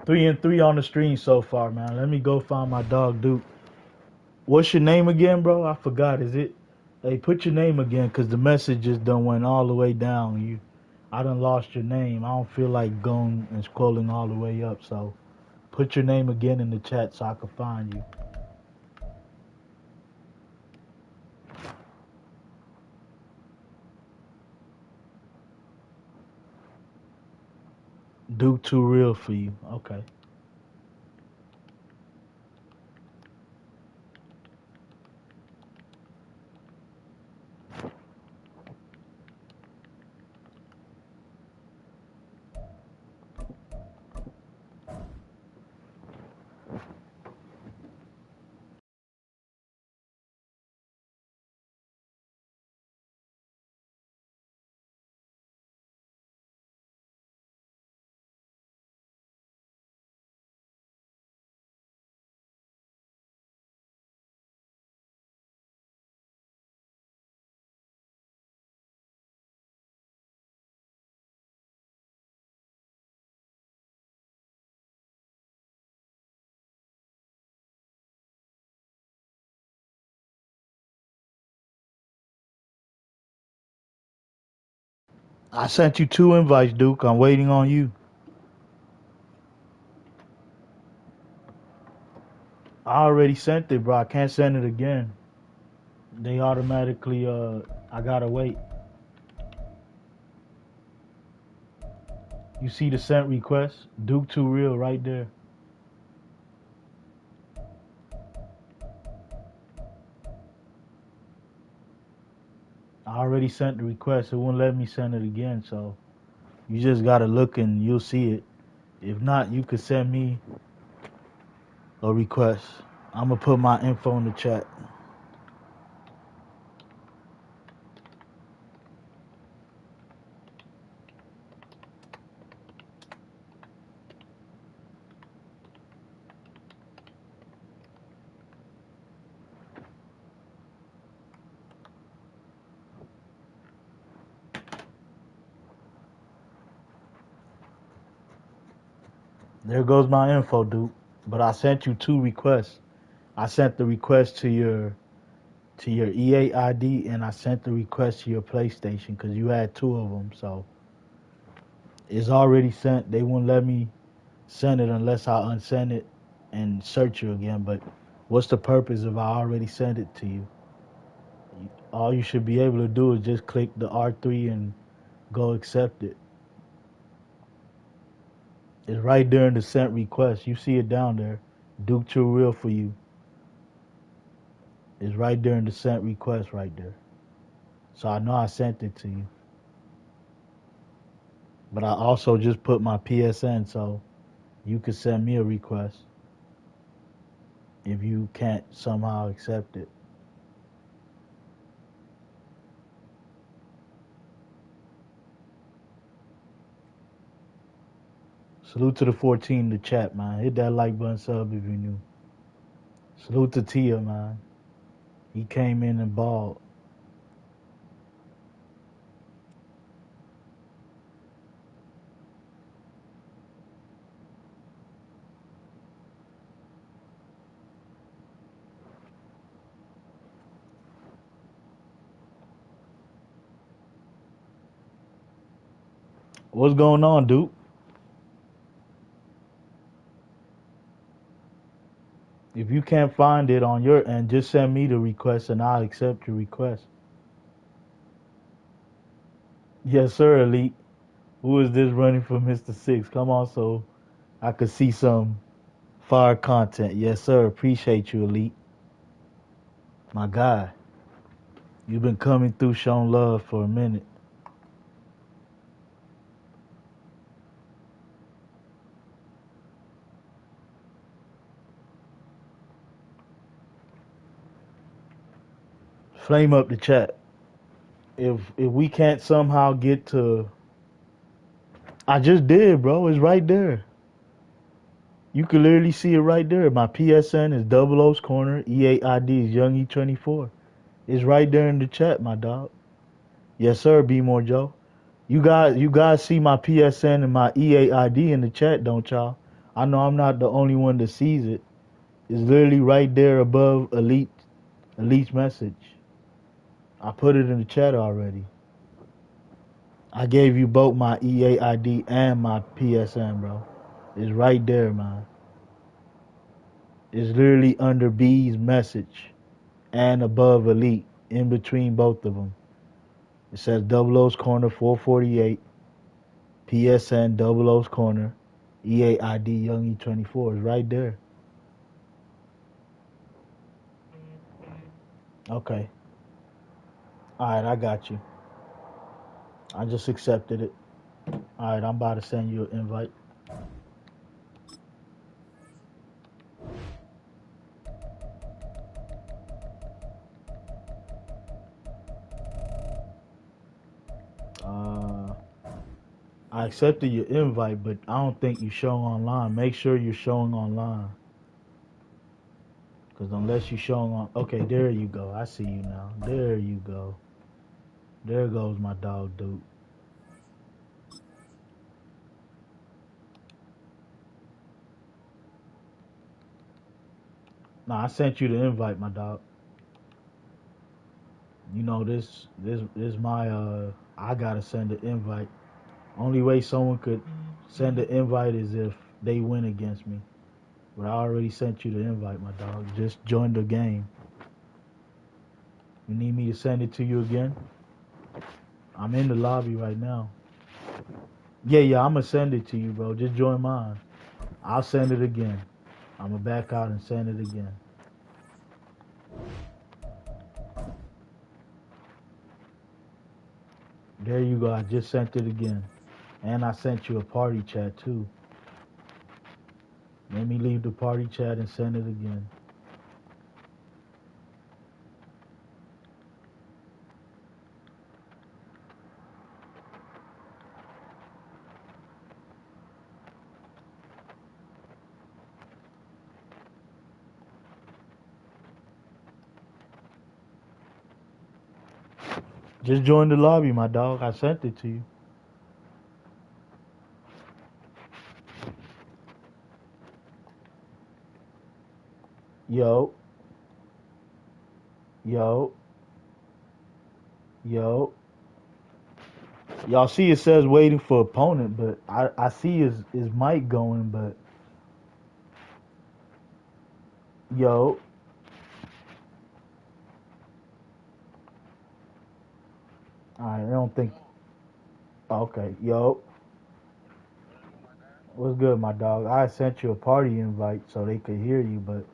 Three and 3 on the stream so far, man. Let me go find my dog, Duke. What's your name again, bro? I forgot. Is it? Hey, put your name again, because the message just done went all the way down. I done lost your name. I don't feel like going and scrolling all the way up, so put your name again in the chat so I can find you. Duke too real for you. Okay. I sent you 2 invites, Duke. I'm waiting on you. I already sent it, bro. I can't send it again. They automatically, I gotta wait. You see the sent request? Duke too real right there. I already sent the request. It won't let me send it again, so you just gotta look and you'll see it. If not, you could send me a request. I'm gonna put my info in the chat. There goes my info, Duke. But I sent you 2 requests. I sent the request to your EA ID, and I sent the request to your PlayStation because you had 2 of them. So it's already sent. They won't let me send it unless I unsend it and search you again. But what's the purpose if I already sent it to you? All you should be able to do is just click the R3 and go accept it. It's right there in the sent request. You see it down there. Duke too real for you. It's right there in the sent request right there. So I know I sent it to you. But I also just put my PSN, so you could send me a request if you can't somehow accept it. Salute to the 14 in the chat, man. Hit that like button, sub if you're new. Salute to Tia, man. He came in and balled. What's going on, dude? If you can't find it on your end, just send me the request and I'll accept your request. Yes, sir, Elite. Who is this running for Mr. Six? Come on, so I could see some fire content. Yes, sir. Appreciate you, Elite. My guy. You've been coming through showing love for a minute. Flame up the chat. If we can't somehow get to, I just did, bro. It's right there. You can literally see it right there. My PSN is Double O's Corner. EAID is Young E24. It's right there in the chat, my dog. Yes, sir. Be more Joe. You guys see my PSN and my EAID in the chat, don't y'all? I know I'm not the only one that sees it. It's literally right there above Elite's message. I put it in the chat already. I gave you both my EAID and my PSN, bro. It's right there, man. It's literally under B's message and above Elite, in between both of them. It says Double O's Corner 448, PSN Double O's Corner, EAID Young E24. It's right there. Okay. All right, I got you. I just accepted it. All right, I'm about to send you an invite. I accepted your invite, but I don't think you're showing online. Make sure you're showing online. Because unless you're showing on... Okay, there you go. I see you now. There you go. There goes my dog, dude. Nah, I sent you the invite, my dog. You know, this my... I gotta send the invite. Only way someone could send the invite is if they win against me. But I already sent you the invite, my dog. Just join the game. You need me to send it to you again? I'm in the lobby right now. Yeah, I'm gonna send it to you, bro. Just join mine. I'll send it again. I'm gonna back out and send it again. There you go. I just sent it again. And I sent you a party chat too. Let me leave the party chat and send it again. Just join the lobby, my dog. I sent it to you. Yo, yo, yo. Y'all see it says waiting for opponent, but I see his mic going, but yo. I don't think. Okay, yo. What's good, my dog? I sent you a party invite so they could hear you, but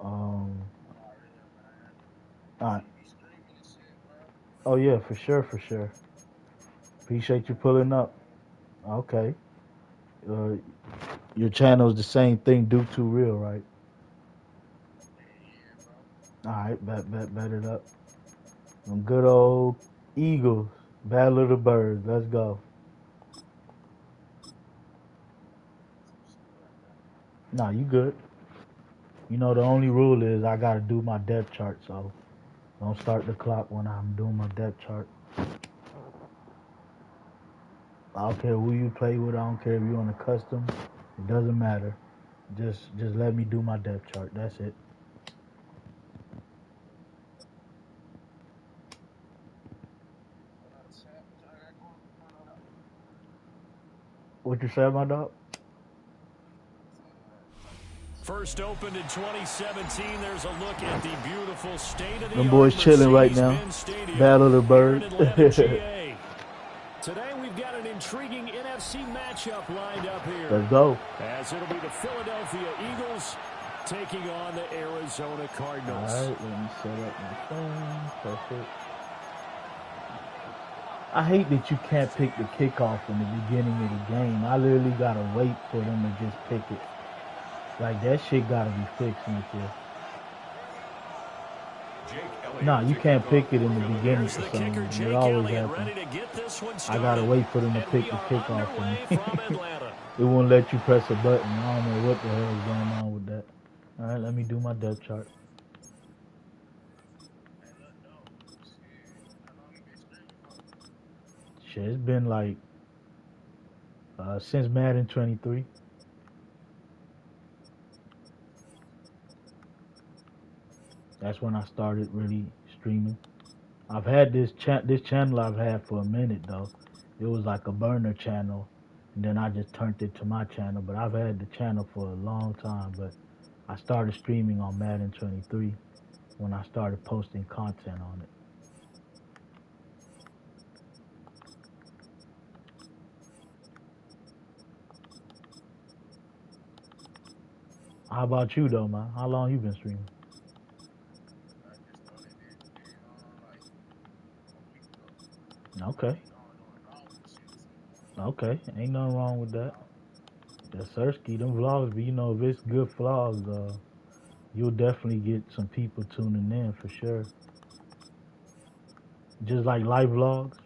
um. All right. Oh yeah, for sure, for sure. Appreciate you pulling up. Okay. Uh, your channel's the same thing, Duke Too Real, right? Alright, bet it up. Some good old Eagles. Battle of the Birds. Let's go. Nah, you good. You know, the only rule is I gotta do my depth chart, so don't start the clock when I'm doing my depth chart. I don't care who you play with. I don't care if you're on a custom. It doesn't matter. Just let me do my depth chart. That's it. What you say, my dog? First opened in 2017. There's a look at the beautiful state-of-the-art Them boys chilling right now. Mercedes-Benz Stadium Battle of the here in Birds. Atlanta, GA. Today we've got an intriguing NFC matchup lined up here. Let's go. As it'll be the Philadelphia Eagles taking on the Arizona Cardinals. All right, let me set up my phone. Perfect. I hate that you can't pick the kickoff in the beginning of the game. I literally gotta wait for them to just pick it. Like, that shit gotta be fixed right there. Nah, you can't pick it in the beginning for some reason. It always happens. I gotta wait for them to pick the kickoff for me. It won't let you press a button. I don't know what the hell is going on with that. All right, let me do my depth chart. Shit, it's been like since Madden 23. That's when I started really streaming. I've had this channel I've had for a minute though. It was like a burner channel, and then I just turned it to my channel. But I've had the channel for a long time. But I started streaming on Madden 23 when I started posting content on it. How about you though, man? How long you been streaming? Okay. Okay. Ain't nothing wrong with that. That Sersky, them vlogs, but you know, if it's good vlogs, you'll definitely get some people tuning in for sure. Just like live vlogs?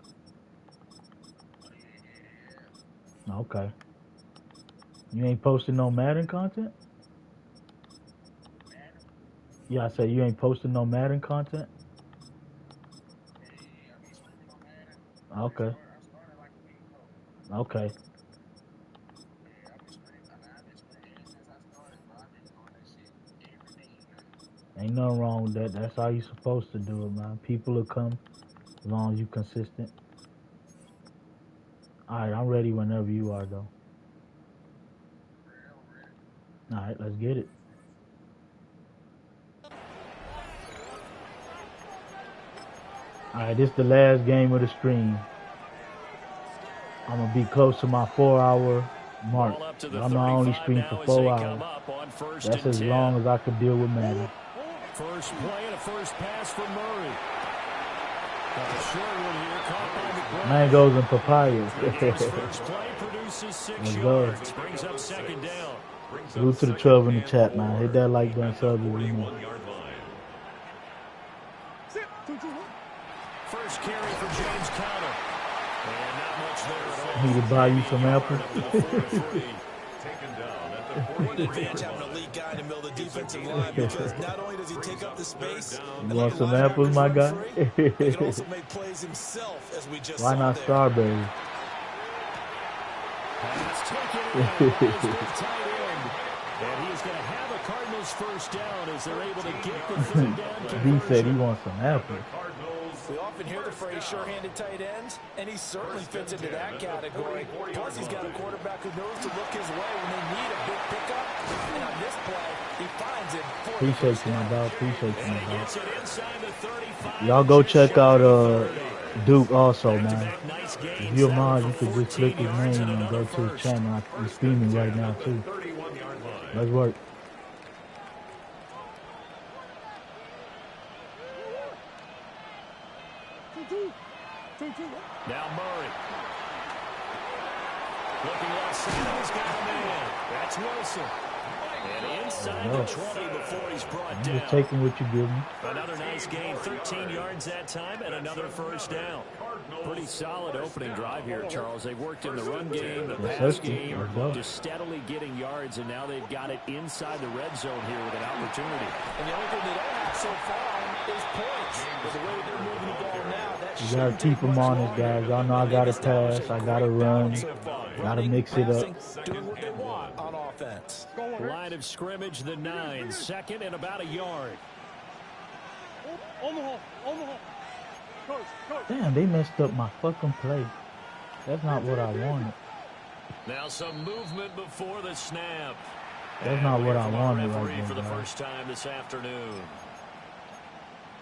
Okay. You ain't posting no Madden content? Yeah, I said you ain't posting no Madden content? Okay. Okay. Ain't nothing wrong with that. That's how you supposed to do it, man. People will come as long as you consistent. Alright, I'm ready whenever you are, though. Alright, let's get it. Alright, this is the last game of the stream. I'm going to be close to my 4-hour mark. I'm not only stream for 4 hours. That's as long as I could deal with Madden. First play and a first pass for Murray. Mangoes and papayas. First play produces 6 yards. Brings up second down. Salute to the 12 in the chat, man. Hit that like button, sub if you know. First carry for James Conner. And not much there at all. Need to buy you some apples. One advantage having a lead guy in the middle of the defensive line, because not only does he take up the space, You want some apples, my guy? he can also make plays himself, as we just Why saw not there. strawberries? Pass taken in. Here's the tight end. And he's going to have a Cardinals first down as they're able to get the third down conversion. He said he wants some apples. We often hear the phrase sure-handed tight ends, and he certainly fits into that category. Plus, he's got a quarterback who knows to look his way when they need a big pickup. And on this play, he finds it. Appreciate you, my dog. Appreciate you, my dog. Y'all go check out Duke also, man. If you're mine, you could just click his name and go to his channel. He's streaming right now, too. Let's work. Now Murray. Looking left side, he's got a man. That's Wilson. And inside the 20 before he's brought down. Just taking what you give me. Another nice gain, 13 yards that time, and another first down. Pretty solid opening drive here, Charles. They've worked in the run game, the pass game, just steadily getting yards, and now they've got it inside the red zone here with an opportunity. And the only thing they don't have so far is points. But the way they're moving the ball now, that You gotta keep them on it, guys. Y'all know I gotta pass, I gotta run, gotta mix it up. Doing what they want on offense. Line of scrimmage, the 9, second and about a yard. Damn, they messed up my fucking play. That's not what I wanted. Now some movement before the snap. That's not what I wanted right there, for the guys. first time this afternoon.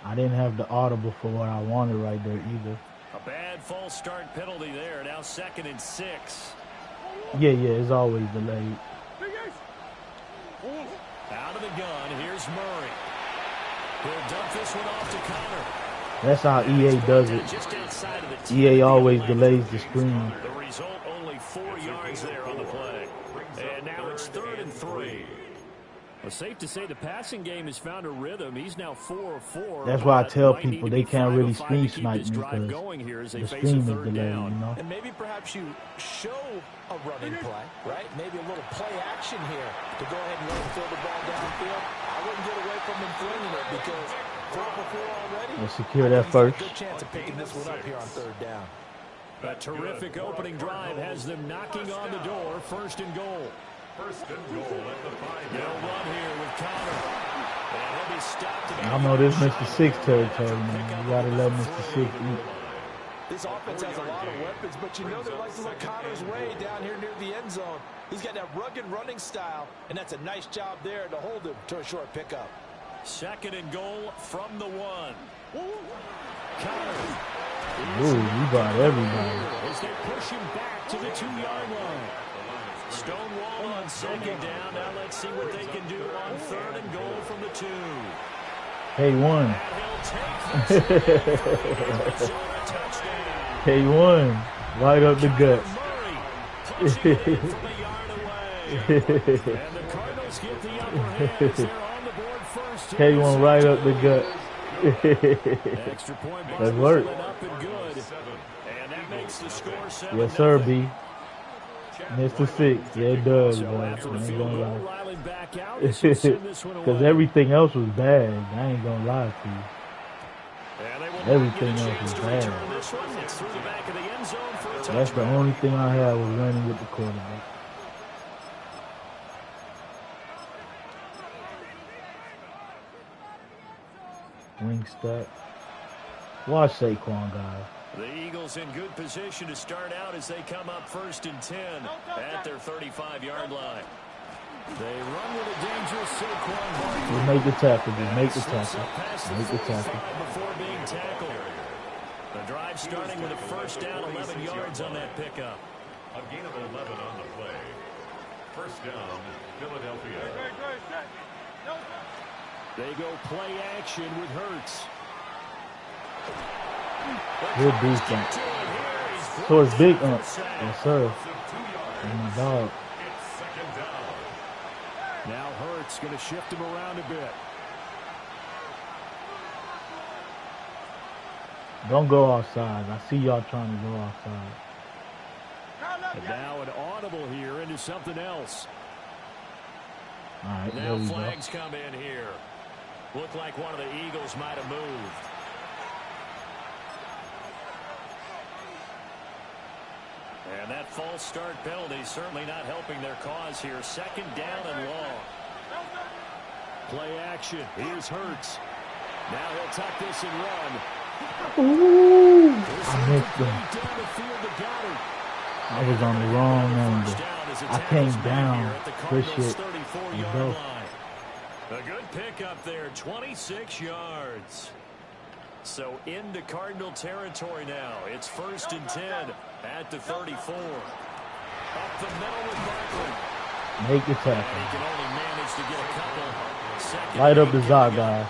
I didn't have the audible for what I wanted right there either. A bad false start penalty there. Now 2nd and 6. Yeah, it's always delayed. Out of the gun, here's Murray. He'll dump this one off to Connor. That's how EA does it. Just outside of the EA always delays the screen. The result, only 4 yards there on the play. And now it's 3rd and 3. Well, safe to say the passing game has found a rhythm. He's now 4 of 4. That's why I tell people they can't really screen snipe me because the screen is delayed, you know. And maybe perhaps you show a running play, right? Maybe a little play action here to go ahead and let him throw the ball downfield. I wouldn't get away from him flinging it because 4 for 4 already. Let's secure that first. Good chance of picking this one up here on 3rd down. A terrific opening drive has them knocking on the door. 1st and goal. 1st and goal at the 5. They'll run here with Connor. And he'll be stopped. I know this Mr. 6 territory, man. You gotta let Mr. 6 eat. This offense has a lot of weapons, but you know they like to look Connor's way down here near the end zone. He's got that rugged running style, and that's a nice job there to hold him to a short pickup. 2nd and goal from the 1. Connor. Ooh, you got everybody. As they push him back to the 2-yard line. Stonewall on 2nd down. Now let's see what they can do on 3rd and goal from the 2. K1. K1. Right up the gut. And the Cardinals get the upper hand. They're on the board first. K1 right up the gut. Extra point. That worked. Up and good. And that makes the score 7. Yes, sir, B. Mr. 6. Yeah, it does, So boy. after the I ain't field gonna goal, lie. Riley back out. This will send this one Because away. everything else was bad. I ain't gonna lie to you. And they will not Everything get a else chance was to bad. return this one. It's through the back of the end zone for a touchdown. That's the only thing I had was running with the quarterback. Wing stack. Watch Saquon, guys. The Eagles in good position to start out as they come up 1st and 10 at their 35-yard line. They run with a dangerous Saquon. Just make the tackle. Just make the tackle. Make the tackle. Before being tackled. The drive starting with a 1st down, 11 yards on that pickup. A gain of 11 on the play. 1st down, Philadelphia. They go play action with Hurts. Good defense. So it's big ump. Yes, sir. And my dog. Now Hurts going to shift him around a bit. Don't go outside. I see y'all trying to go outside. And now an audible here into something else. All right, there Now we go. flags come in here. Looked like one of the Eagles might have moved. And that false start penalty certainly not helping their cause here. 2nd down and long. Play action. Here's Hurts. Now he'll tuck this and run. Ooh, I missed him. I was on the wrong angle. I came down. Good shit. You go. A good pickup there, 26 yards. So into Cardinal territory now. It's 1st and 10 at the 34. Up the middle with Barkley. Make the And tackle. he can only manage to get a couple. Light up the Zaga.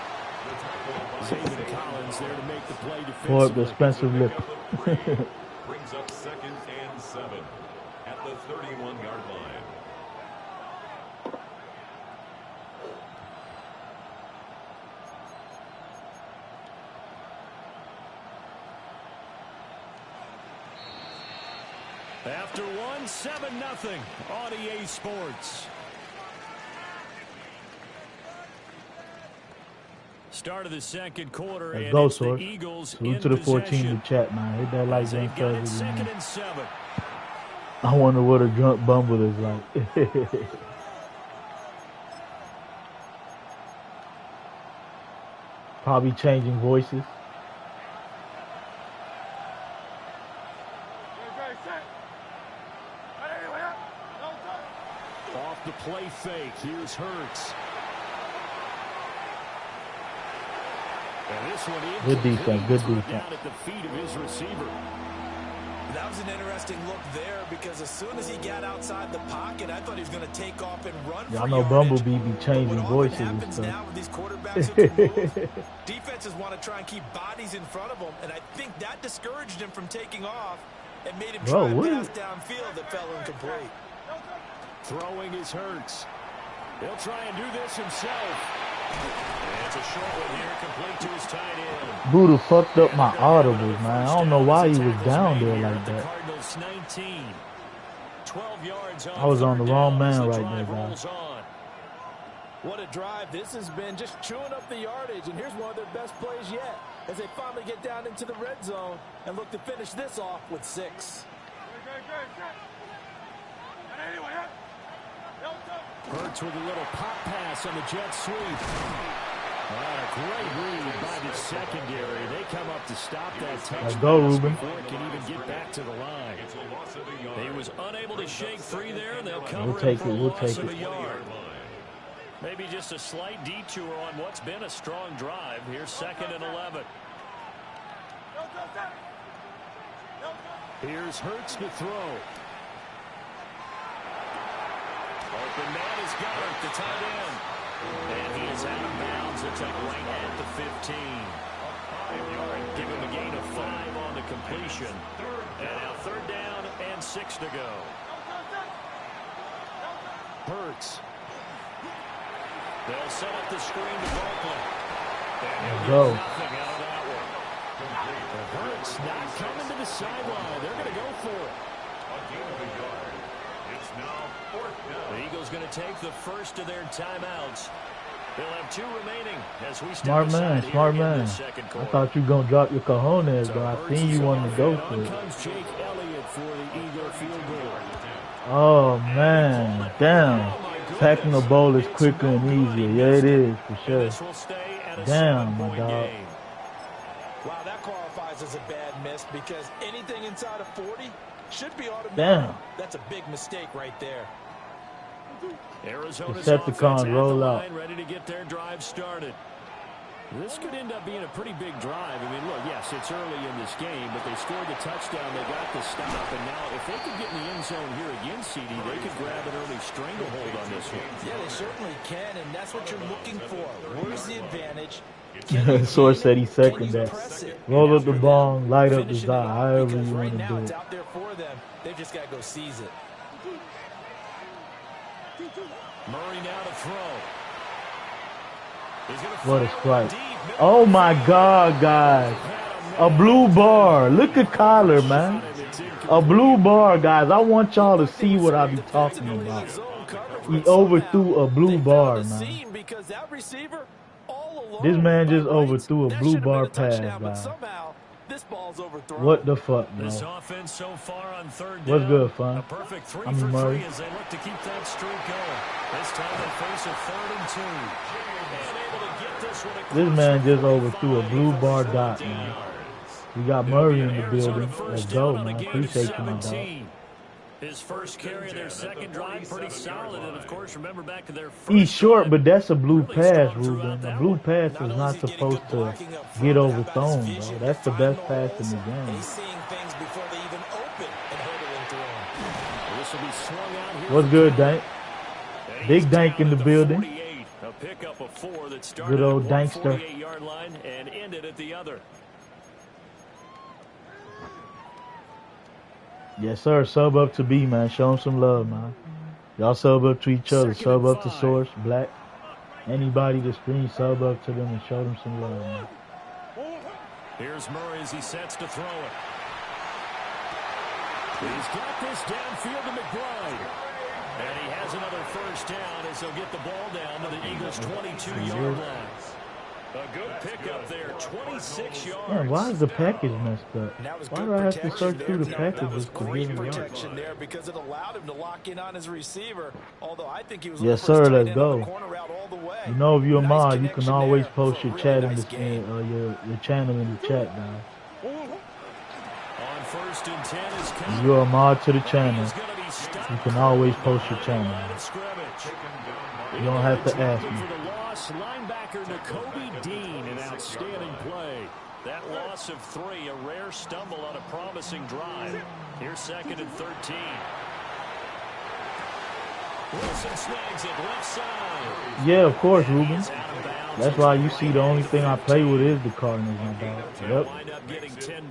David Collins there to make the play Pour up the defensively. expensive liquor. Brings up 2nd and 7. at the 31-yard line. After one, 7-0 on EA Sports. Start of the second quarter, Let's and go, it's the Source. Eagles Salute in to the 14 possession. in the chat, man. Hit that like As button they've for got it everything. second and 7. I wonder what a drunk bumble is like. Probably changing voices. Off the play fake, here's Hurts. And this one Good defense, good defense. down at the feet of his receiver. That was an interesting look there because as soon as he got outside the pocket, I thought he was going to take off and run Yeah, for I know yardage. Bumblebee be changing But voices what and happens stuff. now with these quarterbacks who can move, defenses want to try and keep bodies in front of them, and I think that discouraged him from taking off and made him try and pass downfield that fell incomplete. Throwing his Hurts. He'll try and do this himself. And it's a short one here, complete to his tight end. Buddha fucked up my audibles, man. I don't know why he was down there like that. Cardinals 19. 12 yards on I was on the wrong man right there, guys. What a drive this has been, just chewing up the yardage, and here's one of their best plays yet as they finally get down into the red zone and look to finish this off with 6. Hurts with a little pop pass on the jet sweep. A great read by the secondary. They come up to stop that touchdown. Let's go, Ruben. Before it can even get back to the line. He was unable to shake free there. They'll cover We'll take for it. a We'll loss take of it. a yard. Maybe just a slight detour on what's been a strong drive. Here's 2nd and 11. Here's Hurts to throw. Open man is Goddard, the tight end. And he is out of bounds. It's like right at the 15. 5-yard. Give him a gain of 5 on the completion. And now 3rd down and 6 to go. Hurts. They'll set up the screen to Barkley. And he'll Go. get nothing out of that one. Hurts not coming to the sideline. They're going to go for it. A gain of a yard. It's now 4th down. The Eagles going to take the first of their timeouts. They'll have 2 remaining as we step Smart man, aside smart here in man. the second I quarter. thought you were going to drop your cojones, but I Hurts seen is you wanted to go off, for and it. on comes Jake Elliott for the Eagle field goal. Oh, man. Damn. Packing a bowl is quicker and easier. Yeah, it is, for sure. This will stay at a Damn, my 7-point dog. game. Wow, that qualifies as a bad miss because anything inside of 40 should be automatic. Damn. That's a big mistake right there. Arizona's Decepticons offense at roll the out. line, ready to get their drive started. This could end up being a pretty big drive. I mean, look, yes, it's early in this game, but they scored the touchdown. They got the stop, and now if they could get in the end zone here again, CD, they could grab an early stranglehold on this one. Yeah, they certainly can, and that's what you're looking for. Where's the advantage? Source said he second Can you that. press it? Roll up the ball, light up the Finishing it dot, off, however because you right want to now do it's it. out there for them. They've just got to go seize it. Murray now to throw. He's gonna What a fire strike. deep. Oh, my God, guys. A blue bar. Look at Kyler, man. A blue bar, guys. I want y'all to see what I be talking about. He overthrew a blue bar, man. This man just overthrew a blue bar pass, guys. What the fuck, bro? This offense so far on 3rd down. What's good, fun? A perfect 3 I'm for Murray. 3 as they look to keep that streak going. This time they face a 3rd and 2. And able to get this one across This man the just overthrew a 45 blue for bar 14 dot, man. yards. We got It'll Murray be in an the Arizona building. first Let's down go, on a man. gain of Appreciate you, my dog. 17. His first carry of their second drive, pretty solid. And, of course, remember back to their first He's short, drive, but that's a blue really pass, strong throughout Ruben. A that blue one. pass is not supposed to get overthrown, bro. That's the best pass in the game. He's seeing things before they even open and hurdling through them. This will be swung out here. What's good, Dank? And Big he's Dank down in at the building. 48. A pickup of 4 that started Good old at one Dankster. 48-yard line and ended at the other. Yes, sir. Sub up to B, man. Show him some love, man. Y'all sub up to each other. Second and Sub up to 5. Source, Black. Anybody that screams, sub up to them and show them some love, man. Here's Murray as he sets to throw it. He's got this downfield to McBride. And he has another first down as he'll get the ball down to the Eagles' 22-yard line. A good pickup there, 26 yards. Man, why is the package messed up? Why do I have to search through the That packages was to great get it right? protection there because it allowed him to lock in on his receiver. Although I think he was Yes, looking for his sir. tight Let's end on the go. corner route all the way. You know, if you're a Nice mod, you can connection always there post for your a chat really in nice the game. your channel in the chat, guys. On first and 10 is If you're a mod to the channel, He's going to be stopped you can always post your at the channel. line of scrimmage. You don't have to ask me. For the loss, linebacker N'Kobe Dean, an outstanding play. That loss of 3, a rare stumble on a promising drive. Here's second and 13. Wilson snags it left side. Yeah, of course, Ruben. That's why you see the only thing I play with is the Cardinals, my dog. Yep.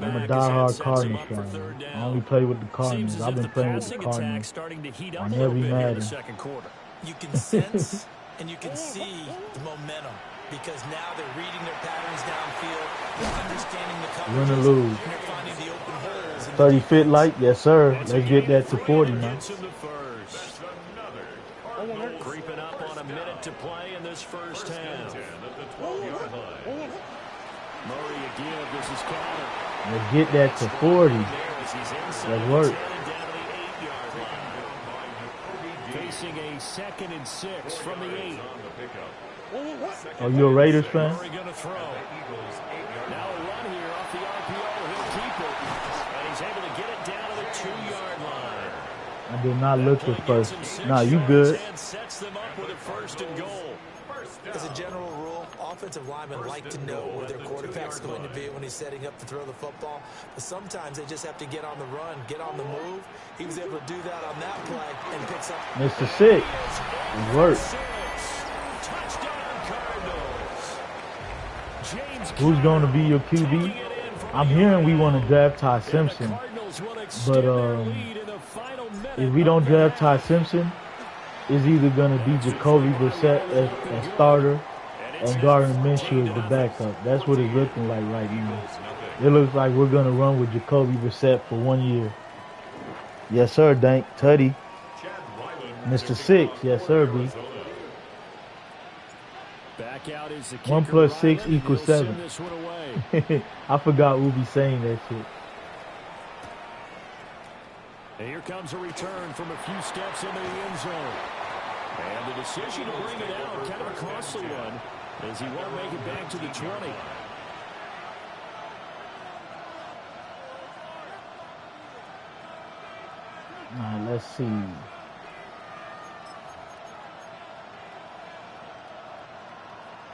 I'm a diehard Cardinals fan. I only play with the Cardinals. I've been playing with the Cardinals on every Madden. You can sense and you can see the momentum because now they're reading their patterns downfield, they're understanding the coverage, Win or lose. and they're finding the open holes. 30 fit light? Yes, sir. Let's get that to 40, man. Creeping up on a minute to play in this first half. Murray again, this is counter. Let's get that to 40. Let's work. Facing a second and 6 from the 8. Oh, you a Raiders fan? Murray going to throw. Now a run here off the RPO. He'll keep it. And he's able to get it down to the 2-yard line. I did not look at first. Nah, you good. And sets them up with a first and goal. As a general rule, offensive linemen like to know where their quarterback's going to be when he's setting up to throw the football. But sometimes they just have to get on the run, get on the move. He was able to do that on that play and picks up. Mr. 6. It worked. Who's going to be your QB? I'm hearing we want to draft Ty Simpson. But if we don't draft Ty Simpson, it's either going to be Jacoby Brissett as starter and Gardner Minshew as the backup. That's what it's looking like right now. It looks like we're going to run with Jacoby Brissett for 1 year. Yes, sir, Dank. Tutty. Mr. 6. Yes, sir, B. 1 plus 6 equals 7. I forgot we'll be saying that shit. And here comes a return from a few steps into the end zone. And the decision to bring it out, kind of a costly one, as he won't make it back to the 20. All right, let's see.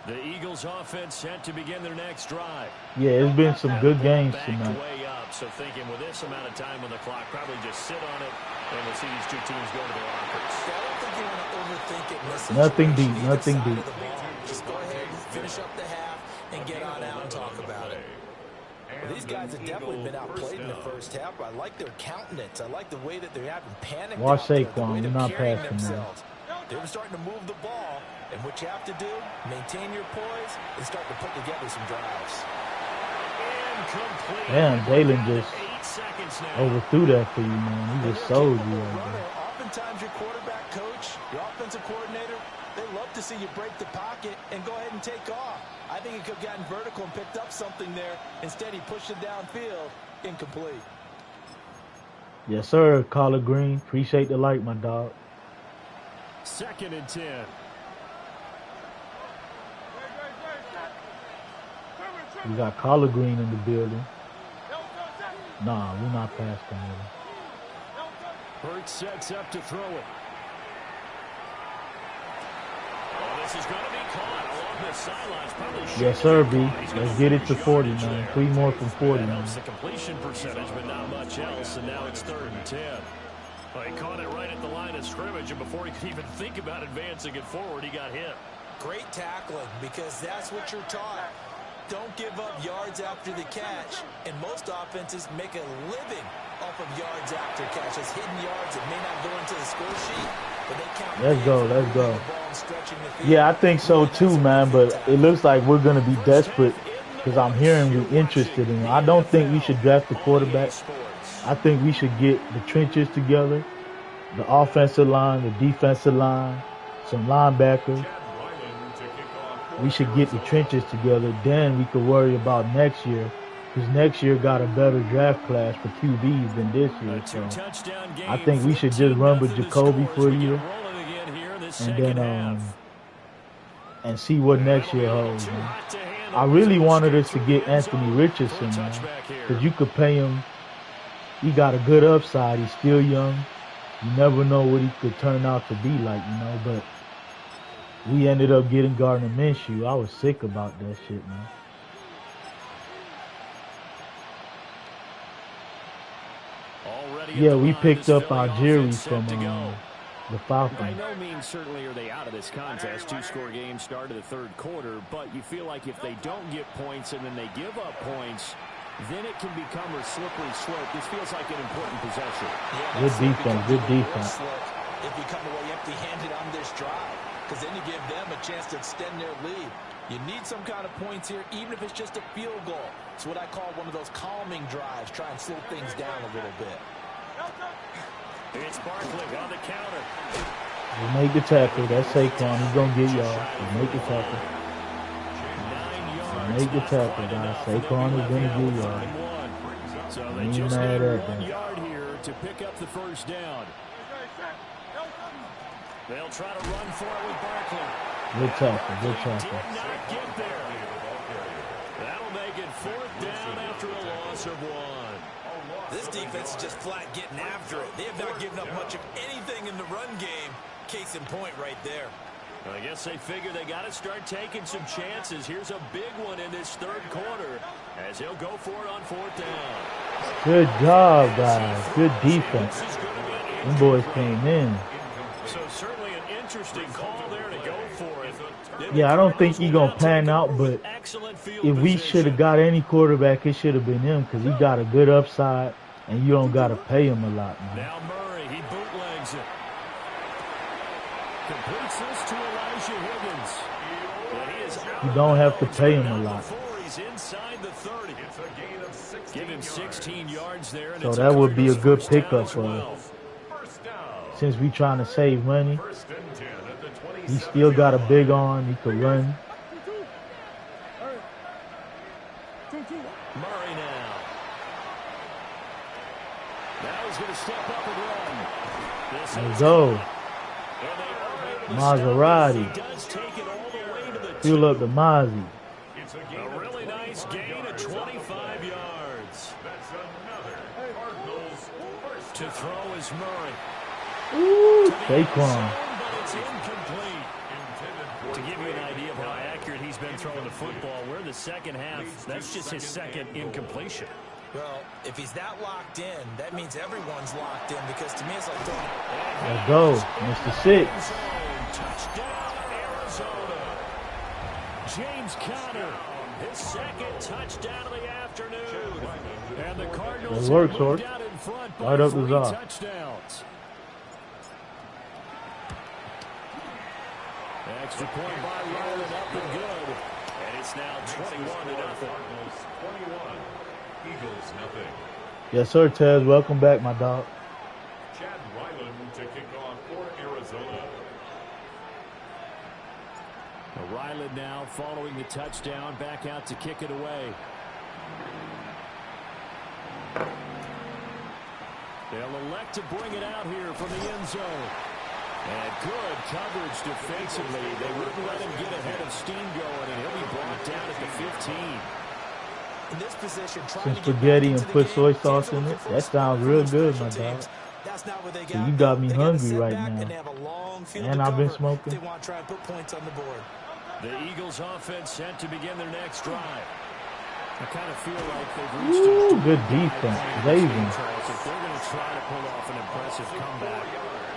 The Eagles offense set to begin their next drive. Yeah, it's been some good games tonight. Way up, so thinking with this amount of time on the clock, probably just sit on it, and we'll see these two teams go to their lockers. I don't think you want to overthink it in this Nothing situation. deep, nothing deep. Just go ahead, finish up the half, and get on out and talk about it. Well, these guys have definitely been outplayed in the first half. I like their countenance. I like the way that they're having panic. Watch Saquon. You're not passing them. They're starting to move the ball. And what you have to do, maintain your poise and start to put together some drives. Damn, Jalen just overthrew that for you, man. He just sold you right there. Oftentimes your quarterback coach, your offensive coordinator, they love to see you break the pocket and go ahead and take off. I think he could have gotten vertical and picked up something there. Instead, he pushed it downfield, incomplete. Yes, sir, Collard Green. Appreciate the like, my dog. 2nd and 10. We got Collard Green in the building. Nah, we're not passing him. Hurts sets up to throw it. Oh, this is going to be caught along the sidelines. Probably yes, sir, B. Let's get it to 40, man. 3 more from 40, man. The completion percentage, but not much else, and now it's 3rd and 10. Well, he caught it right at the line of scrimmage, and before he could even think about advancing it forward, he got hit. Great tackling, because that's what you're taught. Don't give up yards after the catch, and most offenses make a living off of yards after catches, hidden yards that may not go into the score sheet, but they count. Let's go, let's go. Yeah, I think so too, man, but it looks like we're going to be desperate because I'm hearing we're interested in him. I don't think we should draft the quarterback. I think we should get the trenches together, the offensive line, the defensive line, some linebackers. We should get the trenches together. Then we could worry about next year, because next year got a better draft class for QBs than this year. So I think we should just run with Jacoby for a year, and then and see what next year holds. Man. I really wanted us to get Anthony Richardson, man, because you could pay him. He got a good upside. He's still young. You never know what he could turn out to be like, you know. But we ended up getting Gardner Minshew. I was sick about that shit, man. Yeah, we picked up Algieri from the Falcons. By no means certainly are they out of this contest. Two-score game started the third quarter, but you feel like if they don't get points and then they give up points, then it can become a slippery slope. This feels like an important possession. Yeah, good defense, good defense. If you come away empty-handed on this drive, because then you give them a chance to extend their lead. You need some kind of points here, even if it's just a field goal. It's what I call one of those calming drives. Try and slow things down a little bit. It's Barkley on the counter. We'll make the tackle. That's Saquon. He's going to get y'all. We'll make the tackle. We'll make the tackle, guys. Saquon is going to get y'all. So they just need 1 yard here to pick up the first down. They'll try to run for it with Barkley. Good tackle, good tackle. Did not get there. That'll make it 4th down after a loss of 1. This defense is just flat getting after it. They have not given up much of anything in the run game. Case in point right there. I guess they figure they got to start taking some chances. Here's a big one in this third quarter as he'll go for it on 4th down. Good job, guys. Good defense. Them boys came in. So certainly an interesting call there to go for it. Yeah, I don't think he's going to pan out, but if we should have got any quarterback, it should have been him because he got a good upside, and you don't got to pay him a lot, man. Now Murray, he bootlegs it. Completes this to Elijah Higgins. You don't have to pay him a lot. He's inside the 30. Give him 16 yards there. So that would be a good pickup for us. Since we trying to save money, he still got a big arm. He could run. Murray now. Now he's going to step up and run. Let's go. Maserati. Fuel up the Mazzy. A really nice gain of 25 yards. To throw is Murray. Ooh, Saquon. It's incomplete. To give you an idea of how accurate he's been throwing the football, we're in the second half. That's just his second incompletion. Well, if he's that locked in, that means everyone's locked in because to me it's like throwing. Let's go, Mr. Six. Touchdown, Arizona. James Conner, his second touchdown of the afternoon. And the Cardinals works, Horse. out in front by right up 3 his eye. touchdowns. Extra point by Ryland up and good. And it's now 21-0. 21. Eagles nothing. Yes, sir, Tez. Welcome back, my dog. Chad Ryland to kick off for Arizona. Ryland now following the touchdown, back out to kick it away. They'll elect to bring it out here from the end zone. And good coverage defensively. They wouldn't let him get ahead of steam going, and he'll be brought down at the 15. In this position, Some spaghetti and put soy sauce in it. That sounds real good, my dog. So you got me hungry right now. And I've been smoking. They want to try and put points on the board. The Eagles offense set to begin their next drive. I kind of feel like they've reached good defense. Ravens. If they're going to try to pull off an impressive comeback,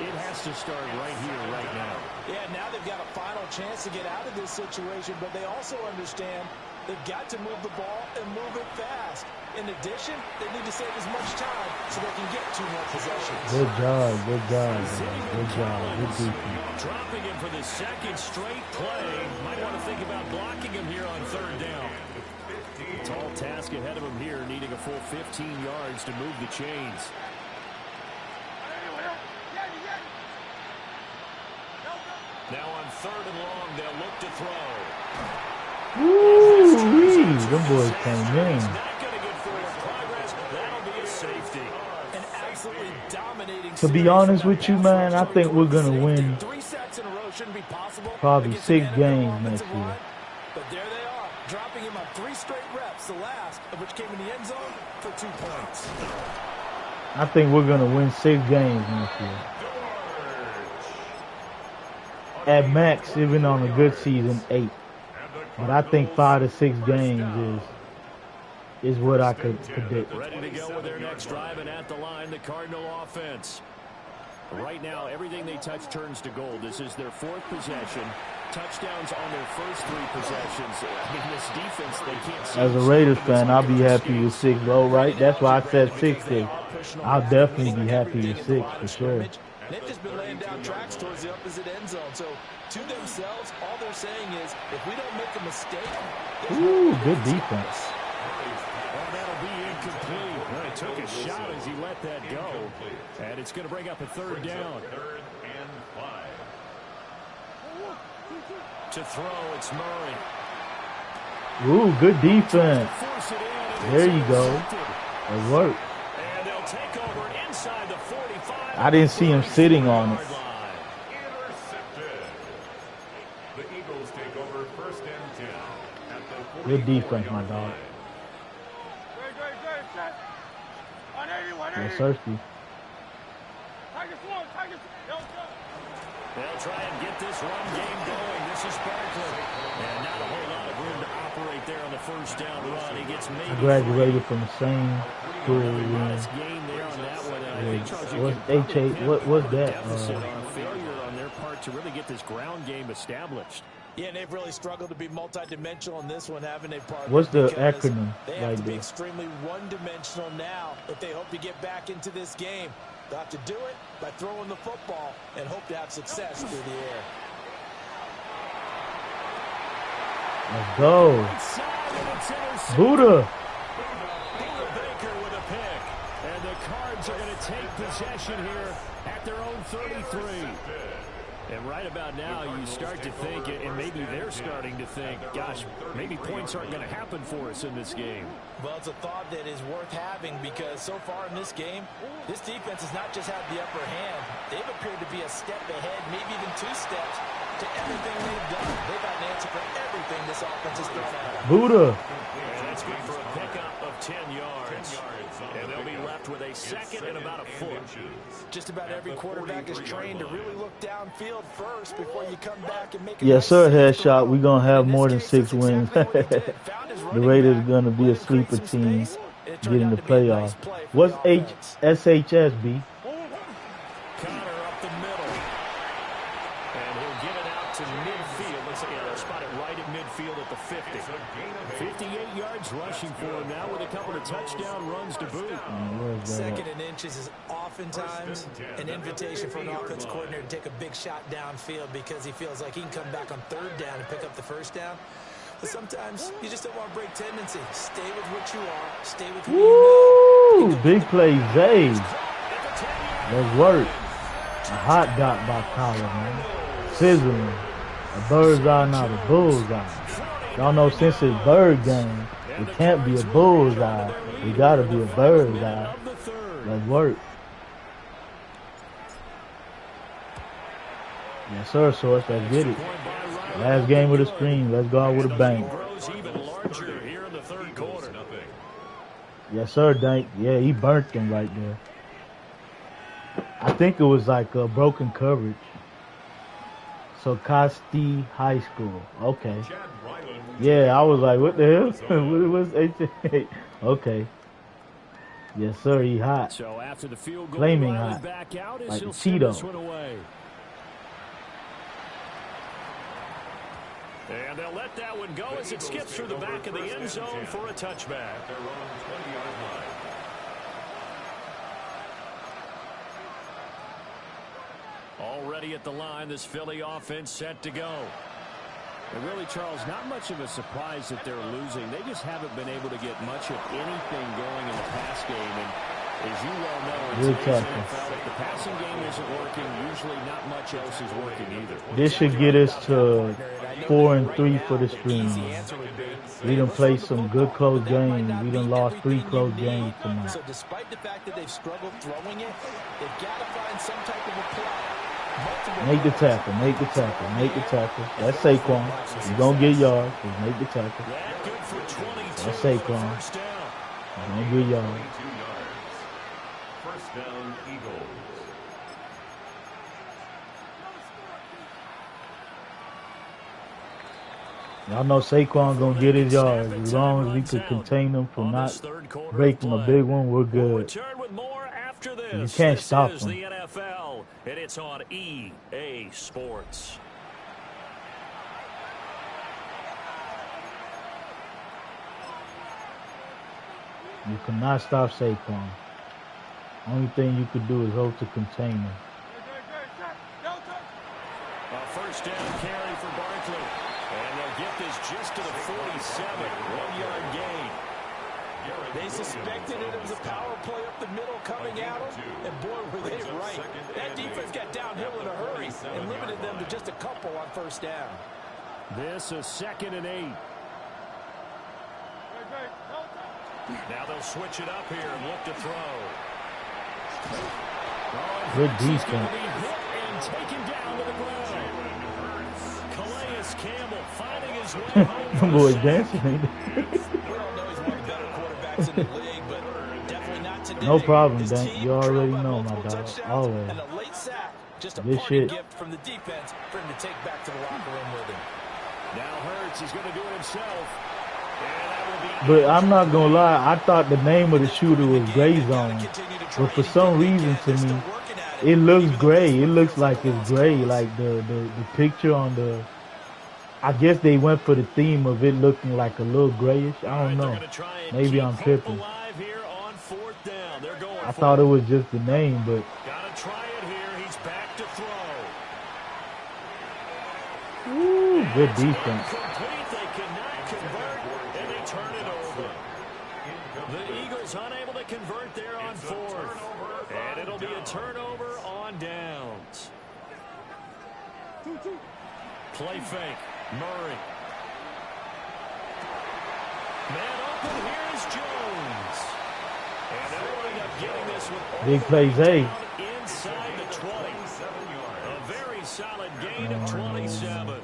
it has to start right here, right now. Yeah, now they've got a final chance to get out of this situation, but they also understand They've got to move the ball and move it fast. In addition, they need to save as much time so they can get 2 more possessions. Good job, good job, man. Good job, good defense. Dropping him for the 2nd straight play. Might want to think about blocking him here on 3rd down. Tall task ahead of him here, needing a full 15 yards to move the chains. Now on 3rd and long, they'll look to throw. Woo-wee, them boys came in. To be honest with you, man, I think we're going to win probably 6 games next year. But there they are, dropping him on 3 straight reps, the last of which came in the end zone for 2 points. I think we're going to win 6 games next year. At max, even on a good season, 8. But I think 5 to 6 games is what I could predict. Ready to go with their next drive, and at the line, the Cardinal offense. Right now, everything they touch turns to gold. This is their 4th possession. Touchdowns on their first 3 possessions. I mean, this defense, they can't see. As a Raiders fan, I'll be happy with 6 low, right? That's why I said 6. I'll definitely be happy with 6 for sure. They've just been laying down tracks towards the opposite end zone. So, to themselves, all they're saying is, if we don't make a mistake... Ooh, good defense. Well, that'll be incomplete. Well, he took a shot as he let that go. And it's going to bring up a 3rd down. 3rd and 5. To throw, it's Murray. Ooh, good defense. There you go. It worked. And they'll take over inside the 45. I didn't see him sitting on it. Intercepted. The Eagles take over 1st and 10 at the Good defense, my dog. Yes, Thirsty. They'll try and get this run game going. This is Barkley. And not a whole lot of room to operate there on the 1st down run. He gets maybe I graduated from the same school. game there on that one. What's that? Deficit on failure on their part to really get this ground game established. Yeah, and they've really struggled to be multi-dimensional in this one, haven't they, partner? What's the acronym? They have to be extremely one-dimensional now if they hope to get back into this game. They'll have to do it by throwing the football and hope to have success through the air. Let's go. Buddha. Baker with a pick. And the Cards are going to take possession here at their own 33. And right about now, you start to think, and maybe they're starting to think, gosh, maybe points aren't going to happen for us in this game. Well, it's a thought that is worth having because so far in this game, this defense has not just had the upper hand. They've appeared to be a step ahead, maybe even 2 steps to everything they've done. They've had an answer for everything this offense has thrown at them. Buddha. And that's good for a pickup of 10 yards. And they'll be left with a 2nd and about a foot. Just about every quarterback is trained to really look downfield first before you come back and make a Yes, sir, headshot. We're going to have more than 6 wins. The Raiders are going to be a sleeper team, getting the playoffs. What's SHS, B? Connor up the middle. And he'll get it out to midfield. Looks like he'll spot it right at midfield at the 50. 58 yards rushing for him now with a couple of touchdown runs to boot. 2nd and inches is oftentimes an invitation for an offense coordinator to take a big shot downfield because he feels like he can come back on 3rd down and pick up the 1st down. But sometimes you just don't want to break tendency. Stay with what you are. Stay with who you know. Big play, Zay. Let's work. A hot dot by Collar, man. Sizzling. A bird's eye, not a bullseye. Y'all know since it's bird game, it can't be a bullseye. It gotta be a bird's eye. Let's work. Yes, sir, Source. Let's get it. Last game with a stream. Let's go out with a bang. Yes, sir, Dank. Yeah, he burnt them right there. I think it was like a broken coverage. So Costi High School. Okay. Yeah, I was like, what the hell? What was H? Okay. Yes, sir. He hot. So after the field goal, flaming hot, back out as like he'll Cheeto. send this one away. And they'll let that one go as it skips through the back of the end zone for a touchback. At their own 20-yard line. Already at the line, this Philly offense set to go. And really, Charles, not much of a surprise that they're losing. They just haven't been able to get much of anything going in the pass game. And as you well know, in today's NFL, if the passing game isn't working, usually not much else is working either. This should get us to 4-3 for the stream. We done played some good close games. We done lost 3 close games tonight. So despite the fact that they've struggled throwing it, they've got to find some type of a play. Make the tackle, make the tackle, make the tackle. That's Saquon. You're going to get yards. Just make the tackle. That's Saquon. You're going to get yards. First down, Eagles. Y'all know Saquon going to get his yards. As long as we could contain them from not breaking a big one, we're good. You can't stop them. The NFL, and it's on EA Sports. You cannot stop Saquon. Only thing you could do is hope to contain him. A first down carry for Barkley. And they'll get this just to the 47. 1-yard gain. They suspected it was a power play up the middle coming at them, and boy, were they right. That defense got downhill in a hurry and limited them to just a couple on first down. This is 2nd and 8. Now they'll switch it up here and look to throw. Good defense. And taken down to the ground. Calais Campbell finding his way home. Them boys dancing, ain't We all know he's one of the better quarterbacks in the league, but definitely not today. No problem, Dan. You already know, my dog. Always. And a late sack, just a This party shit. gift from the defense for him to take back to the locker room with him. Now Hurts is going to do it himself. But I'm not going to lie. I thought the name of the shooter was Gray Zone. But for some reason to me, it looks gray. It looks like it's gray. Like the picture on the... I guess they went for the theme of it looking like a little grayish. I don't know. Maybe I'm tripping. I thought it was just the name, but... Gotta try it here. He's back to throw. Ooh, good defense. They cannot convert, and they turn it over. The Eagles unable to convert there on 4th. And it'll be a turnover on downs. Play fake. Murray. Man open. Here's Jones. And they'll wind up getting this with Big play, Zay. inside the 20. A very solid gain of 27.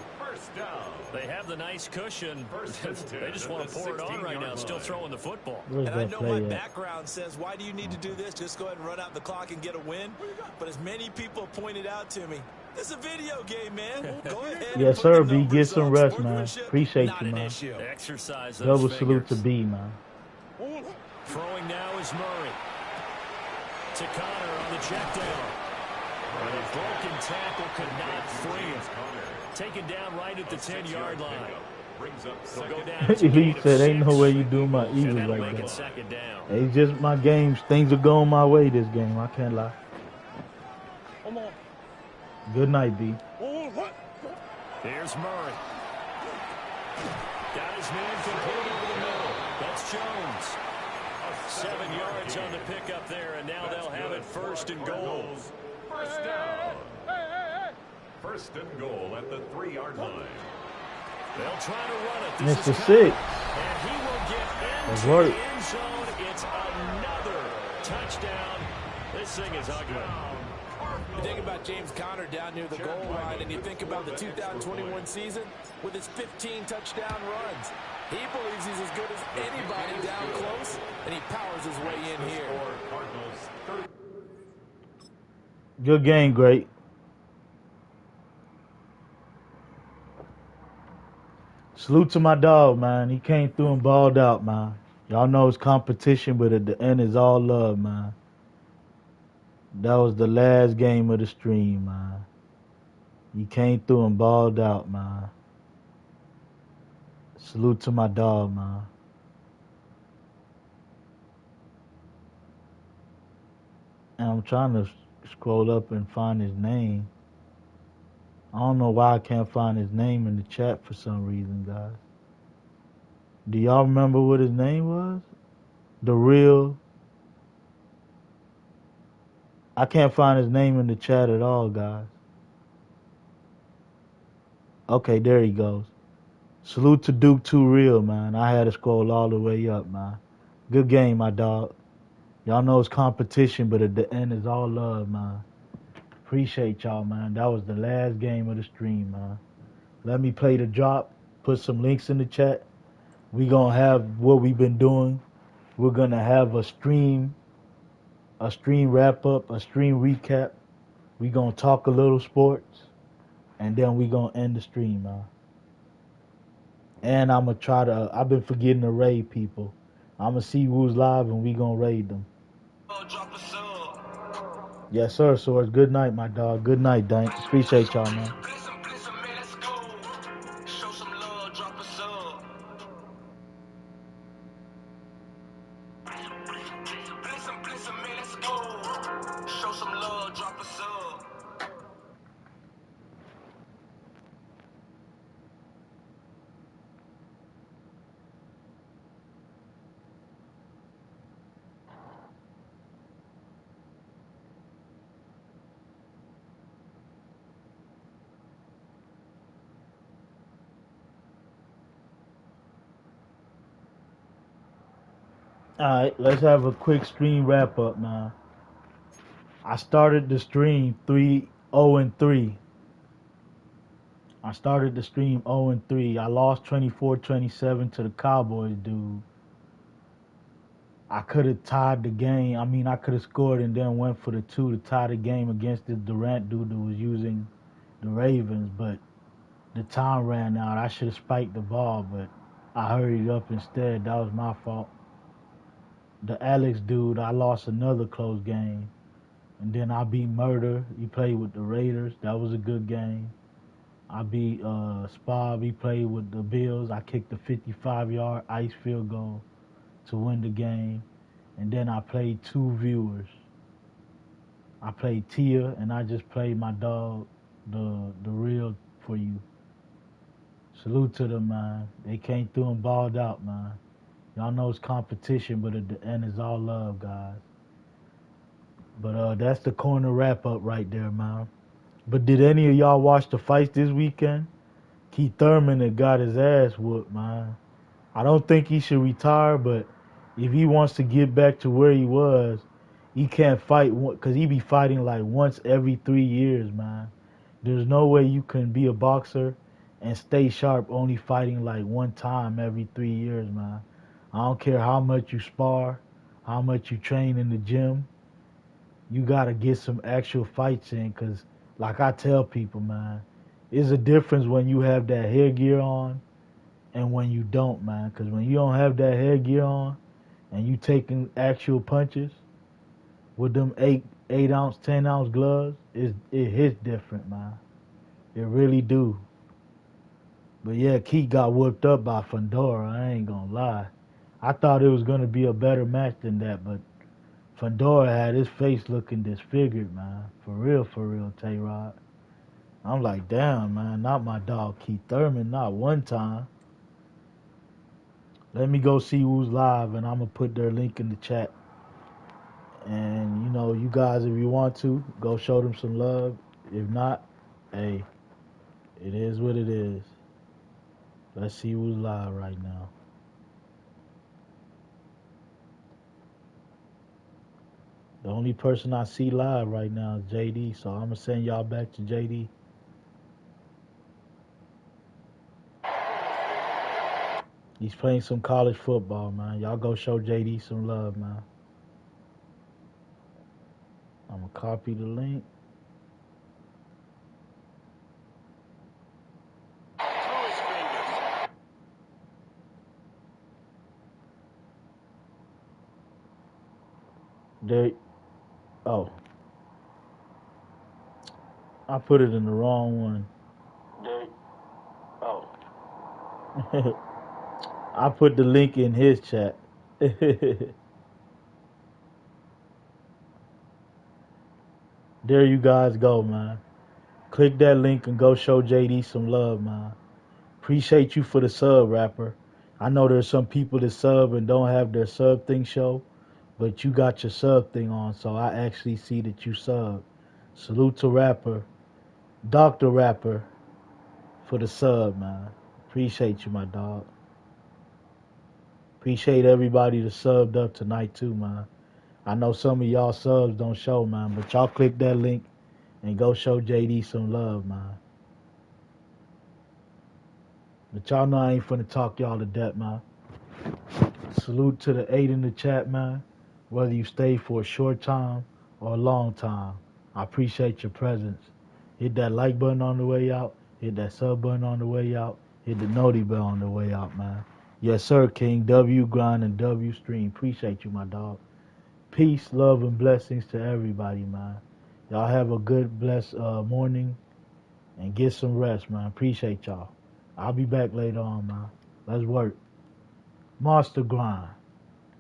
They have the nice cushion. They just want to pour it on right now. Still throwing the football. Where's And I that know play my at? background says, why do you need to do this? Just go ahead and run out the clock and get a win. But as many people pointed out to me, this is a video game, man. Go ahead. Yes, sir, B. Get some rest, man. Appreciate you, man. Exercise those Double fingers. salute to B, man. Throwing now is Murray. To Connor on the check down. And a broken tackle could not free him. Taken down right at the 10-yard line. He'll go down. He said, ain't no way you do my Eagles like that. Second down. It's just my games. Things are going my way this game. I can't lie. Good night, B. Here's Murray. Got his man complete over the middle. That's Jones. 7 yards on the pickup there, and now they'll have it 1st and goal. First down. 1st and goal at the 3-yard line. They'll try to run it. This Mr. is Six. and he will get That's into right. the end zone. It's another touchdown. This thing is ugly. You think about James Conner down near the goal line, and you think about the 2021 season with his 15 touchdown runs. He believes he's as good as anybody down close, and he powers his way in here. Good game, great. Salute to my dog, man. He came through and balled out, man. Y'all know it's competition, but at the end, it's all love, man. That was the last game of the stream, man. He came through and balled out, man. Salute to my dog, man. And I'm trying to scroll up and find his name. I don't know why I can't find his name in the chat for some reason, guys. Do y'all remember what his name was? The real. I can't find his name in the chat at all, guys. Okay, there he goes. Salute to Duke 2 Real, man. I had to scroll all the way up, man. Good game, my dog. Y'all know it's competition, but at the end, it's all love, man. Appreciate y'all, man. That was the last game of the stream, man. Let me play the drop. Put some links in the chat. We gonna have what we've been doing. We're gonna have a stream wrap up, a stream recap. We gonna talk a little sports, and then we gonna end the stream, man. And I'm gonna try to. I've been forgetting to raid people. I'm gonna see who's live, and we gonna raid them. Yes, sir. So it's good night, my dog. Good night, Dank. Appreciate y'all, man. All right, let's have a quick stream wrap up, man. I started the stream 3-0-3. I started the stream 0-3. I lost 24-27 to the Cowboys, dude. I could have tied the game. I mean, I could have scored and then went for the 2 to tie the game against this Durant dude that was using the Ravens, but the time ran out. I should have spiked the ball, but I hurried up instead. That was my fault. The Alex dude, I lost another close game. And then I beat Murder. He played with the Raiders. That was a good game. I beat Spav. He played with the Bills. I kicked a 55-yard ice field goal to win the game. And then I played 2 viewers. I played Tia, and I just played my dog, the real for you. Salute to them, man. They came through and balled out, man. Y'all know it's competition, but at the end, it's all love, guys. But that's the corner wrap up right there, man. But did any of y'all watch the fights this weekend? Keith Thurman had got his ass whooped, man. I don't think he should retire, but if he wants to get back to where he was, he can't fight because he be fighting like once every 3 years, man. There's no way you can be a boxer and stay sharp only fighting like one time every 3 years, man. I don't care how much you spar, how much you train in the gym. You got to get some actual fights in because, like I tell people, man, it's a difference when you have that headgear on and when you don't, man. Because when you don't have that headgear on and you taking actual punches with them 8-ounce, 10-ounce gloves, it hits different, man. It really do. But yeah, Keith got whooped up by Fundora. I ain't gonna lie. I thought it was gonna be a better match than that, but Fundora had his face looking disfigured, man. For real, Tay-Rod. I'm like, damn, man, not my dog Keith Thurman, not one time. Let me go see who's live, and I'm going to put their link in the chat. And, you know, you guys, if you want to, go show them some love. If not, hey, it is what it is. Let's see who's live right now. The only person I see live right now is JD, so I'm going to send y'all back to JD. He's playing some college football, man. Y'all go show JD some love, man. I'm going to copy the link. There. Oh. I put it in the wrong one. There. Oh. I put the link in his chat. There you guys go, man. Click that link and go show JD some love, man. Appreciate you for the sub, rapper. I know there's some people that sub and don't have their sub thing show, but you got your sub thing on, so I actually see that you sub. Salute to rapper, Dr. Rapper, for the sub, man. Appreciate you, my dog. Appreciate everybody that subbed up tonight too, man. I know some of y'all subs don't show, man, but y'all click that link and go show JD some love, man. But y'all know I ain't finna talk y'all to death, man. Salute to the 8 in the chat, man. Whether you stay for a short time or a long time, I appreciate your presence. Hit that like button on the way out. Hit that sub button on the way out. Hit the noti bell on the way out, man. Yes, sir, King. W Grind and W Stream. Appreciate you, my dog. Peace, love, and blessings to everybody, man. Y'all have a good, blessed morning and get some rest, man. Appreciate y'all. I'll be back later on, man. Let's work. Monster Grind.